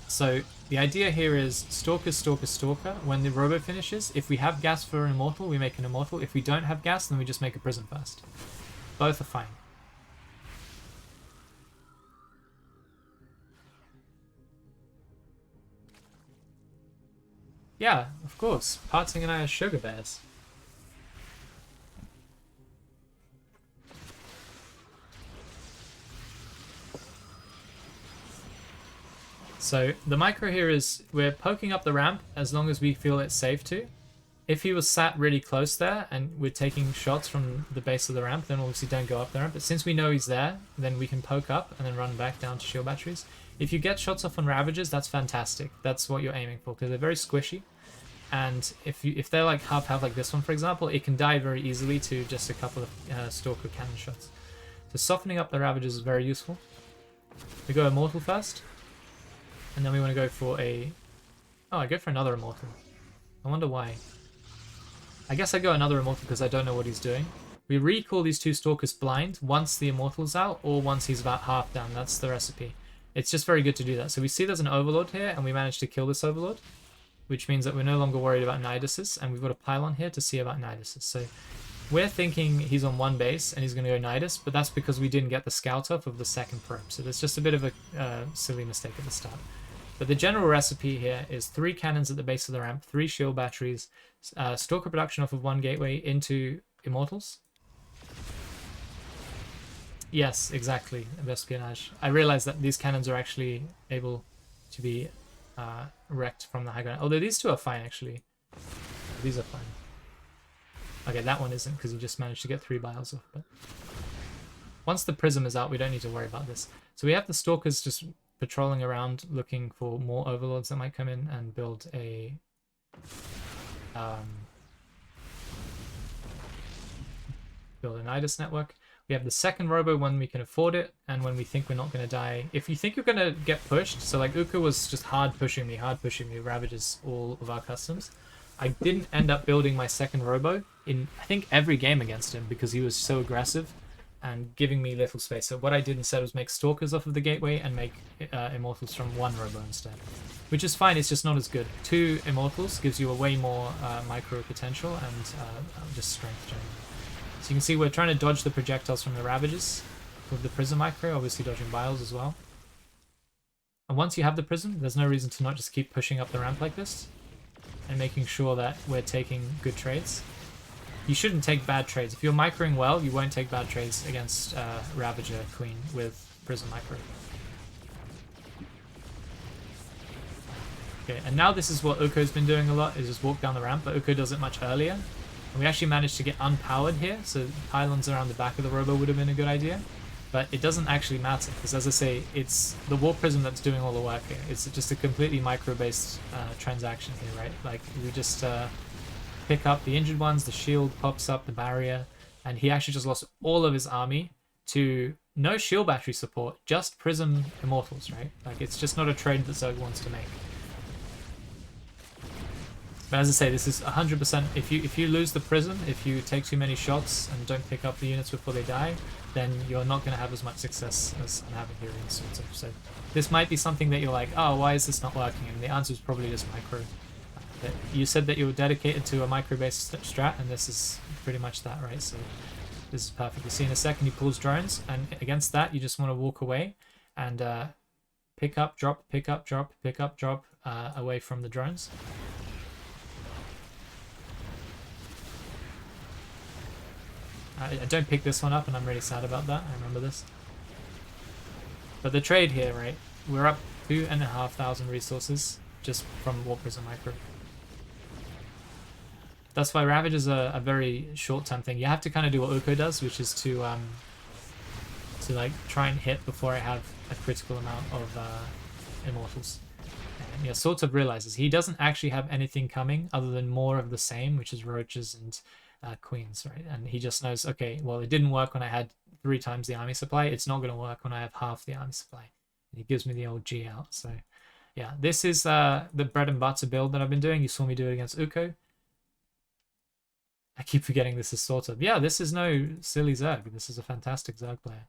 So the idea here is Stalker, Stalker, Stalker. When the Robo finishes, if we have gas for an Immortal, we make an Immortal. If we don't have gas, then we just make a Prism first. Both are fine. Yeah, of course. Parting and I are sugar bears. So the micro here is we're poking up the ramp as long as we feel it's safe to. If he was sat really close there and we're taking shots from the base of the ramp, then obviously don't go up the ramp. But since we know he's there, then we can poke up and then run back down to shield batteries. If you get shots off on Ravages, that's fantastic. That's what you're aiming for because they're very squishy. And if they're like half like this one, for example, it can die very easily to just a couple of Stalker cannon shots. So softening up the Ravages is very useful. We go Immortal first. And then we want to go for a... Oh, I go for another Immortal. I wonder why. I guess I go another Immortal because I don't know what he's doing. We recall these 2 Stalkers blind once the Immortal's out or once he's about half down. That's the recipe. It's just very good to do that. So we see there's an Overlord here and we managed to kill this Overlord, which means that we're no longer worried about Niduses, and we've got a pylon here to see about Niduses. So we're thinking he's on 1 base and he's going to go Nidus, but that's because we didn't get the scout off of the second probe. So there's just a bit of a silly mistake at the start. But the general recipe here is 3 cannons at the base of the ramp, 3 shield batteries, Stalker production off of 1 gateway into Immortals. Yes, exactly, Vespionage. I realize that these cannons are actually able to be wrecked from the high ground. Although these 2 are fine, actually. These are fine. Okay, that one isn't because you just managed to get 3 biles off. But once the Prism is out, we don't need to worry about this. So we have the Stalkers just patrolling around looking for more Overlords that might come in and build a Nidus network. We have the second robo when we can afford it, and when we think we're not going to die. If you think you're going to get pushed, so like Uka was just hard pushing me, ravages all of our customs. I didn't end up building my second robo in, I think, every game against him because he was so aggressive and giving me little space. So what I did instead was make Stalkers off of the gateway and make Immortals from one robo instead. Which is fine, it's just not as good. 2 Immortals gives you a way more micro potential and just strength generally. So you can see we're trying to dodge the projectiles from the Ravages with the Prism Micro, obviously dodging Biles as well. And once you have the Prism, there's no reason to not just keep pushing up the ramp like this and making sure that we're taking good trades. You shouldn't take bad trades. If you're microing well, you won't take bad trades against Ravager Queen with Prism Micro. Okay, and now this is what Uko's been doing a lot, is just walk down the ramp, but Uko does it much earlier. And we actually managed to get unpowered here, so pylons around the back of the robo would have been a good idea. But it doesn't actually matter, because as I say, it's the Warp Prism that's doing all the work here. It's just a completely micro-based transaction here, right? Like, we just pick up the injured ones, the shield pops up, the barrier, and he actually just lost all of his army to no shield battery support, just Prism Immortals, right? Like, it's just not a trade that Zerg wants to make. But as I say, this is 100%. If you lose the Prism, if you take too many shots and don't pick up the units before they die, then you're not going to have as much success as I'm having here in sort of. So this might be something that you're like, oh, why is this not working? And the answer is probably just micro. You said that you were dedicated to a micro-based strat, and this is pretty much that, right? So this is perfect. You see in a second he pulls drones, and against that you just want to walk away and pick up, drop, pick up, drop, pick up, drop away from the drones. I don't pick this one up, and I'm really sad about that. I remember this. But the trade here, right? We're up 2,500 resources just from Warp Prism Micro. That's why Ravage is a very short-term thing. You have to kind of do what Uko does, which is to like try and hit before I have a critical amount of Immortals. And yeah, sort of realizes he doesn't actually have anything coming other than more of the same, which is Roaches and Queens, right? And he just knows, okay, well, it didn't work when I had 3 times the army supply. It's not going to work when I have half the army supply. And he gives me the old G out. So yeah, this is the bread and butter build that I've been doing. You saw me do it against Uko. I keep forgetting this is sort of. Yeah, this is no silly Zerg. This is a fantastic Zerg player.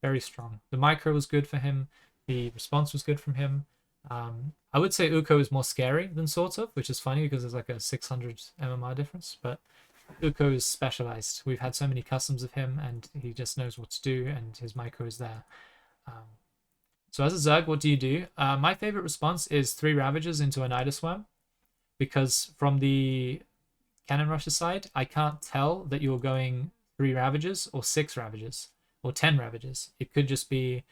Very strong. The micro was good for him. The response was good from him. I would say Uko is more scary than sort of, which is funny because there's like a 600 MMR difference, but Uko is specialized. We've had so many customs of him, and he just knows what to do, and his micro is there. So as a Zerg, what do you do? My favorite response is 3 Ravagers into a Nidusworm, because from the Cannon Rusher side, I can't tell that you're going 3 Ravagers or 6 Ravagers or 10 Ravagers. It could just be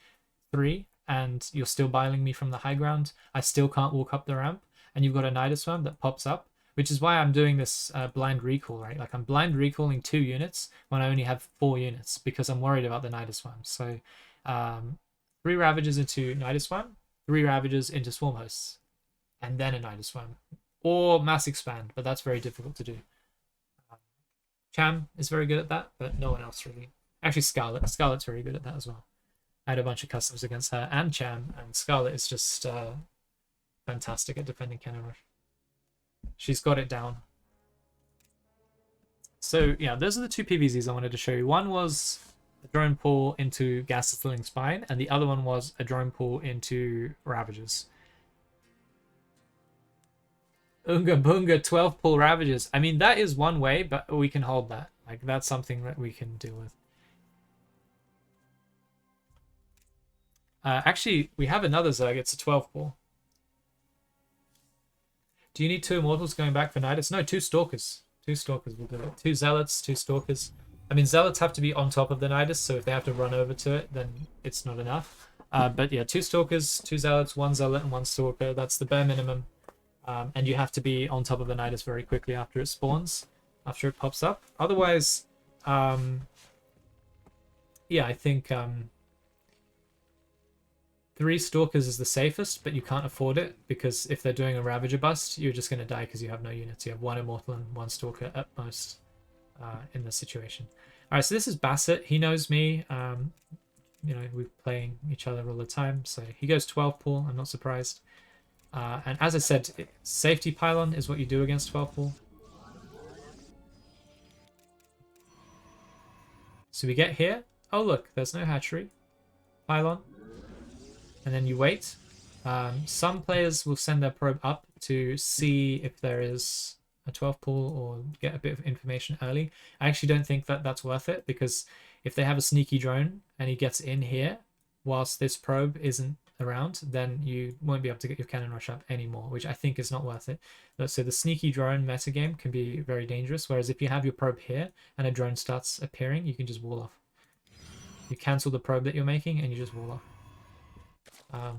3, and you're still biling me from the high ground. I still can't walk up the ramp, and you've got a Nidusworm that pops up, which is why I'm doing this blind recall, right? Like, I'm blind recalling 2 units when I only have 4 units because I'm worried about the Nidusworm. So 3 Ravagers into Nidusworm, 3 Ravagers into Swarm Hosts, and then a Nidusworm. Or Mass Expand, but that's very difficult to do. Cham is very good at that, but no one else really. Actually, Scarlet. Scarlet's very good at that as well. I had a bunch of customs against her and Cham, and Scarlet is just fantastic at defending Cannon Rush. She's got it down. So yeah, those are the 2 PVZs I wanted to show you. One was a drone pull into Gas-Stilling Spine, and the other one was a drone pull into Ravagers. Unga Bunga 12 pull Ravagers. I mean, that is one way, but we can hold that. Like, that's something that we can deal with. Actually, we have another Zerg. It's a 12 pull. Do you need 2 Immortals going back for Nidus? No, 2 Stalkers. 2 Stalkers will do it. 2 Zealots, 2 Stalkers. I mean, Zealots have to be on top of the Nidus, so if they have to run over to it, then it's not enough. But yeah, 2 Stalkers, 2 Zealots, 1 Zealot, and 1 Stalker. That's the bare minimum. And you have to be on top of the Nidus very quickly after it spawns, after it pops up. Otherwise, yeah, I think 3 Stalkers is the safest, but you can't afford it, because if they're doing a Ravager bust, you're just going to die because you have no units. You have 1 Immortal and 1 Stalker at most in this situation. Alright, so this is Bassett. He knows me. You know, we're playing each other all the time. So he goes 12 pool. I'm not surprised. And as I said, safety pylon is what you do against 12 pool. So we get here. Oh, look, there's no hatchery. Pylon. And then you wait. Some players will send their probe up to see if there is a 12 pool or get a bit of information early. I actually don't think that that's worth it, because if they have a sneaky drone and he gets in here whilst this probe isn't around, then you won't be able to get your cannon rush up anymore, which I think is not worth it. So the sneaky drone metagame can be very dangerous, whereas if you have your probe here and a drone starts appearing, you can just wall off. You cancel the probe that you're making and you just wall off.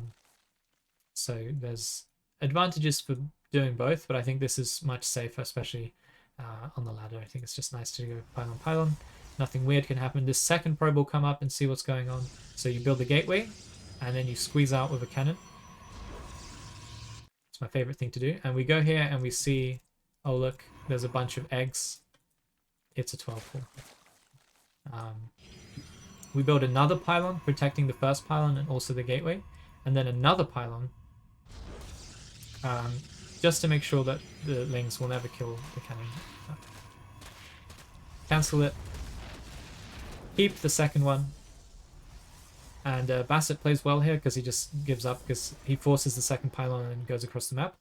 So there's advantages for doing both, but I think this is much safer, especially on the ladder. I think it's just nice to go pylon pylon. Nothing weird can happen. This second probe will come up and see what's going on. So you build the gateway and then you squeeze out with a cannon. It's my favorite thing to do. And we go here and we see, oh look, there's a bunch of eggs. It's a 12 pool. We build another pylon protecting the first pylon and also the gateway, and then another pylon just to make sure that the lings will never kill the cannon. Cancel it. Keep the second one. And Bassett plays well here because he just gives up because he forces the second pylon and goes across the map.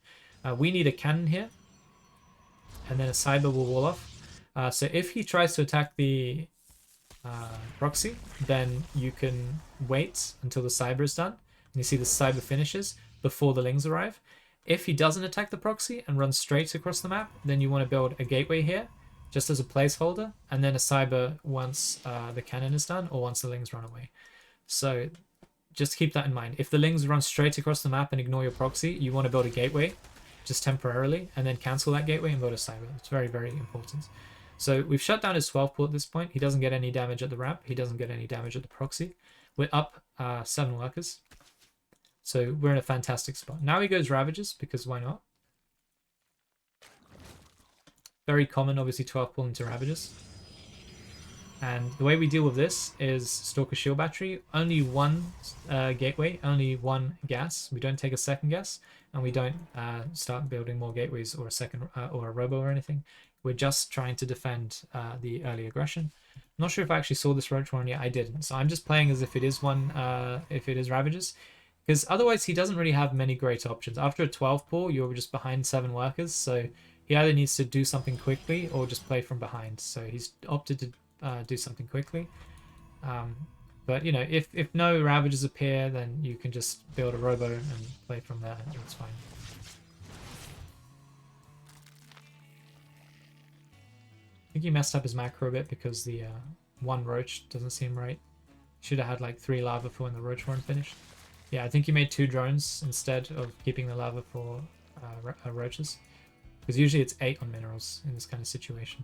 We need a cannon here. And then a cyber will wall off. So if he tries to attack the proxy, then you can wait until the cyber is done. And you see the cyber finishes before the lings arrive. If he doesn't attack the proxy and runs straight across the map, then you want to build a gateway here, just as a placeholder, and then a cyber once the cannon is done, or once the lings run away. So just keep that in mind. If the lings run straight across the map and ignore your proxy, you want to build a gateway, just temporarily, and then cancel that gateway and build a cyber. It's very, very important. So we've shut down his 12 pool at this point. He doesn't get any damage at the ramp. He doesn't get any damage at the proxy. We're up 7 workers. So we're in a fantastic spot. Now he goes Ravagers, because why not? Very common, obviously, 12 pull into Ravagers. And the way we deal with this is Stalker Shield Battery. Only one gateway, only one gas. We don't take a second gas, and we don't start building more gateways or a second or a robo or anything. We're just trying to defend the early aggression. I'm not sure if I actually saw this Roach one yet. I didn't. So I'm just playing as if it is one, if it is Ravagers. Because otherwise he doesn't really have many great options. After a 12 pull, you're just behind 7 workers, so he either needs to do something quickly or just play from behind. So he's opted to do something quickly. But, you know, if no Ravagers appear, then you can just build a Robo and play from there, and it's fine. I think he messed up his macro a bit because the one Roach doesn't seem right. Should have had like 3 lava for when the Roach run finished. Yeah, I think he made 2 drones instead of keeping the lava for roaches. Because usually it's 8 on minerals in this kind of situation.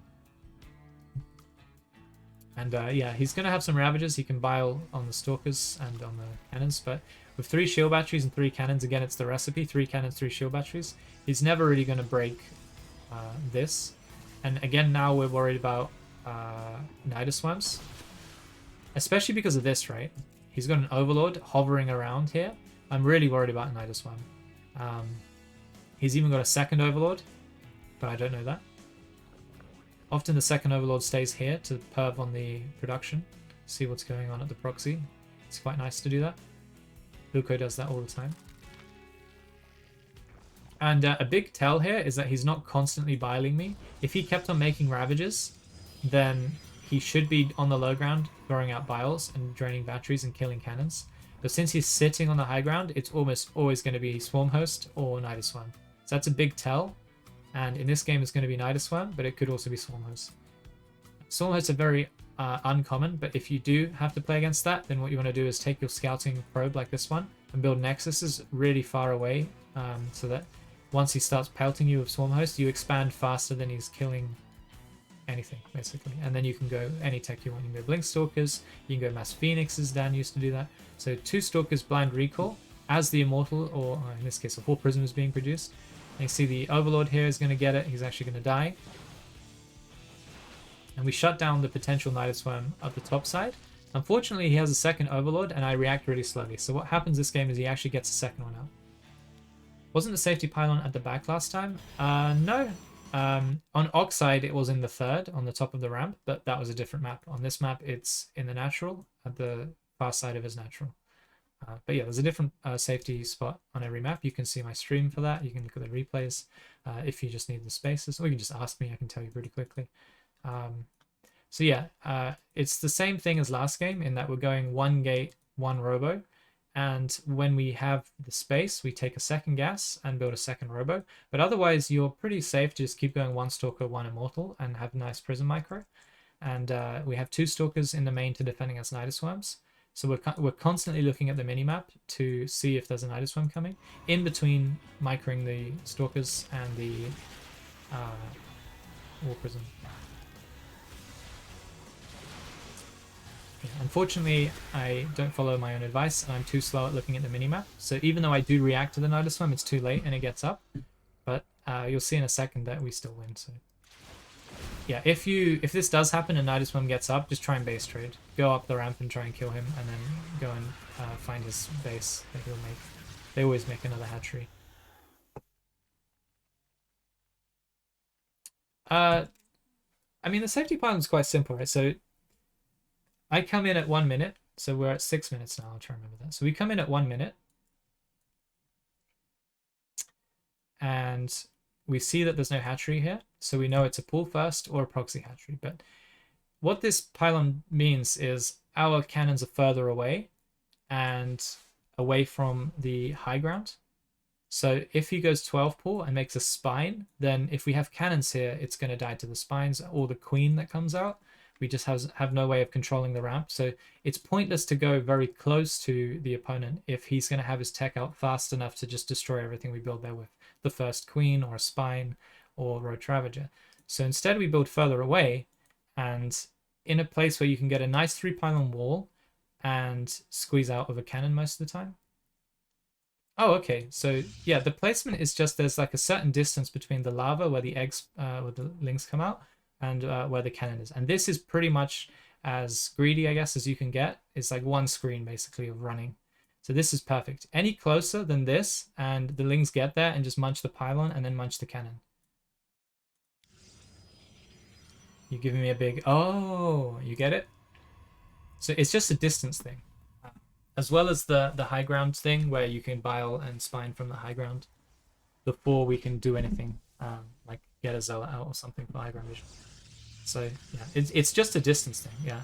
And yeah, he's going to have some Ravagers. He can bile on the Stalkers and on the cannons. But with 3 shield batteries and 3 cannons, again, it's the recipe. 3 cannons, 3 shield batteries. He's never really going to break this. And again, now we're worried about Nidoswarms. Especially because of this, right? He's got an Overlord hovering around here. I'm really worried about Nidoswarm. He's even got a second Overlord, but I don't know that. Often the second Overlord stays here to perv on the production, see what's going on at the proxy. It's quite nice to do that. Luko does that all the time. And a big tell here is that he's not constantly biling me. If he kept on making Ravagers, then he should be on the low ground, throwing out biles and draining batteries and killing cannons. But since he's sitting on the high ground, it's almost always going to be Swarm Host or Nidoswarm. So that's a big tell. And in this game, it's going to be Nidoswarm, but it could also be Swarm Host. Swarm Hosts are very uncommon, but if you do have to play against that, then what you want to do is take your scouting probe like this one and build nexuses really far away, so that once he starts pelting you with Swarm Host, you expand faster than he's killing anything, basically. And then you can go any tech you want. You can go Blink Stalkers, you can go Mass Phoenixes, Dan used to do that. So 2 Stalkers blind recall as the Immortal, or in this case a 4 Prism is being produced. And you see the Overlord here is going to get it, he's actually going to die. And we shut down the potential Nidus Worm at the top side. Unfortunately, he has a second Overlord, and I react really slowly. So what happens this game is he actually gets a second one out. Wasn't the safety pylon at the back last time? No. On Oxide, it was in the third, on the top of the ramp, but that was a different map. On this map, it's in the natural, at the far side of his natural. But yeah, there's a different safety spot on every map. You can see my stream for that. You can look at the replays if you just need the spaces, or you can just ask me. I can tell you pretty quickly. So yeah, it's the same thing as last game in that we're going one gate, one robo. And when we have the space, we take a second gas and build a second robo. But otherwise, you're pretty safe to just keep going one stalker, one immortal, and have a nice prism micro. And we have 2 stalkers in the main to defend against Nidus Worms. So we're constantly looking at the minimap to see if there's a Nidus Worm coming. In between microing the stalkers and the War Prism. Unfortunately, I don't follow my own advice, and I'm too slow at looking at the minimap. So even though I do react to the Nidus Worm, it's too late and it gets up. But you'll see in a second that we still win. So yeah, if this does happen and Nidus Worm gets up, just try and base trade. Go up the ramp and try and kill him, and then go and find his base that he'll make. They always make another hatchery. I mean, the safety pylon is quite simple, right? So I come in at 1 minute, so we're at 6 minutes now. I'll try and remember that. So we come in at 1 minute, and we see that there's no hatchery here, so we know it's a pull first or a proxy hatchery. But what this pylon means is our cannons are further away and away from the high ground. So if he goes 12 pull and makes a spine, then if we have cannons here, it's going to die to the spines or the queen that comes out. We just have no way of controlling the ramp. So it's pointless to go very close to the opponent if he's going to have his tech out fast enough to just destroy everything we build there with the first queen or a spine or road Ravager. So instead we build further away and in a place where you can get a nice 3-pylon wall and squeeze out of a cannon most of the time. Oh, okay. So yeah, the placement is just there's like a certain distance between the lava where the eggs, where the lings come out, and where the cannon is. And this is pretty much as greedy, I guess, as you can get. It's like one screen basically of running. So this is perfect. Any closer than this and the lings get there and just munch the pylon and then munch the cannon. You're giving me a big, oh, you get it? So it's just a distance thing. As well as the high ground thing where you can bile and spine from the high ground before we can do anything, like get a zealot out or something for high ground vision. So yeah, it's just a distance thing, yeah.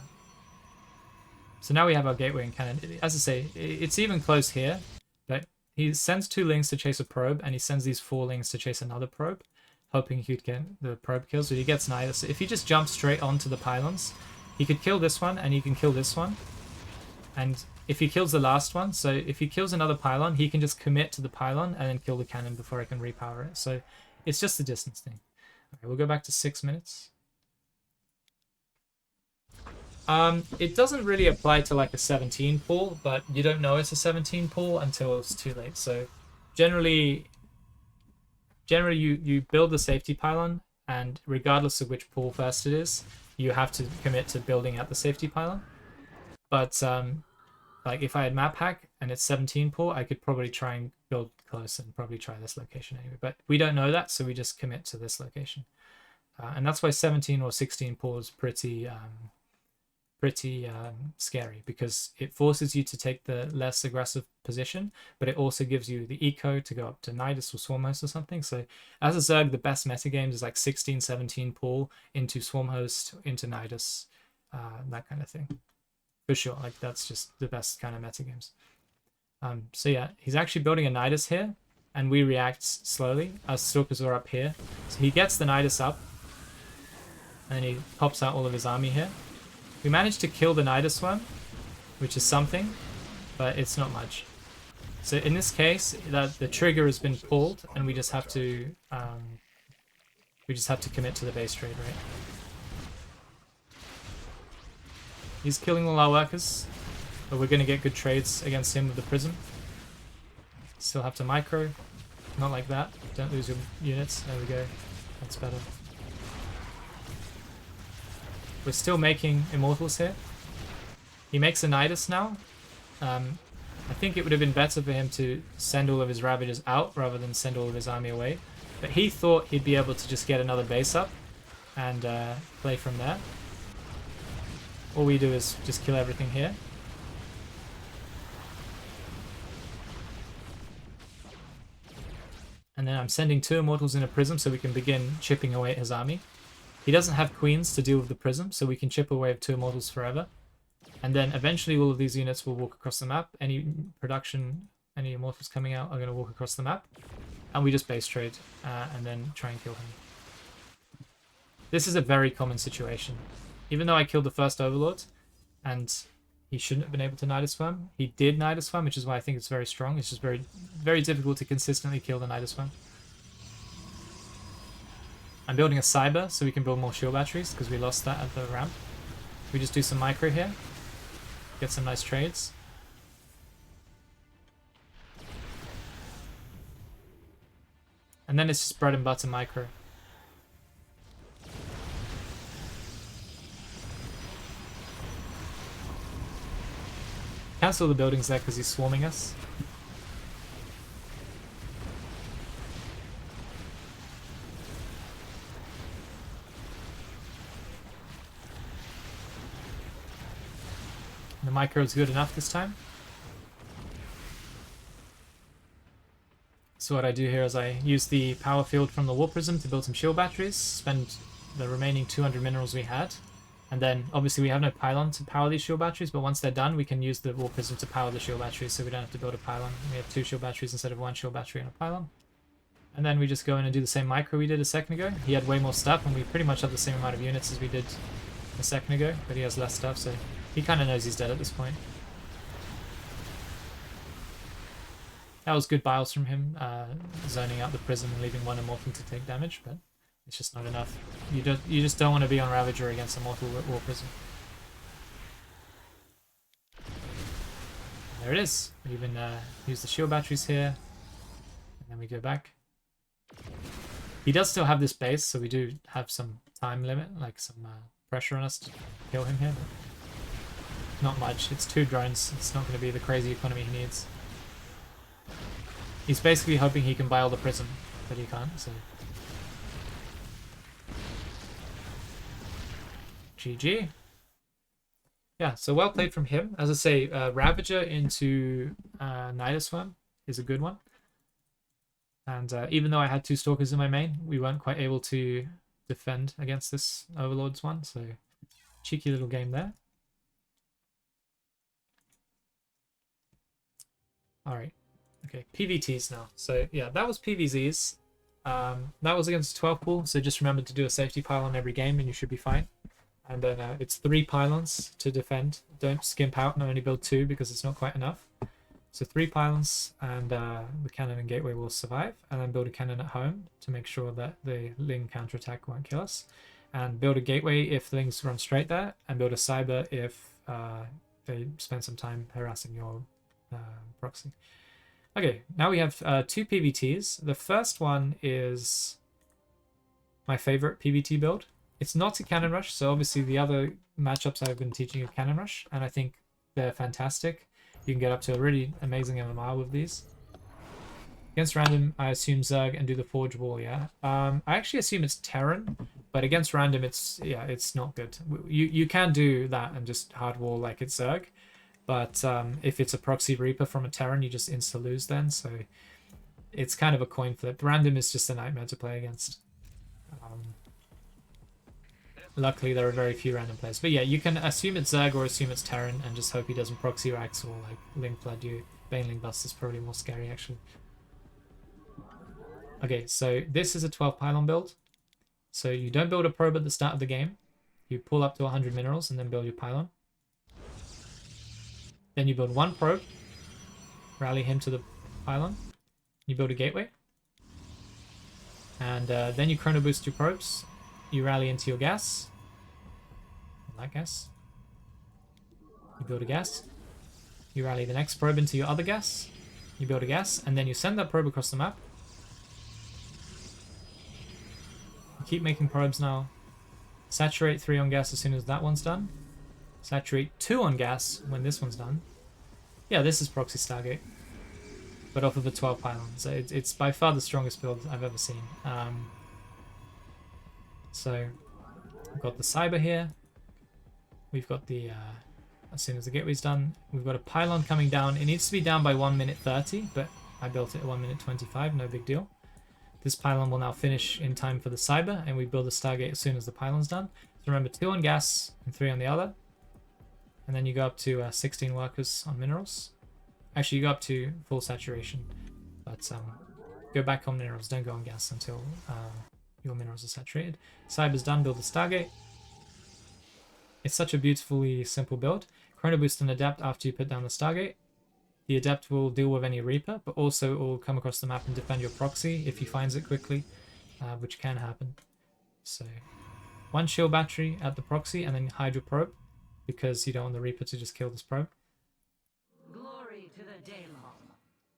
So now we have our gateway and cannon. As I say, it's even close here, but he sends 2 lings to chase a probe, and he sends these 4 lings to chase another probe, hoping he'd get the probe kills. So he gets neither. So if he just jumps straight onto the pylons, he could kill this one, and he can kill this one. And if he kills the last one, so if he kills another pylon, he can just commit to the pylon and then kill the cannon before I can repower it. So it's just a distance thing. Okay, we'll go back to 6 minutes. It doesn't really apply to like a 17 pull, but you don't know it's a 17 pull until it's too late. So generally you build the safety pylon, and regardless of which pull first it is, you have to commit to building out the safety pylon. But like if I had map hack and it's 17 pull, I could probably try and build close and probably try this location anyway. But we don't know that, so we just commit to this location. And that's why 17 or 16 pull is pretty scary, because it forces you to take the less aggressive position, but it also gives you the eco to go up to Nidus or Swarmhost or something. So as a Zerg, the best metagames is like 16, 17 pull into Swarmhost, into Nidus, that kind of thing. For sure, like that's just the best kind of metagames. So yeah, he's actually building a Nidus here, and we react slowly. Our Stalkers are up here. So he gets the Nidus up, and he pops out all of his army here. We managed to kill the Nidus one, which is something, but it's not much. So in this case, the trigger has been pulled, and we just have to commit to the base trade, right? He's killing all our workers, but we're going to get good trades against him with the prism. Still have to micro, not like that. Don't lose your units. There we go. That's better. We're still making Immortals here. He makes a Nidus now. I think it would have been better for him to send all of his Ravagers out rather than send all of his army away. But he thought he'd be able to just get another base up and play from there. All we do is just kill everything here. And then I'm sending 2 Immortals in a Prism so we can begin chipping away at his army. He doesn't have Queens to deal with the Prism, so we can chip away at 2 Immortals forever. And then eventually all of these units will walk across the map. Any production, any Immortals coming out are going to walk across the map. And we just base trade and then try and kill him. This is a very common situation. Even though I killed the first Overlord, and he shouldn't have been able to Nidus Worm, he did Nidus Worm, which is why I think it's very strong. It's just very, very difficult to consistently kill the Nidus Worm. I'm building a Cyber so we can build more shield batteries because we lost that at the ramp. We just do some micro here. Get some nice trades. And then it's just bread and butter micro. Cancel the buildings there because he's swarming us. The micro is good enough this time. So what I do here is I use the power field from the War Prism to build some shield batteries, spend the remaining 200 minerals we had, and then obviously we have no pylon to power these shield batteries, but once they're done we can use the War Prism to power the shield batteries so we don't have to build a pylon. We have 2 shield batteries instead of 1 shield battery and a pylon. And then we just go in and do the same micro we did a second ago. He had way more stuff and we pretty much have the same amount of units as we did a second ago, but he has less stuff, so he kind of knows he's dead at this point. That was good biles from him, zoning out the Prism and leaving 1 Immortal to take damage, but it's just not enough. You just don't want to be on Ravager against Immortal War Prism. There it is. We even use the shield batteries here, and then we go back. He does still have this base, so we do have some time limit, like some pressure on us to kill him here, but not much. It's 2 drones. It's not going to be the crazy economy he needs. He's basically hoping he can buy all the Prism, but he can't, so... GG. Yeah, so well played from him. As I say, Ravager into Nidus Worm is a good one. And even though I had 2 Stalkers in my main, we weren't quite able to defend against this Overlord's one, so cheeky little game there. Alright. Okay, PVTs now. So yeah, that was PVZs. That was against 12 pool, so just remember to do a safety pylon every game and you should be fine. And then it's 3 pylons to defend. Don't skimp out and only build 2 because it's not quite enough. So 3 pylons and the cannon and gateway will survive. And then build a cannon at home to make sure that the Ling counterattack won't kill us. And build a gateway if Lings run straight there. And build a cyber if they spend some time harassing your proxy. Okay, now we have 2 PVTs. The first one is my favorite PVT build. It's not a Cannon Rush, so obviously the other matchups I've been teaching are Cannon Rush, and I think they're fantastic. You can get up to a really amazing MMR with these. Against random, I assume Zerg and do the Forge Wall, yeah. I actually assume it's Terran, but against random, it's not good. You can do that and just hard wall like it's Zerg. But if it's a Proxy Reaper from a Terran, you just insta-lose then, so it's kind of a coin flip. Random is just a nightmare to play against. Luckily, there are very few random players. But yeah, you can assume it's Zerg or assume it's Terran and just hope he doesn't Proxy Rax or like Ling Flood you. Baneling Bust is probably more scary, actually. Okay, so this is a 12 pylon build. So you don't build a probe at the start of the game. You pull up to 100 minerals and then build your pylon. Then you build 1 probe, rally him to the pylon, you build a gateway, and then you chrono boost your probes, you rally into your gas, that gas, you build a gas, you rally the next probe into your other gas, you build a gas, and then you send that probe across the map. You keep making probes now, Saturate 3 on gas as soon as that one's done. Saturate 2 on gas when this one's done. Yeah, this is Proxy Stargate, but off of the 12 pylons. It's by far the strongest build I've ever seen. So we've got the Cyber here. We've got the, as soon as the gateway's done, we've got a pylon coming down. It needs to be down by 1 minute 30, but I built it at 1 minute 25, no big deal. This pylon will now finish in time for the Cyber, and we build a Stargate as soon as the pylon's done. So remember, 2 on gas and 3 on the other. And then you go up to 16 workers on minerals. Actually, you go up to full saturation, but go back on minerals, don't go on gas until your minerals are saturated. Cyber's done, build a Stargate. It's such a beautifully simple build. Chrono Boost and Adept after you put down the Stargate. The Adept will deal with any Reaper, but also it will come across the map and defend your proxy if he finds it quickly, which can happen. So, 1 shield battery at the proxy and then hide your probe, because you don't want the Reaper to just kill this probe. Glory to the Daylong.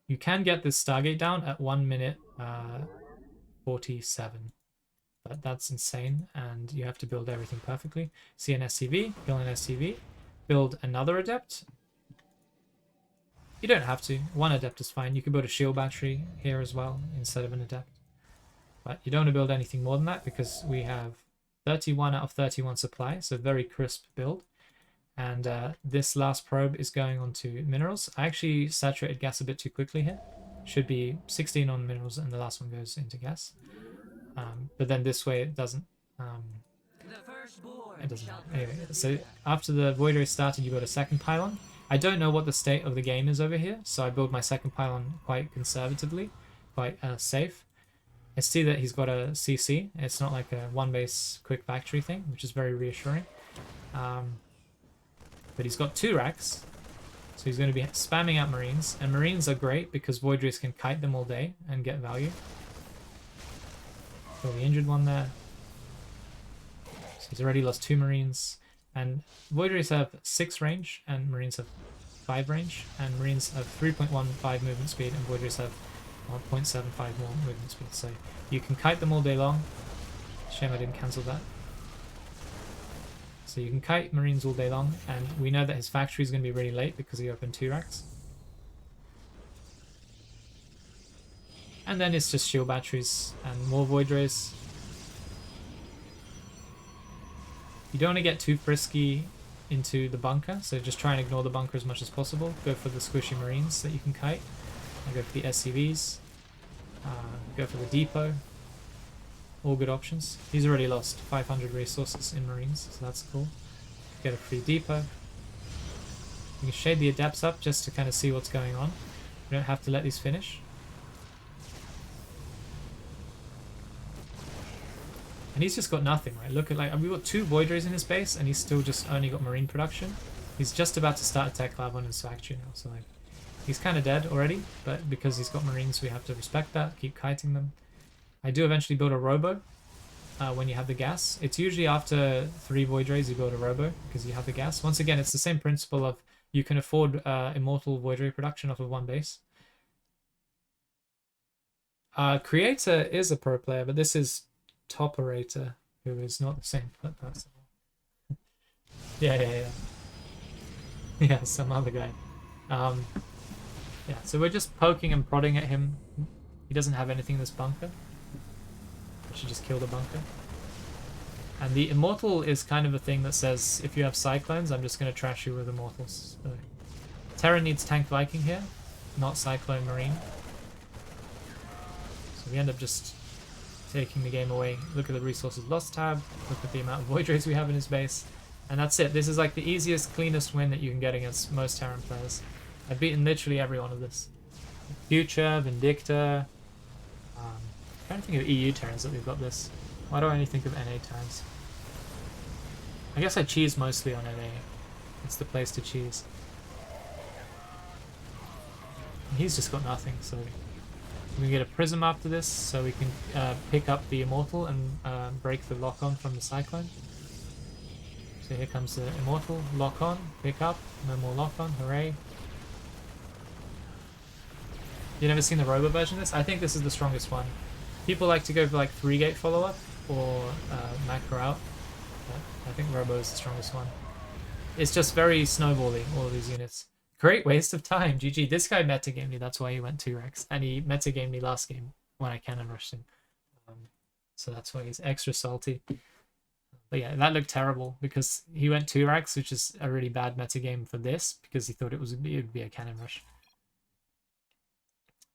You can get this Stargate down at 1 minute 47. But that's insane, and you have to build everything perfectly. See an SCV, kill an SCV, build another Adept. You don't have to. 1 Adept is fine. You can build a shield battery here as well instead of an Adept. But you don't want to build anything more than that because we have 31 out of 31 supply, so very crisp build. And this last probe is going on to minerals. I actually saturated gas a bit too quickly here. Should be 16 on minerals and the last one goes into gas. But then this way it doesn't. It doesn't. Anyway, so after the Void Race started, you got a second pylon. I don't know what the state of the game is over here, so I build my second pylon quite conservatively, quite safe. I see that he's got a CC. It's not like a one base quick factory thing, which is very reassuring. But he's got 2 racks, so he's going to be spamming out Marines, and Marines are great because Void Race can kite them all day and get value. Kill the injured one there. So he's already lost 2 Marines, and Void Race have 6 range, and Marines have 5 range, and Marines have 3.15 movement speed, and Void Race have 1.75 more movement speed. So you can kite them all day long. Shame I didn't cancel that. So you can kite Marines all day long, and we know that his factory is going to be really late because he opened 2 racks. And then it's just shield batteries and more Void Rays. You don't want to get too frisky into the bunker, so just try and ignore the bunker as much as possible. Go for the squishy Marines that you can kite. And go for the SCVs. Go for the depot. All good options. He's already lost 500 resources in Marines, so that's cool. Get a free depot. You can shade the Adepts up just to kind of see what's going on. You don't have to let these finish. And he's just got nothing, right? Look at, like, we've got 2 Void Rays in his base, and he's still just only got Marine production. He's just about to start a tech lab on his factory now, so like, he's kind of dead already, but because he's got Marines, we have to respect that, keep kiting them. I do eventually build a Robo when you have the gas. It's usually after 3 Void Rays you build a Robo because you have the gas. Once again, it's the same principle of you can afford Immortal Void Ray production off of 1 base. Creator is a pro player, but this is Toperator, who is not the same person. Yeah, some other guy. Yeah, so we're just poking and prodding at him. He doesn't have anything in this bunker. We should just kill the bunker. And the Immortal is kind of a thing that says, if you have Cyclones, I'm just going to trash you with Immortals. So, Terra needs Tank Viking here, not Cyclone Marine. So we end up just taking the game away. Look at the resources lost tab, look at the amount of Void Rays we have in his base, and that's it. This is like the easiest, cleanest win that you can get against most Terran players. I've beaten literally every one of this. Future, Vindicta. I'm trying to think of EU Terrans that we've got this. Why do I only think of NA Terrans? I guess I cheese mostly on NA. It's the place to cheese. And he's just got nothing, so we can get a Prism after this, so we can pick up the Immortal and break the lock-on from the Cyclone. So here comes the Immortal, lock-on, pick up, no more lock-on, hooray. You never seen the Robo version of this? I think this is the strongest one. People like to go for like 3-gate follow-up or macro out. But I think Robo is the strongest one. It's just very snowballing, all of these units. Great waste of time. GG. This guy metagamed me, that's why he went 2-Rex. And he metagamed me last game when I cannon rushed him. So that's why he's extra salty. But yeah, that looked terrible because he went 2-Rex, which is a really bad metagame for this because he thought it would be a cannon rush.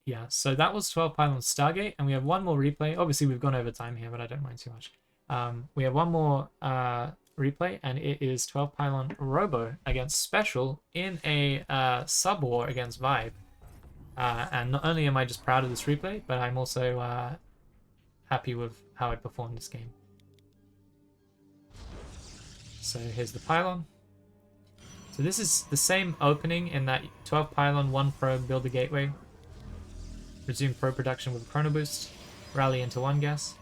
Yeah, so that was 12 Pylon Stargate, and we have one more replay. Obviously, we've gone over time here, but I don't mind too much. We have one more replay, and it is 12 Pylon Robo against Special in a sub-war against Vibe. And not only am I just proud of this replay, but I'm also happy with how I performed this game. So here's the Pylon. So this is the same opening in that 12 Pylon, 1 probe, build a gateway. Resume probe production with Chrono Boost. Rally into 1 gas.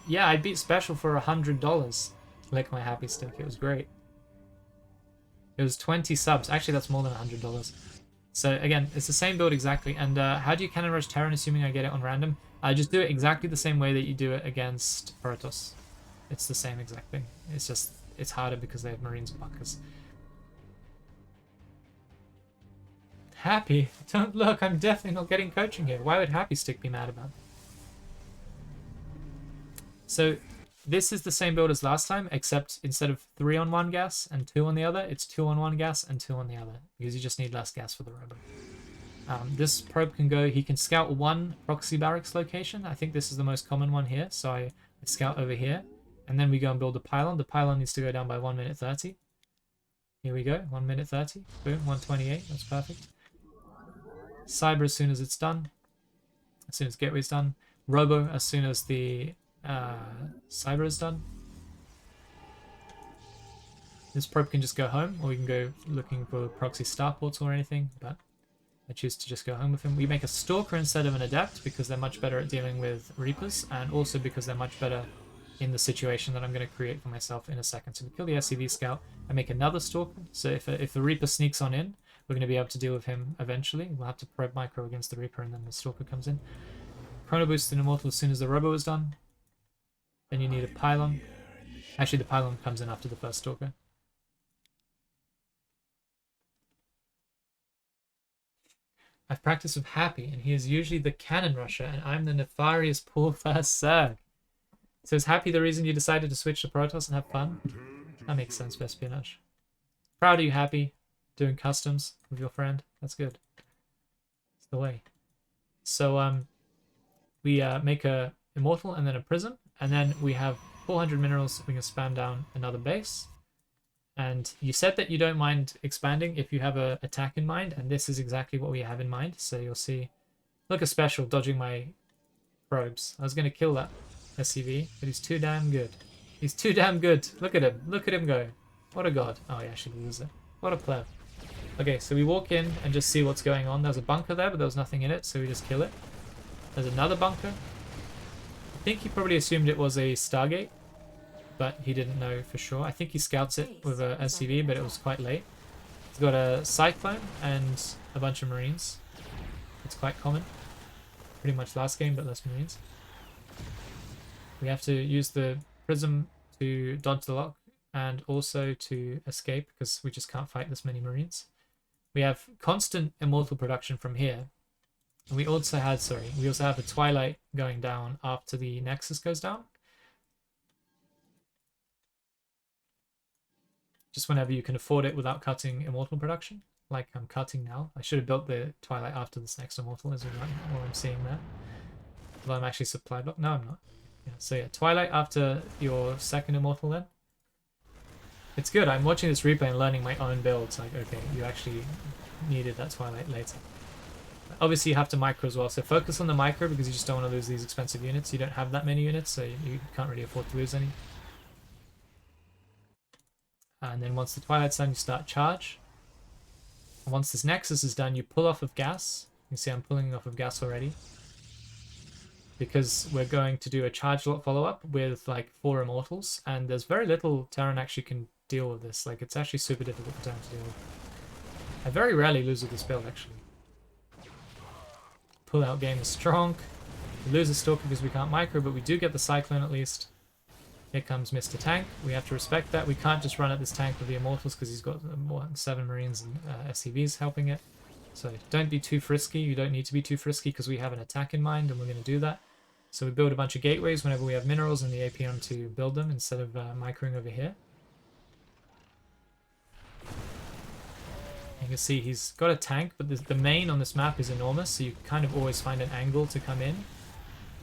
Yeah, I beat Special for $100. Lick my happy stick. It was great. It was 20 subs. Actually, that's more than $100. So again, it's the same build exactly. And how do you cannon rush Terran assuming I get it on random? I just do it exactly the same way that you do it against Protoss. It's the same exact thing. It's just, it's harder because they have Marines bunkers. Happy? Don't look, I'm definitely not getting coaching here. Why would Happy Stick be mad about it? So this is the same build as last time, except instead of 3 on 1 gas and 2 on the other, it's 2 on 1 gas and 2 on the other, because you just need less gas for the Robo. This probe can go, he can scout 1 proxy barracks location. I think this is the most common one here, so I scout over here. And then we go and build the pylon. The pylon needs to go down by 1 minute 30. Here we go, 1 minute 30. Boom, 128, that's perfect. Cyber as soon as it's done. As soon as gateway's done. Robo as soon as the Cyber is done. This probe can just go home, or we can go looking for proxy starports or anything, but I choose to just go home with him. We make a Stalker instead of an Adept because they're much better at dealing with Reapers, and also because they're much better in the situation that I'm going to create for myself in a second. So we kill the SCV Scout and make another Stalker. So if the Reaper sneaks on in, we're going to be able to deal with him eventually. We'll have to probe micro against the Reaper, and then the Stalker comes in. Chrono Boost and Immortal as soon as the Robo is done. Then you need a Pylon. Actually, the Pylon comes in after the first Stalker. I've practiced with Happy, and he is usually the cannon rusher, and I'm the nefarious poor first Zerg. So is Happy the reason you decided to switch to Protoss and have fun? That makes sense, Vespionage. Proud of you, Happy. Doing customs with your friend. That's good. It's the way. So we make a Immortal and then a Prism, and then we have 400 minerals. We can spam down another base. And you said that you don't mind expanding if you have an attack in mind, and this is exactly what we have in mind. So you'll see, look at Special dodging my probes. I was going to kill that SCV, but he's too damn good. He's too damn good. Look at him. Look at him go. What a god. Oh, he actually loses it. What a pleb. Okay, so we walk in and just see what's going on. There's a bunker there, but there was nothing in it, so we just kill it. There's another bunker. I think he probably assumed it was a Stargate, but he didn't know for sure. I think he scouts it with a SCV, but it was quite late. He's got a Cyclone and a bunch of Marines. It's quite common. Pretty much last game, but less Marines. We have to use the Prism to dodge the lock and also to escape because we just can't fight this many Marines. We have constant Immortal production from here. And we also have a Twilight going down after the Nexus goes down. Just whenever you can afford it without cutting Immortal production, like I'm cutting now. I should have built the Twilight after this next Immortal, as what I'm seeing there. Although I'm actually supply block. No, I'm not. Yeah, so yeah, Twilight after your second Immortal then. It's good. I'm watching this replay and learning my own builds. Like, okay, you actually needed that Twilight later. Obviously, you have to micro as well. So focus on the micro because you just don't want to lose these expensive units. You don't have that many units, so you can't really afford to lose any. And then once the Twilight's done, you start charge. And once this Nexus is done, you pull off of gas. You can see I'm pulling off of gas already. Because we're going to do a charge lot follow-up with like 4 Immortals. And there's very little Terran actually can deal with this. Like, it's actually super difficult for Terran to deal with. I very rarely lose with this build, actually. Pull-out game is strong. We lose a Stalker because we can't micro, but we do get the Cyclone at least. Here comes Mr. Tank. We have to respect that. We can't just run at this tank with the Immortals because he's got 7 Marines and SCVs helping it. So don't be too frisky. You don't need to be too frisky because we have an attack in mind and we're going to do that. So we build a bunch of gateways whenever we have minerals and the AP on to build them instead of microing over here. You can see he's got a tank, but the main on this map is enormous, so you kind of always find an angle to come in.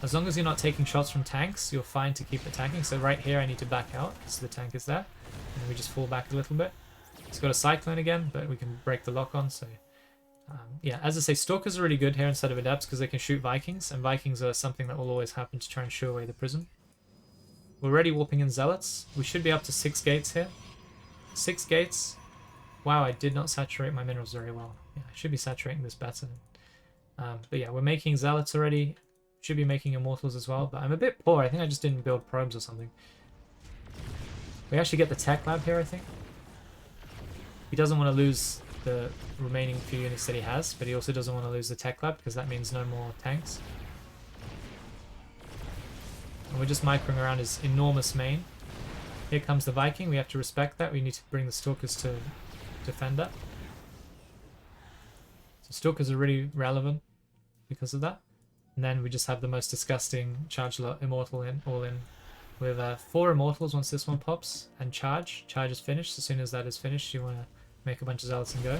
As long as you're not taking shots from tanks, you're fine to keep attacking. So right here I need to back out because the tank is there. And then we just fall back a little bit. It's got a Cyclone again, but we can break the lock on. So yeah, as I say, Stalkers are really good here instead of Adepts because they can shoot Vikings. And Vikings are something that will always happen to try and shoo away the Prism. We're already warping in Zealots. We should be up to 6 gates here. 6 gates. Wow, I did not saturate my minerals very well. Yeah, I should be saturating this better. But yeah, we're making Zealots already. Should be making Immortals as well, but I'm a bit poor. I think I just didn't build probes or something. We actually get the Tech Lab here, I think. He doesn't want to lose the remaining few units that he has, but he also doesn't want to lose the Tech Lab because that means no more tanks. And we're just microing around his enormous main. Here comes the Viking. We have to respect that. We need to bring the Stalkers to defend that. So Stalkers are really relevant because of that. And then we just have the most disgusting charge Immortal all in with 4 Immortals once this one pops and charge. Charge is finished. As soon as that is finished, you want to make a bunch of Zealots and go.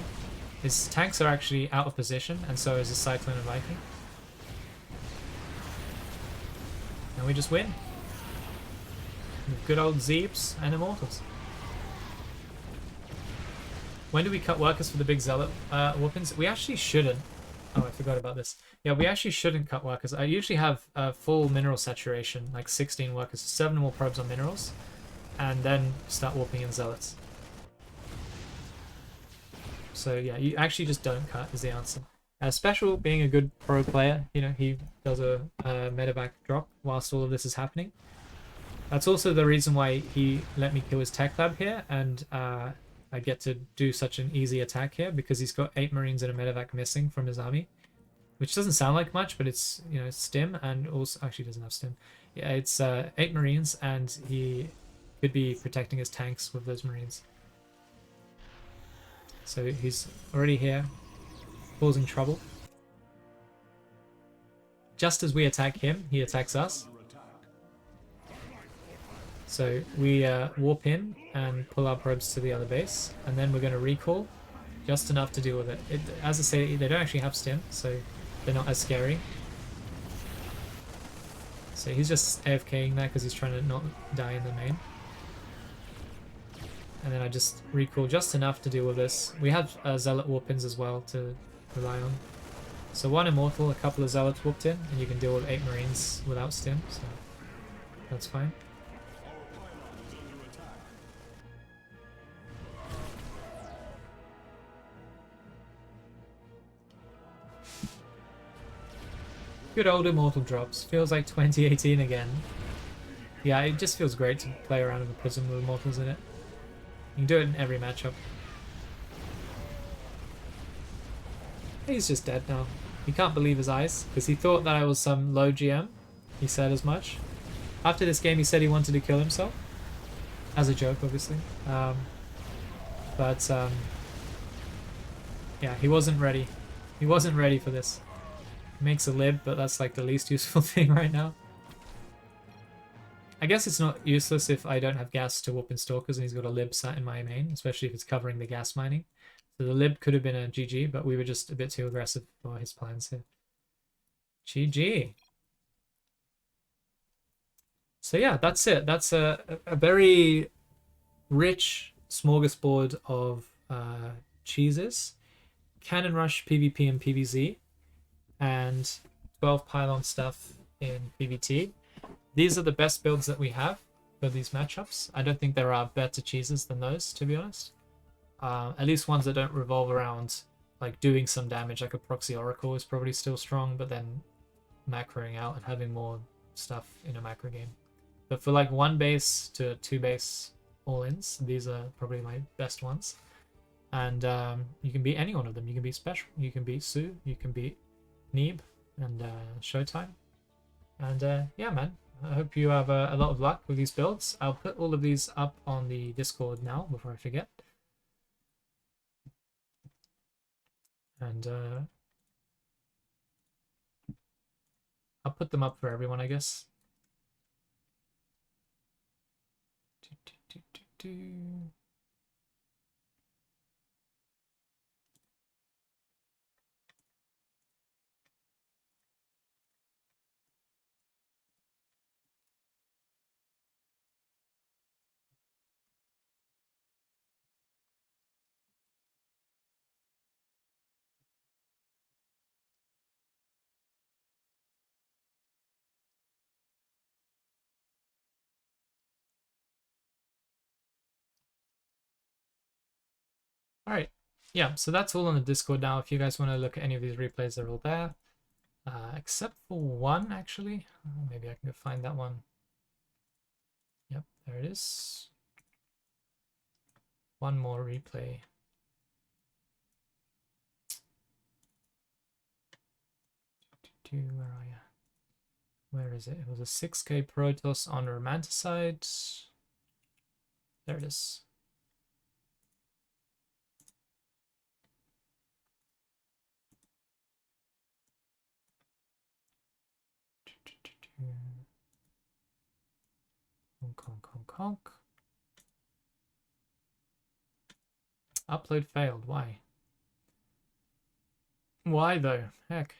His tanks are actually out of position, and so is his Cyclone and Viking. And we just win. With good old Zeebs and Immortals. When do we cut workers for the big Zealot weapons? We actually shouldn't. Oh, I forgot about this. Yeah, we actually shouldn't cut workers. I usually have full mineral saturation, like 16 workers, 7 more probes on minerals, and then start warping in Zealots. So yeah, you actually just don't cut is the answer. Special, being a good pro player, you know, he does a medevac drop whilst all of this is happening. That's also the reason why he let me kill his Tech Lab here, and I get to do such an easy attack here because he's got 8 Marines and a medevac missing from his army, which doesn't sound like much, but it's, you know, it's stim, and also actually doesn't have stim. Yeah, it's 8 Marines, and he could be protecting his tanks with those Marines. So he's already here, causing trouble. Just as we attack him, he attacks us. So we warp in and pull our probes to the other base, and then we're going to recall just enough to deal with it. As I say, they don't actually have stim, so they're not as scary. So he's just AFKing there because he's trying to not die in the main. And then I just recall just enough to deal with this. We have Zealot warp-ins as well to rely on. So 1 Immortal, a couple of Zealots warped in, and you can deal with 8 Marines without stim, so that's fine. Good old Immortal drops. Feels like 2018 again. Yeah, it just feels great to play around with a Prism with Immortals in it. You can do it in every matchup. He's just dead now. He can't believe his eyes, because he thought that I was some low GM. He said as much. After this game he said he wanted to kill himself. As a joke, obviously. Yeah, he wasn't ready. He wasn't ready for this. Makes a lib, but that's like the least useful thing right now. I guess it's not useless if I don't have gas to warp in Stalkers and he's got a lib sat in my main, especially if it's covering the gas mining. So the lib could have been a GG, but we were just a bit too aggressive for his plans here. GG. So yeah, that's it. That's a very rich smorgasbord of cheeses. Cannon Rush, PvP and PvZ, and 12 pylon stuff in PvT. These are the best builds that we have for these matchups. I don't think there are better cheeses than those, to be honest. At least ones that don't revolve around like doing some damage, like a Proxy Oracle is probably still strong, but then macroing out and having more stuff in a macro game. But for like 1 base to 2 base all-ins, these are probably my best ones. And you can beat any one of them. You can beat Special, you can beat Sue, you can beat Neeb, and Showtime. And yeah, man, I hope you have a lot of luck with these builds. I'll put all of these up on the Discord now before I forget. And I'll put them up for everyone, I guess. All right, yeah, so that's all on the Discord now. If you guys want to look at any of these replays, they're all there. Except for one, actually. Maybe I can go find that one. Yep, there it is. One more replay. Where are you? Where is it? It was a 6K Protoss on Romanticide. There it is. Honk. Upload failed. Why? Why though? Heck.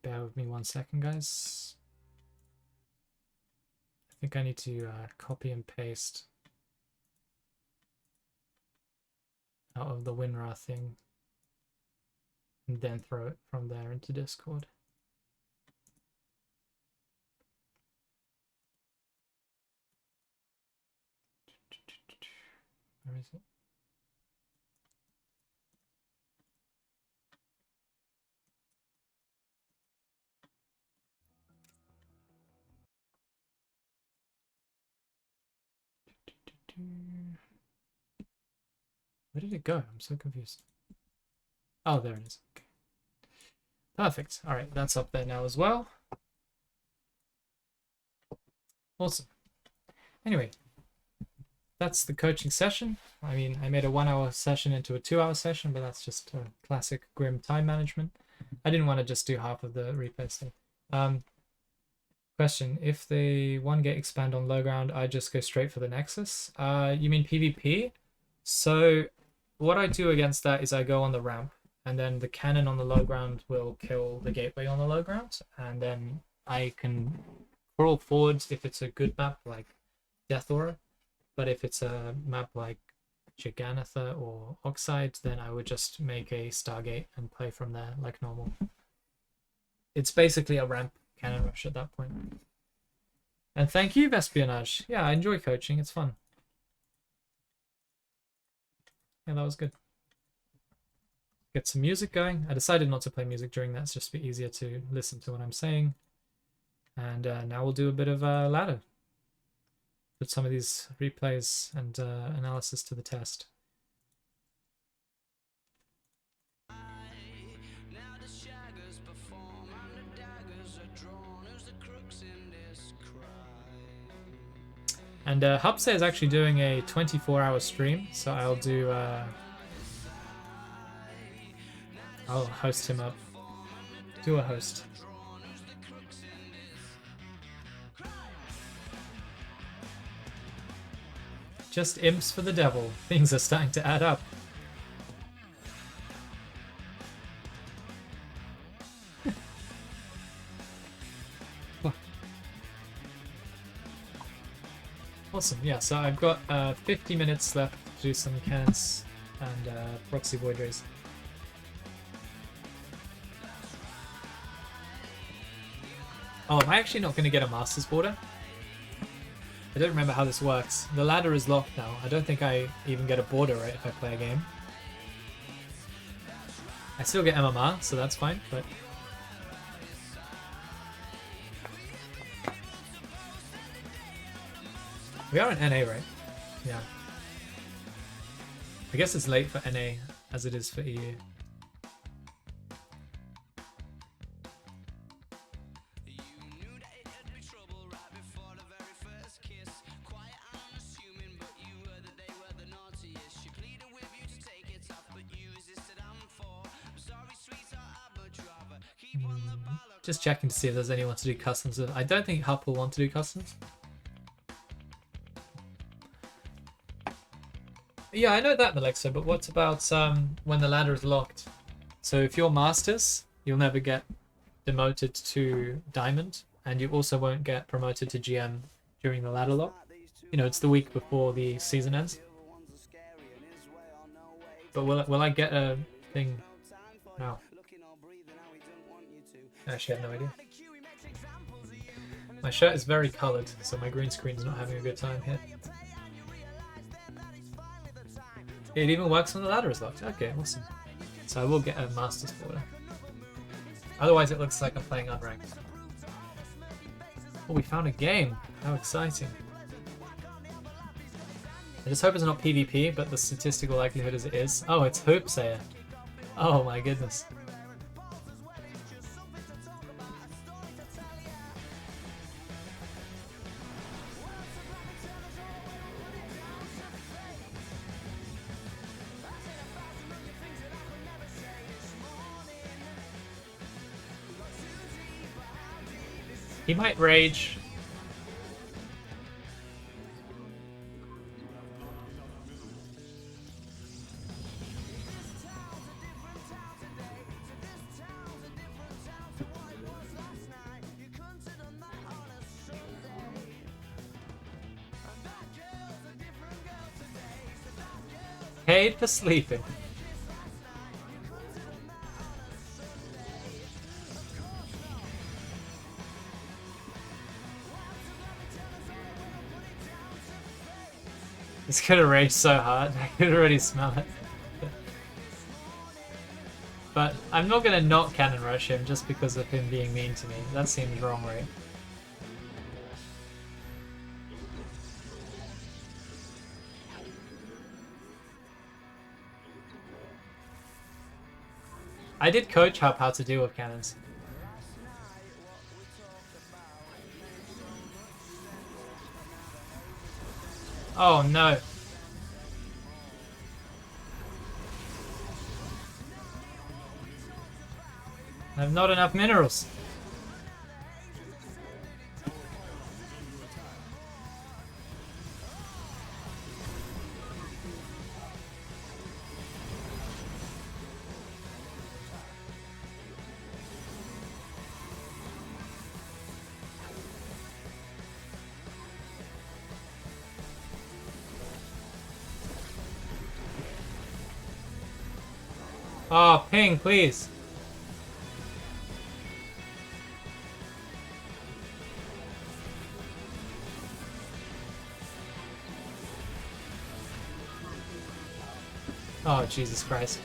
Bear with me 1 second, guys. I think I need to copy and paste out of the WinRAR thing and then throw it from there into Discord. Where is it? Where did it go? I'm so confused. Oh, there it is. Okay. Perfect. All right, that's up there now as well. Awesome. Anyway, that's the coaching session. I mean, I made a 1 hour session into a 2 hour session, but that's just classic Grim time management. I didn't want to just do half of the replay stuff. Question, if the 1-gate expand on low ground, I just go straight for the Nexus? You mean PvP? So what I do against that is I go on the ramp, and then the cannon on the low ground will kill the gateway on the low ground, and then I can crawl forwards if it's a good map like Death Aura, but if it's a map like Gigantha or Oxide, then I would just make a Stargate and play from there like normal. It's basically a ramp cannon rush at that point. And thank you, Vespionage. Yeah, I enjoy coaching. It's fun. Yeah, that was good. Get some music going. I decided not to play music during that. It's just a bit easier to listen to what I'm saying. And now we'll do a bit of ladder. Put some of these replays and analysis to the test. And Hubse is actually doing a 24-hour stream, so I'll do. I'll host him up. Do a host. Just imps for the devil. Things are starting to add up. Awesome, yeah, so I've got 50 minutes left to do some cannons and proxy void rays. Oh, am I actually not going to get a master's border? I don't remember how this works. The ladder is locked now. I don't think I even get a border, right, if I play a game. I still get MMR, so that's fine, but... We are in NA, right? Yeah. I guess it's late for NA as it is for EU. Just checking to see if there's anyone to do customs with. I don't think Hup will want to do customs. Yeah, I know that, Melexo, but what about when the ladder is locked? So if you're Masters, you'll never get demoted to Diamond, and you also won't get promoted to GM during the ladder lock. You know, it's the week before the season ends. But will I get a thing? No. I actually have no idea. My shirt is very coloured, so my green screen's not having a good time here. It even works when the ladder is locked. Okay, awesome. So I will get a Master's border. Otherwise it looks like I'm playing unranked. Oh, we found a game! How exciting. I just hope it's not PvP, but the statistical likelihood is it is. Oh, it's Hoopsayer. Oh my goodness. He might rage. Paid for sleeping. It's gonna rage so hard. I can already smell it. But I'm not gonna not cannon rush him just because of him being mean to me. That seems wrong, right? I did coach Hub how to deal with cannons. Oh no. I have not enough minerals. Oh, ping, please. Oh, Jesus Christ.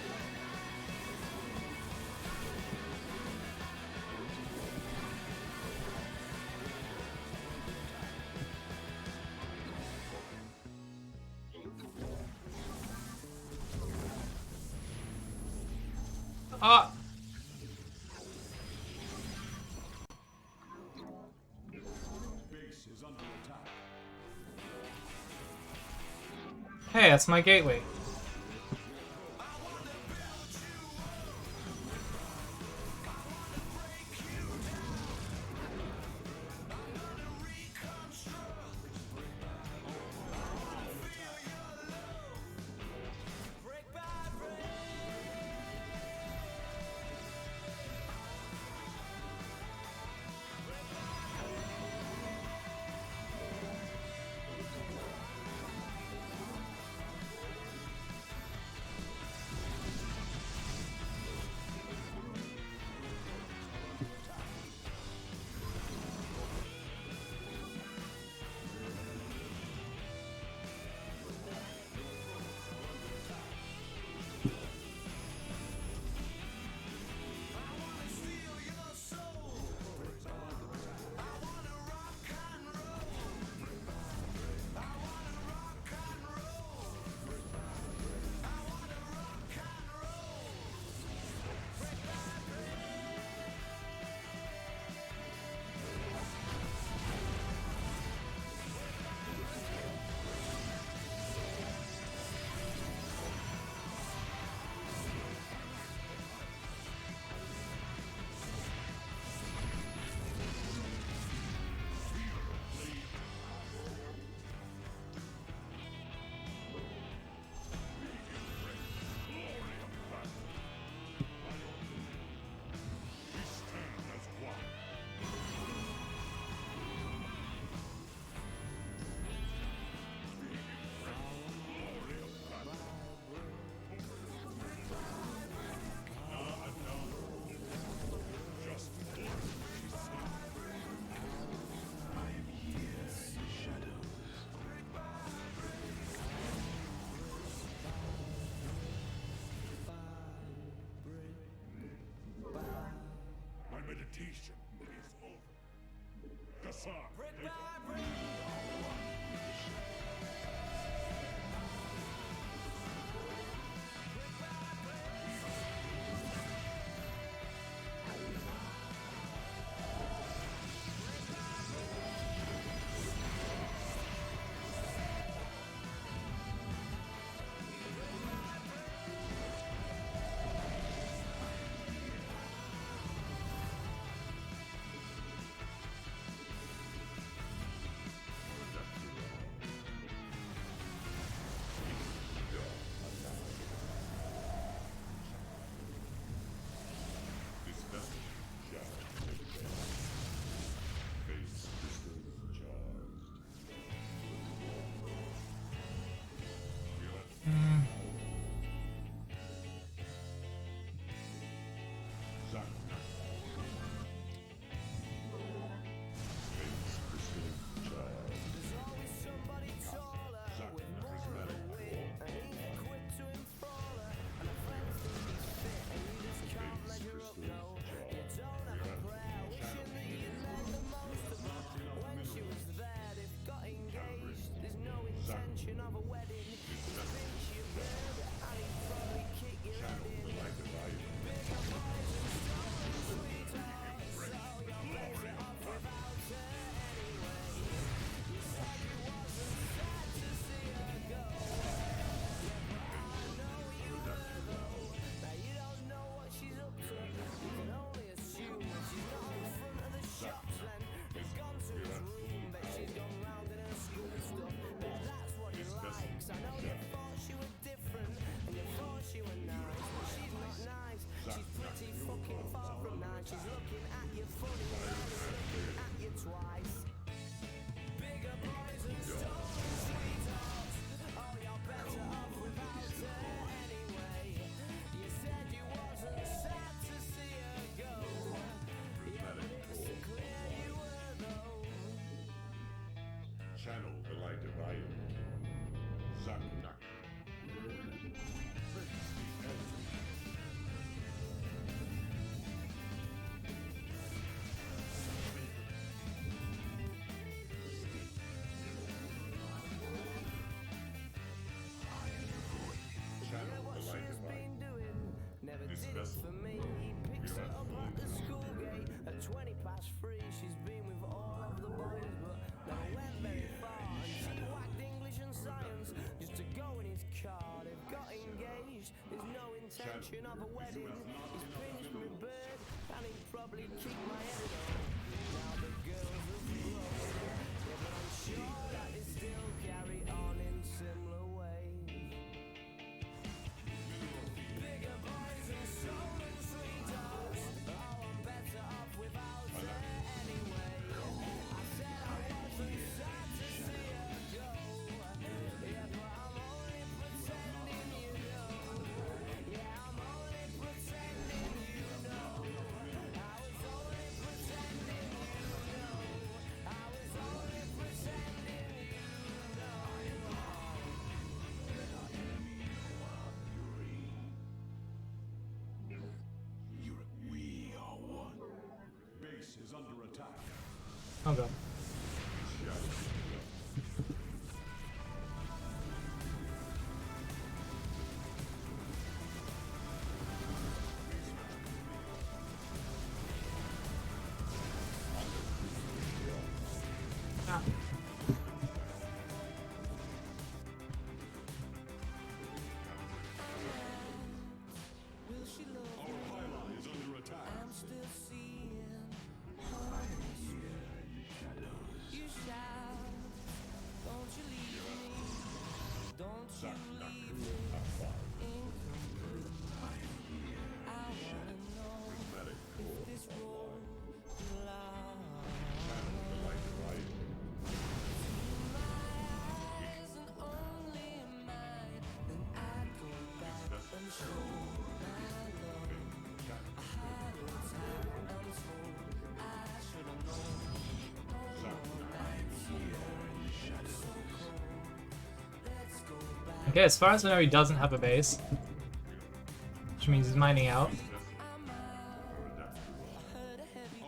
Ah! Hey, that's my gateway. Competition is over. Kassar, take channel the light of iron. Zaknak. Channel the light of iron. Never This did it vessel for me. He picks her up at the school gate at 20 past 3. She's been with all of the boys, but never went very far. And she whacked English and science just to go in his car. They've got engaged. There's no intention of a wedding. He's pinched my bird, and he'd probably keep my head on. Now the girls have grown, yeah, but I'm sure that they still carry on in similar ways. Bigger boys and stolen sweethearts. Oh, I'm better off without her anyway. I said I wasn't sad to see her go. Yeah, but I'm only pretending, you know. Yeah, I'm only pretending, you know. I was only pretending, you know. I was only pretending, you know. We are one. Base is under attack. Oh god. Ah. Will she love Our pylon is under attack. I'm still seeing you shout. Don't you leave me. Don't you leave me incomplete. I wanna know if this road will last. My eyes and only mine. Then I'd go back and show my love. I had a time, I'm told I should have known. No more nights alone. So cold. Let's go back. Okay, as far as I know, he doesn't have a base, which means he's mining out. I'm out. I heard a heavy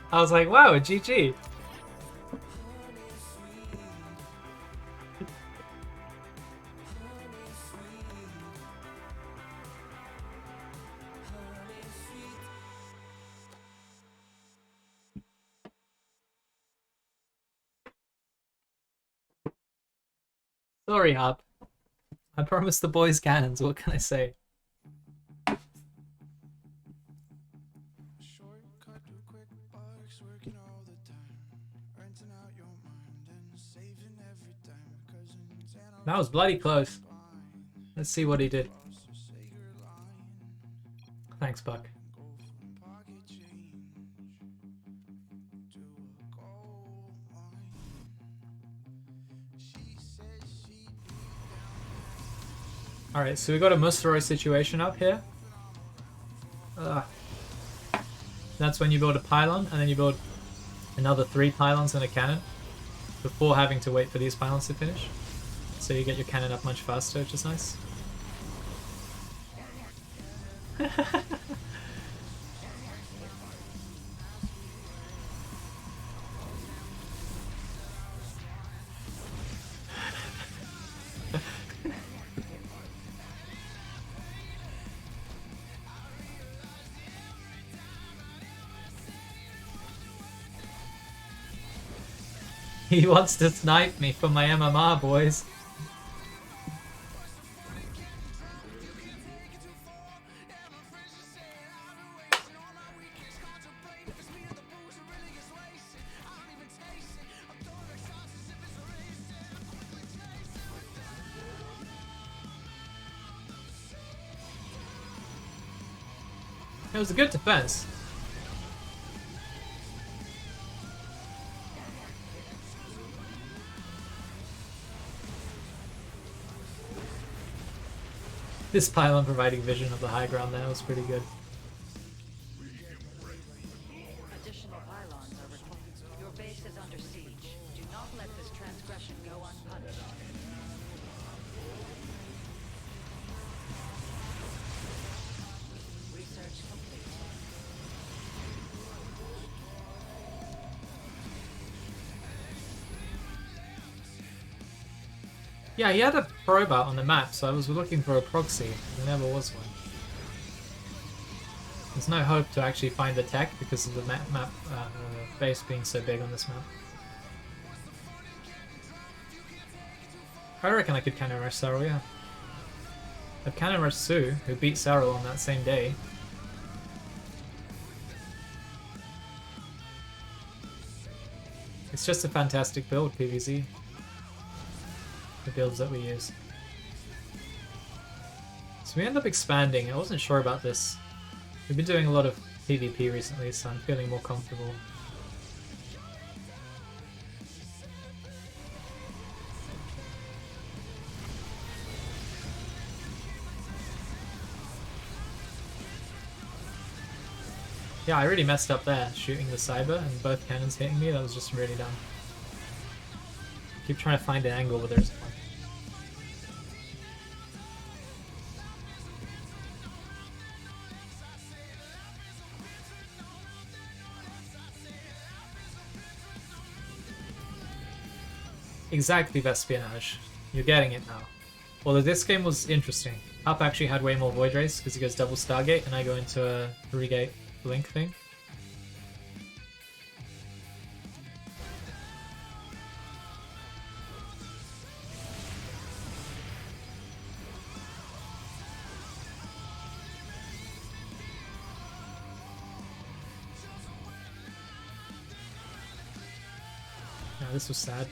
I was like, wow, a GG. Sorry, Hub. I promised the boys cannons, what can I say? Shortcut to quick bucks, working all the time, renting out your mind and saving every dime. Cousins and That was bloody close. Let's see what he did. Thanks, Buck. go from pocket change to a gold mine. She said she'd be Alright, so we got a Musteroy situation up here. That's when you build a pylon, and then you build another 3 pylons and a cannon before having to wait for these pylons to finish. So you get your cannon up much faster, which is nice. He wants to snipe me for my MMR, boys. It was a good defense. This pylon providing vision of the high ground there was pretty good. Additional pylons are required. Your base is under siege. Do not let this transgression go unpunished. Research complete. Yeah, he had a probe out on the map, so I was looking for a proxy. There never was one. There's no hope to actually find the tech because of the base being so big on this map. I reckon I could cannon rush Saril, yeah. I've cannon rushed Sue, who beat Saril on that same day. It's just a fantastic build, PvZ. The builds that we use. So we end up expanding. I wasn't sure about this. We've been doing a lot of PvP recently, so I'm feeling more comfortable. Yeah, I really messed up there, shooting the cyber and both cannons hitting me. That was just really dumb. Keep trying to find an angle, but there's one. Exactly, Vespionage. You're getting it now. Although this game was interesting. Up actually had way more Void Race because he goes double Stargate and I go into a 3-gate Blink thing. Yeah, this was sad.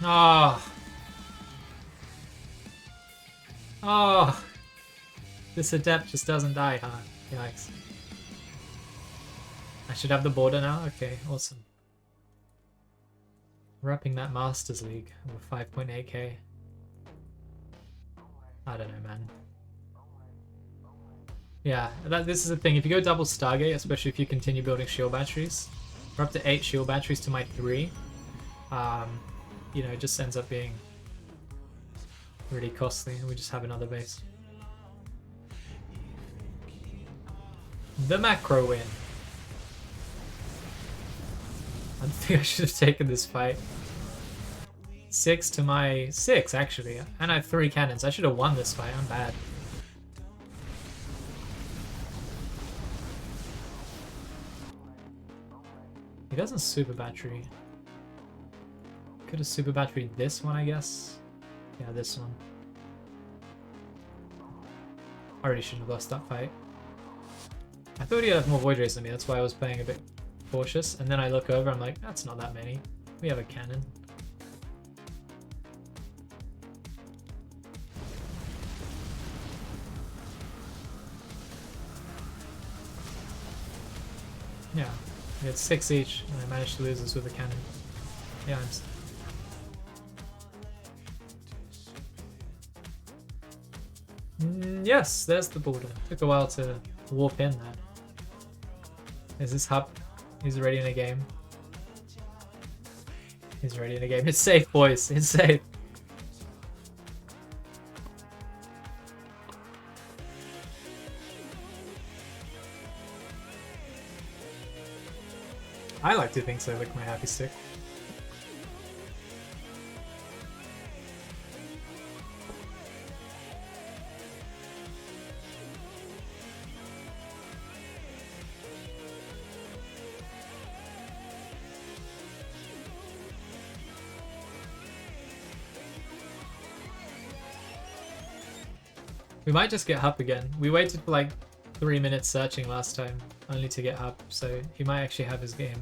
Oh. Oh. This adept just doesn't die, huh? Yikes. I should have the border now? Okay, awesome. We're upping that Masters League with 5.8k. I don't know, man. Yeah, this is the thing. If you go double Stargate, especially if you continue building shield batteries, we're up to 8 shield batteries to my 3. You know, it just ends up being really costly, and we just have another base. The macro win. I think I should have taken this fight. 6 to my 6, actually. And I have 3 cannons. I should have won this fight. I'm bad. He doesn't super battery. Could have super battery this one, I guess. Yeah, this one. Already shouldn't have lost that fight. I thought he'd have more Void Rays than me, that's why I was playing a bit cautious. And then I look over, I'm like, that's not that many. We have a cannon. Yeah, we had 6 each, and I managed to lose this with a cannon. Yeah, yes, there's the border. Took a while to warp in that. Is this hub? He's already in a game. He's already in a game. It's safe, boys. It's safe. I like to think so, like my happy stick. We might just get Hup again. We waited for like 3 minutes searching last time, only to get Hup, so he might actually have his game.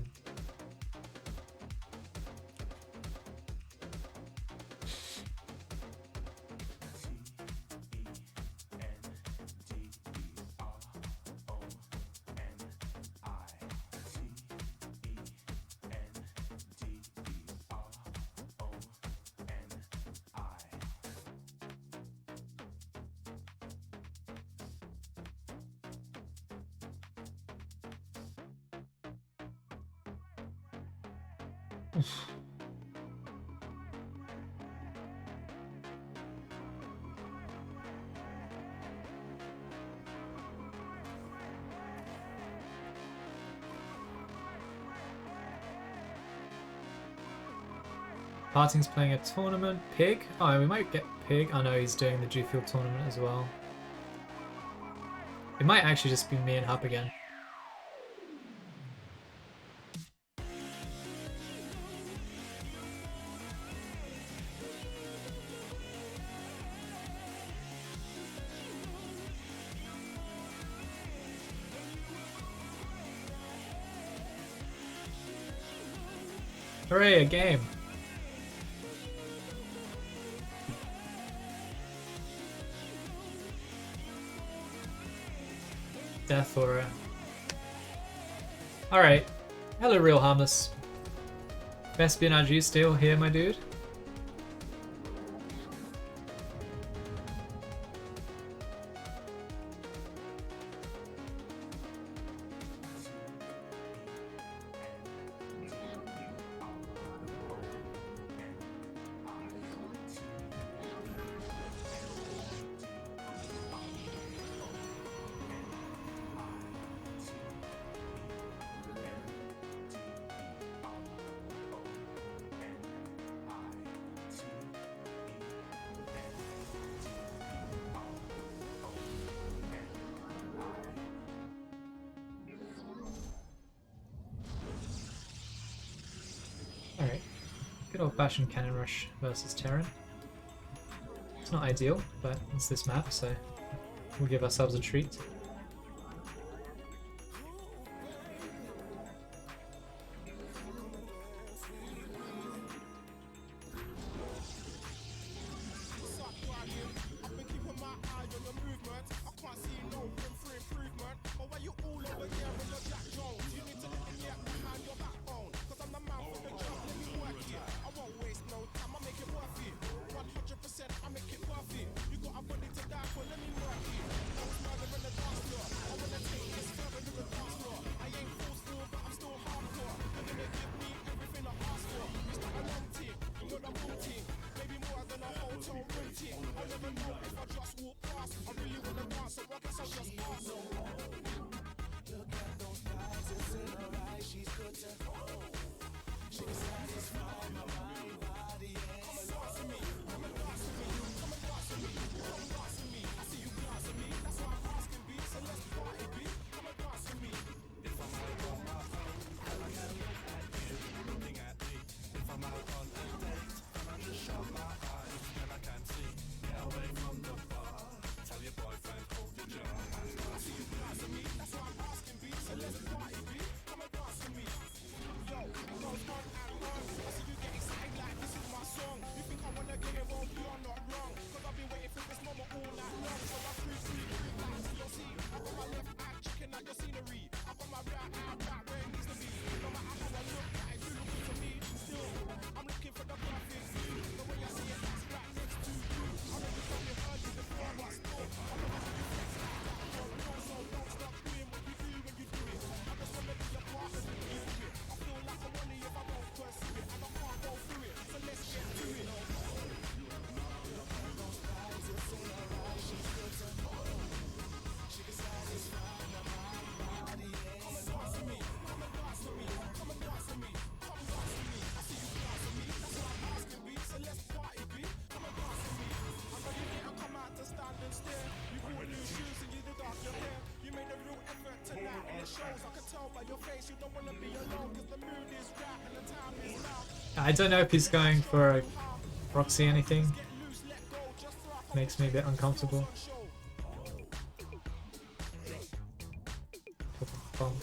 Parting's playing a tournament. Pig? Oh, we might get Pig. Oh no, he's doing the G Fuel tournament as well. It might actually just be me and Hup again. Hooray, a game! Death Aura. Alright. Hello, Real Harmless. Vespionage, you still here, my dude? old-fashioned cannon rush versus Terran. It's not ideal, but it's this map, so we'll give ourselves a treat. I don't know if he's going for a proxy anything. Makes me a bit uncomfortable. Bomb.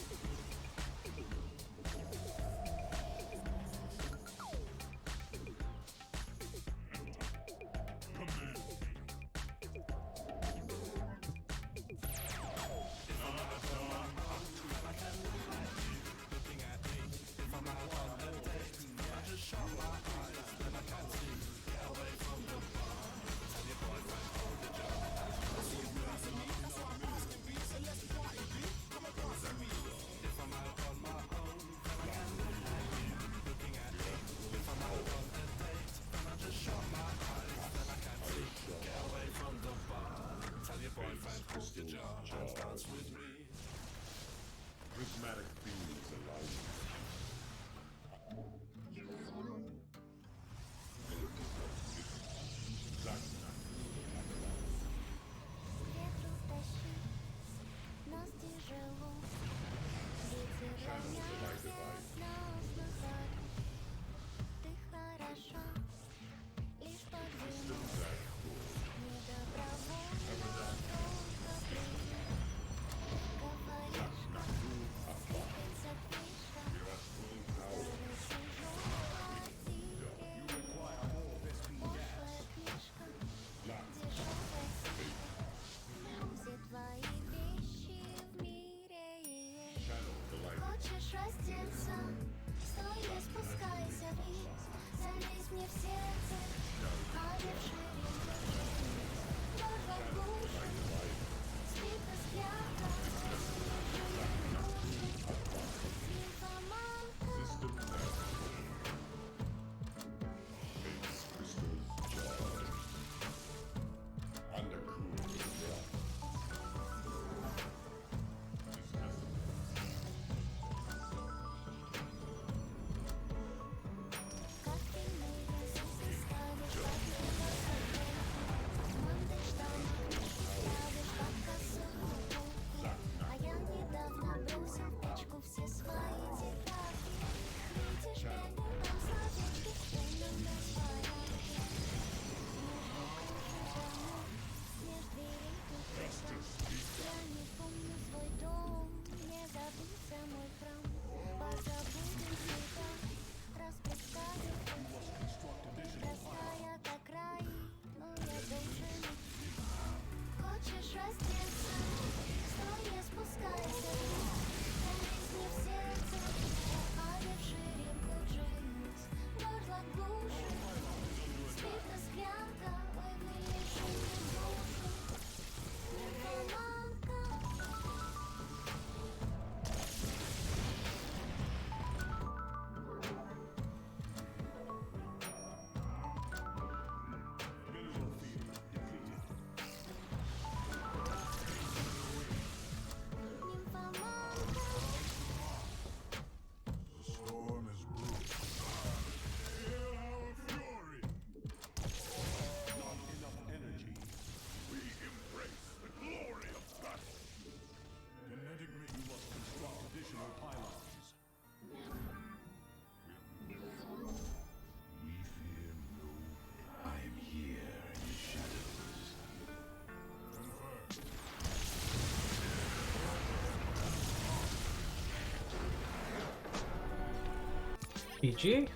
GG.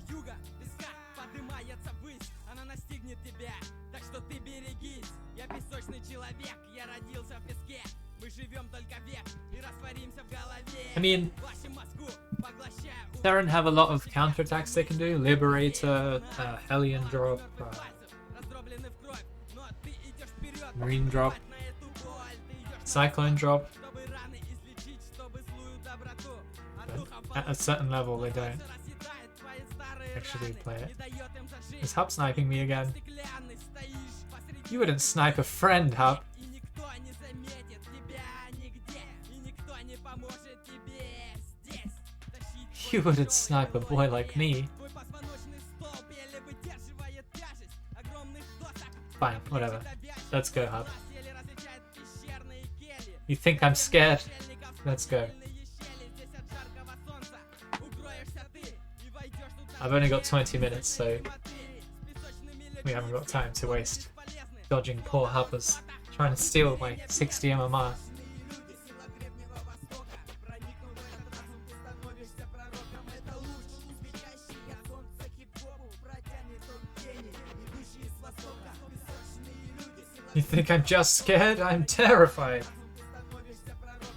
Юга, песка поднимается ввысь, она настигнет тебя, так что ты берегись. Я песочный человек, я родился в песке. Мы живем только век и растворимся в голове. I mean, Вашу Москву поглощаю. Terran have a lot of counterattacks they can do. Liberator, Hellion drop, Раздроблены в кровь, но ты идешь вперед. Marine drop, На эту боль ты идешь Cyclone drop. чтобы раны излечить, чтобы злую доброту. От But духов at a certain level, they don't расседает твои старые actually раны, play не it. дает им зажить. Is Hub sniping me again? Стеклянный стоишь посреди. You wouldn't snipe a friend, Hub. И никто не заметит тебя нигде, и никто не поможет тебе здесь. Тащить You wouldn't snipe a boy like me. твой позвоночный столб еле выдерживает тяжесть огромных досок. Fine, whatever. Let's go, Hub. Еле различает пещерные кельи. You think I'm scared? Let's go. Щели здесь от жаркого солнца. Укроешься ты и войдешь туда. I've only got 20 minutes, so С песочными we haven't got time to waste полезны. dodging poor Hubbers trying to steal my 60 MMR. You think I'm just scared? I'm terrified.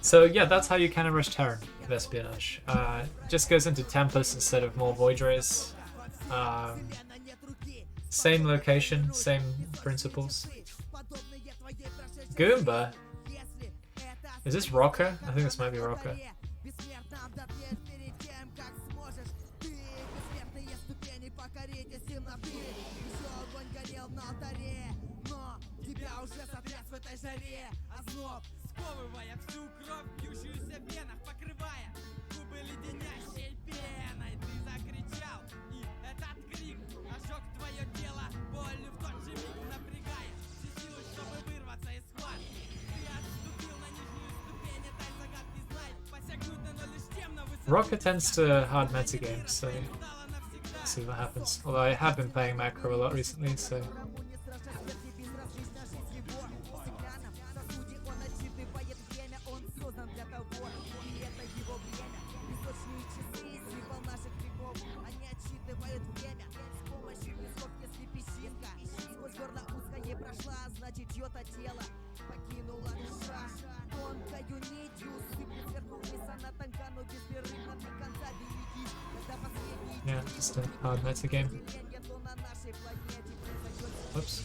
So yeah, that's how you cannon rush Terran, Vespionage. Just goes into Tempest instead of more Void Rays. Same location, same principles. Goomba? Is this Rocker? I think this might be Rocker. Сковывая всю кровь, бьющуюся в венах, покрывая губы леденящей пеной. Ты закричал, и этот крик ожег твое тело болью в тот же миг, напрягая все силы, чтобы вырваться из схватки. Ты отступил на нижнюю ступень этой загадки, знай, посягнуто, но лишь темно высоко. Rocker tends to hard metagame, so let's see what happens. Although I have been playing macro a lot recently, so yeah, just a hard metagame. Whoops.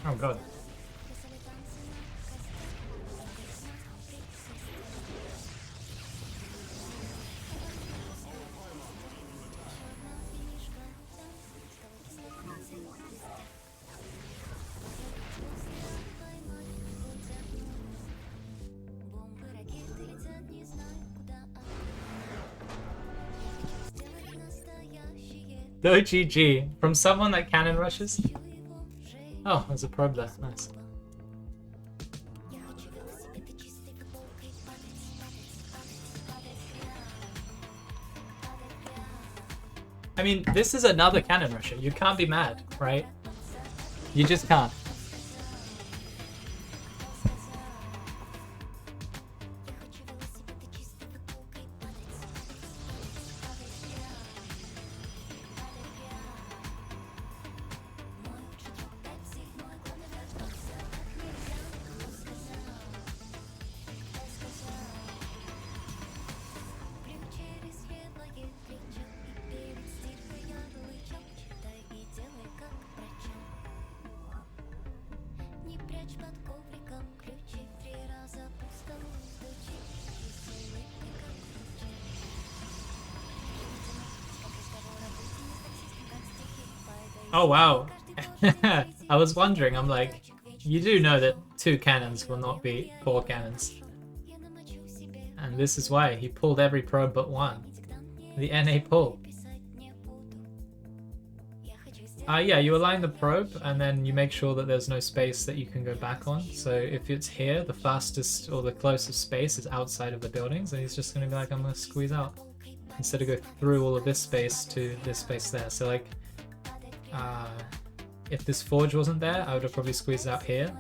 Oh god. No GG. From someone that cannon rushes? Oh, there's a probe there. Nice. I mean, this is another cannon rusher. You can't be mad, right? You just can't. Oh wow. I was wondering, I'm like, you do know that 2 cannons will not beat 4 cannons. And this is why he pulled every probe but one. The NA pull. Yeah, you align the probe and then you make sure that there's no space that you can go back on. So if it's here, the fastest or the closest space is outside of the buildings, and he's just going to be like, I'm going to squeeze out. Instead of go through all of this space to this space there. So like, if this forge wasn't there, I would have probably squeezed out here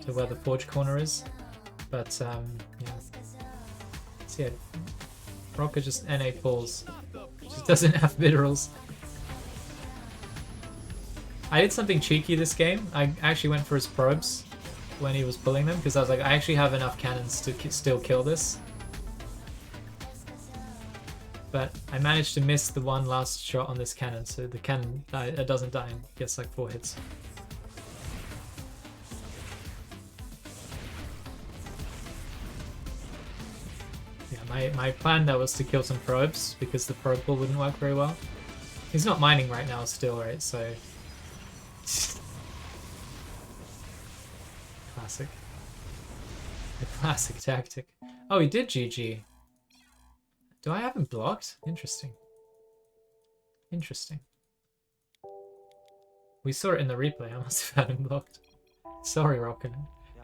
to where the forge corner is. But yeah. So yeah, Rocker just NA pulls. Just doesn't have minerals. I did something cheeky this game. I actually went for his probes when he was pulling them because I was like, I actually have enough cannons to still kill this. But I managed to miss the one last shot on this cannon, so the cannon it doesn't die and gets like 4 hits. Yeah, my plan there was to kill some probes because the probe pull wouldn't work very well. He's not mining right now still, right? So classic. The classic tactic. Oh, he did GG. Do I have him blocked? Interesting. Interesting. We saw it in the replay. I must have had him blocked. Sorry, Rockin.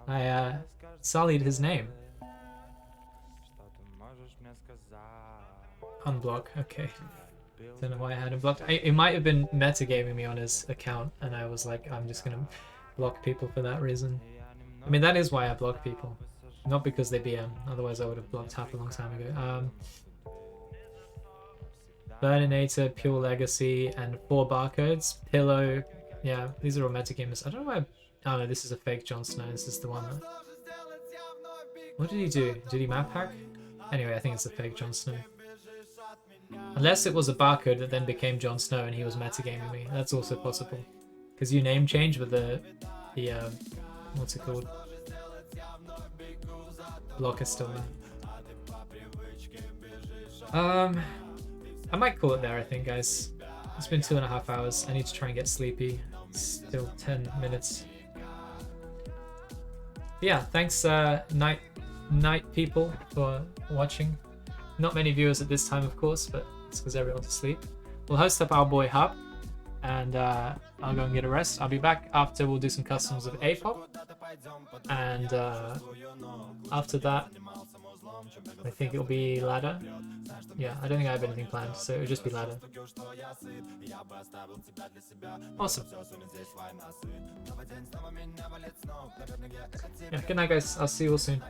I sullied his name. Unblock. Okay. Don't know why I had him blocked. It might have been metagaming me on his account, and I was like, I'm just gonna block people for that reason. I mean, that is why I block people. Not because they BM. Otherwise, I would have blocked half a long time ago. Burninator, Pure Legacy, and 4 barcodes. Pillow. Yeah, these are all metagamers. I don't know why. Oh no, this is a fake Jon Snow. This is the one that... What did he do? Did he map hack? Anyway, I think it's a fake Jon Snow. Unless it was a barcode that then became Jon Snow and he was metagaming me. That's also possible. Because you name change with the what's it called? Block is still there. I might call it there, I think, guys. It's been 2.5 hours. I need to try and get sleepy. It's still 10 minutes. But yeah, thanks night people for watching. Not many viewers at this time, of course, but it's because everyone's asleep. We'll host up our boy Hub, and I'll go and get a rest. I'll be back after we'll do some customs of APOP, and after that, I think it'll be ladder. Yeah, I don't think I have anything planned, so it'll just be ladder. Awesome. Yeah, good night, guys. I'll see you all soon.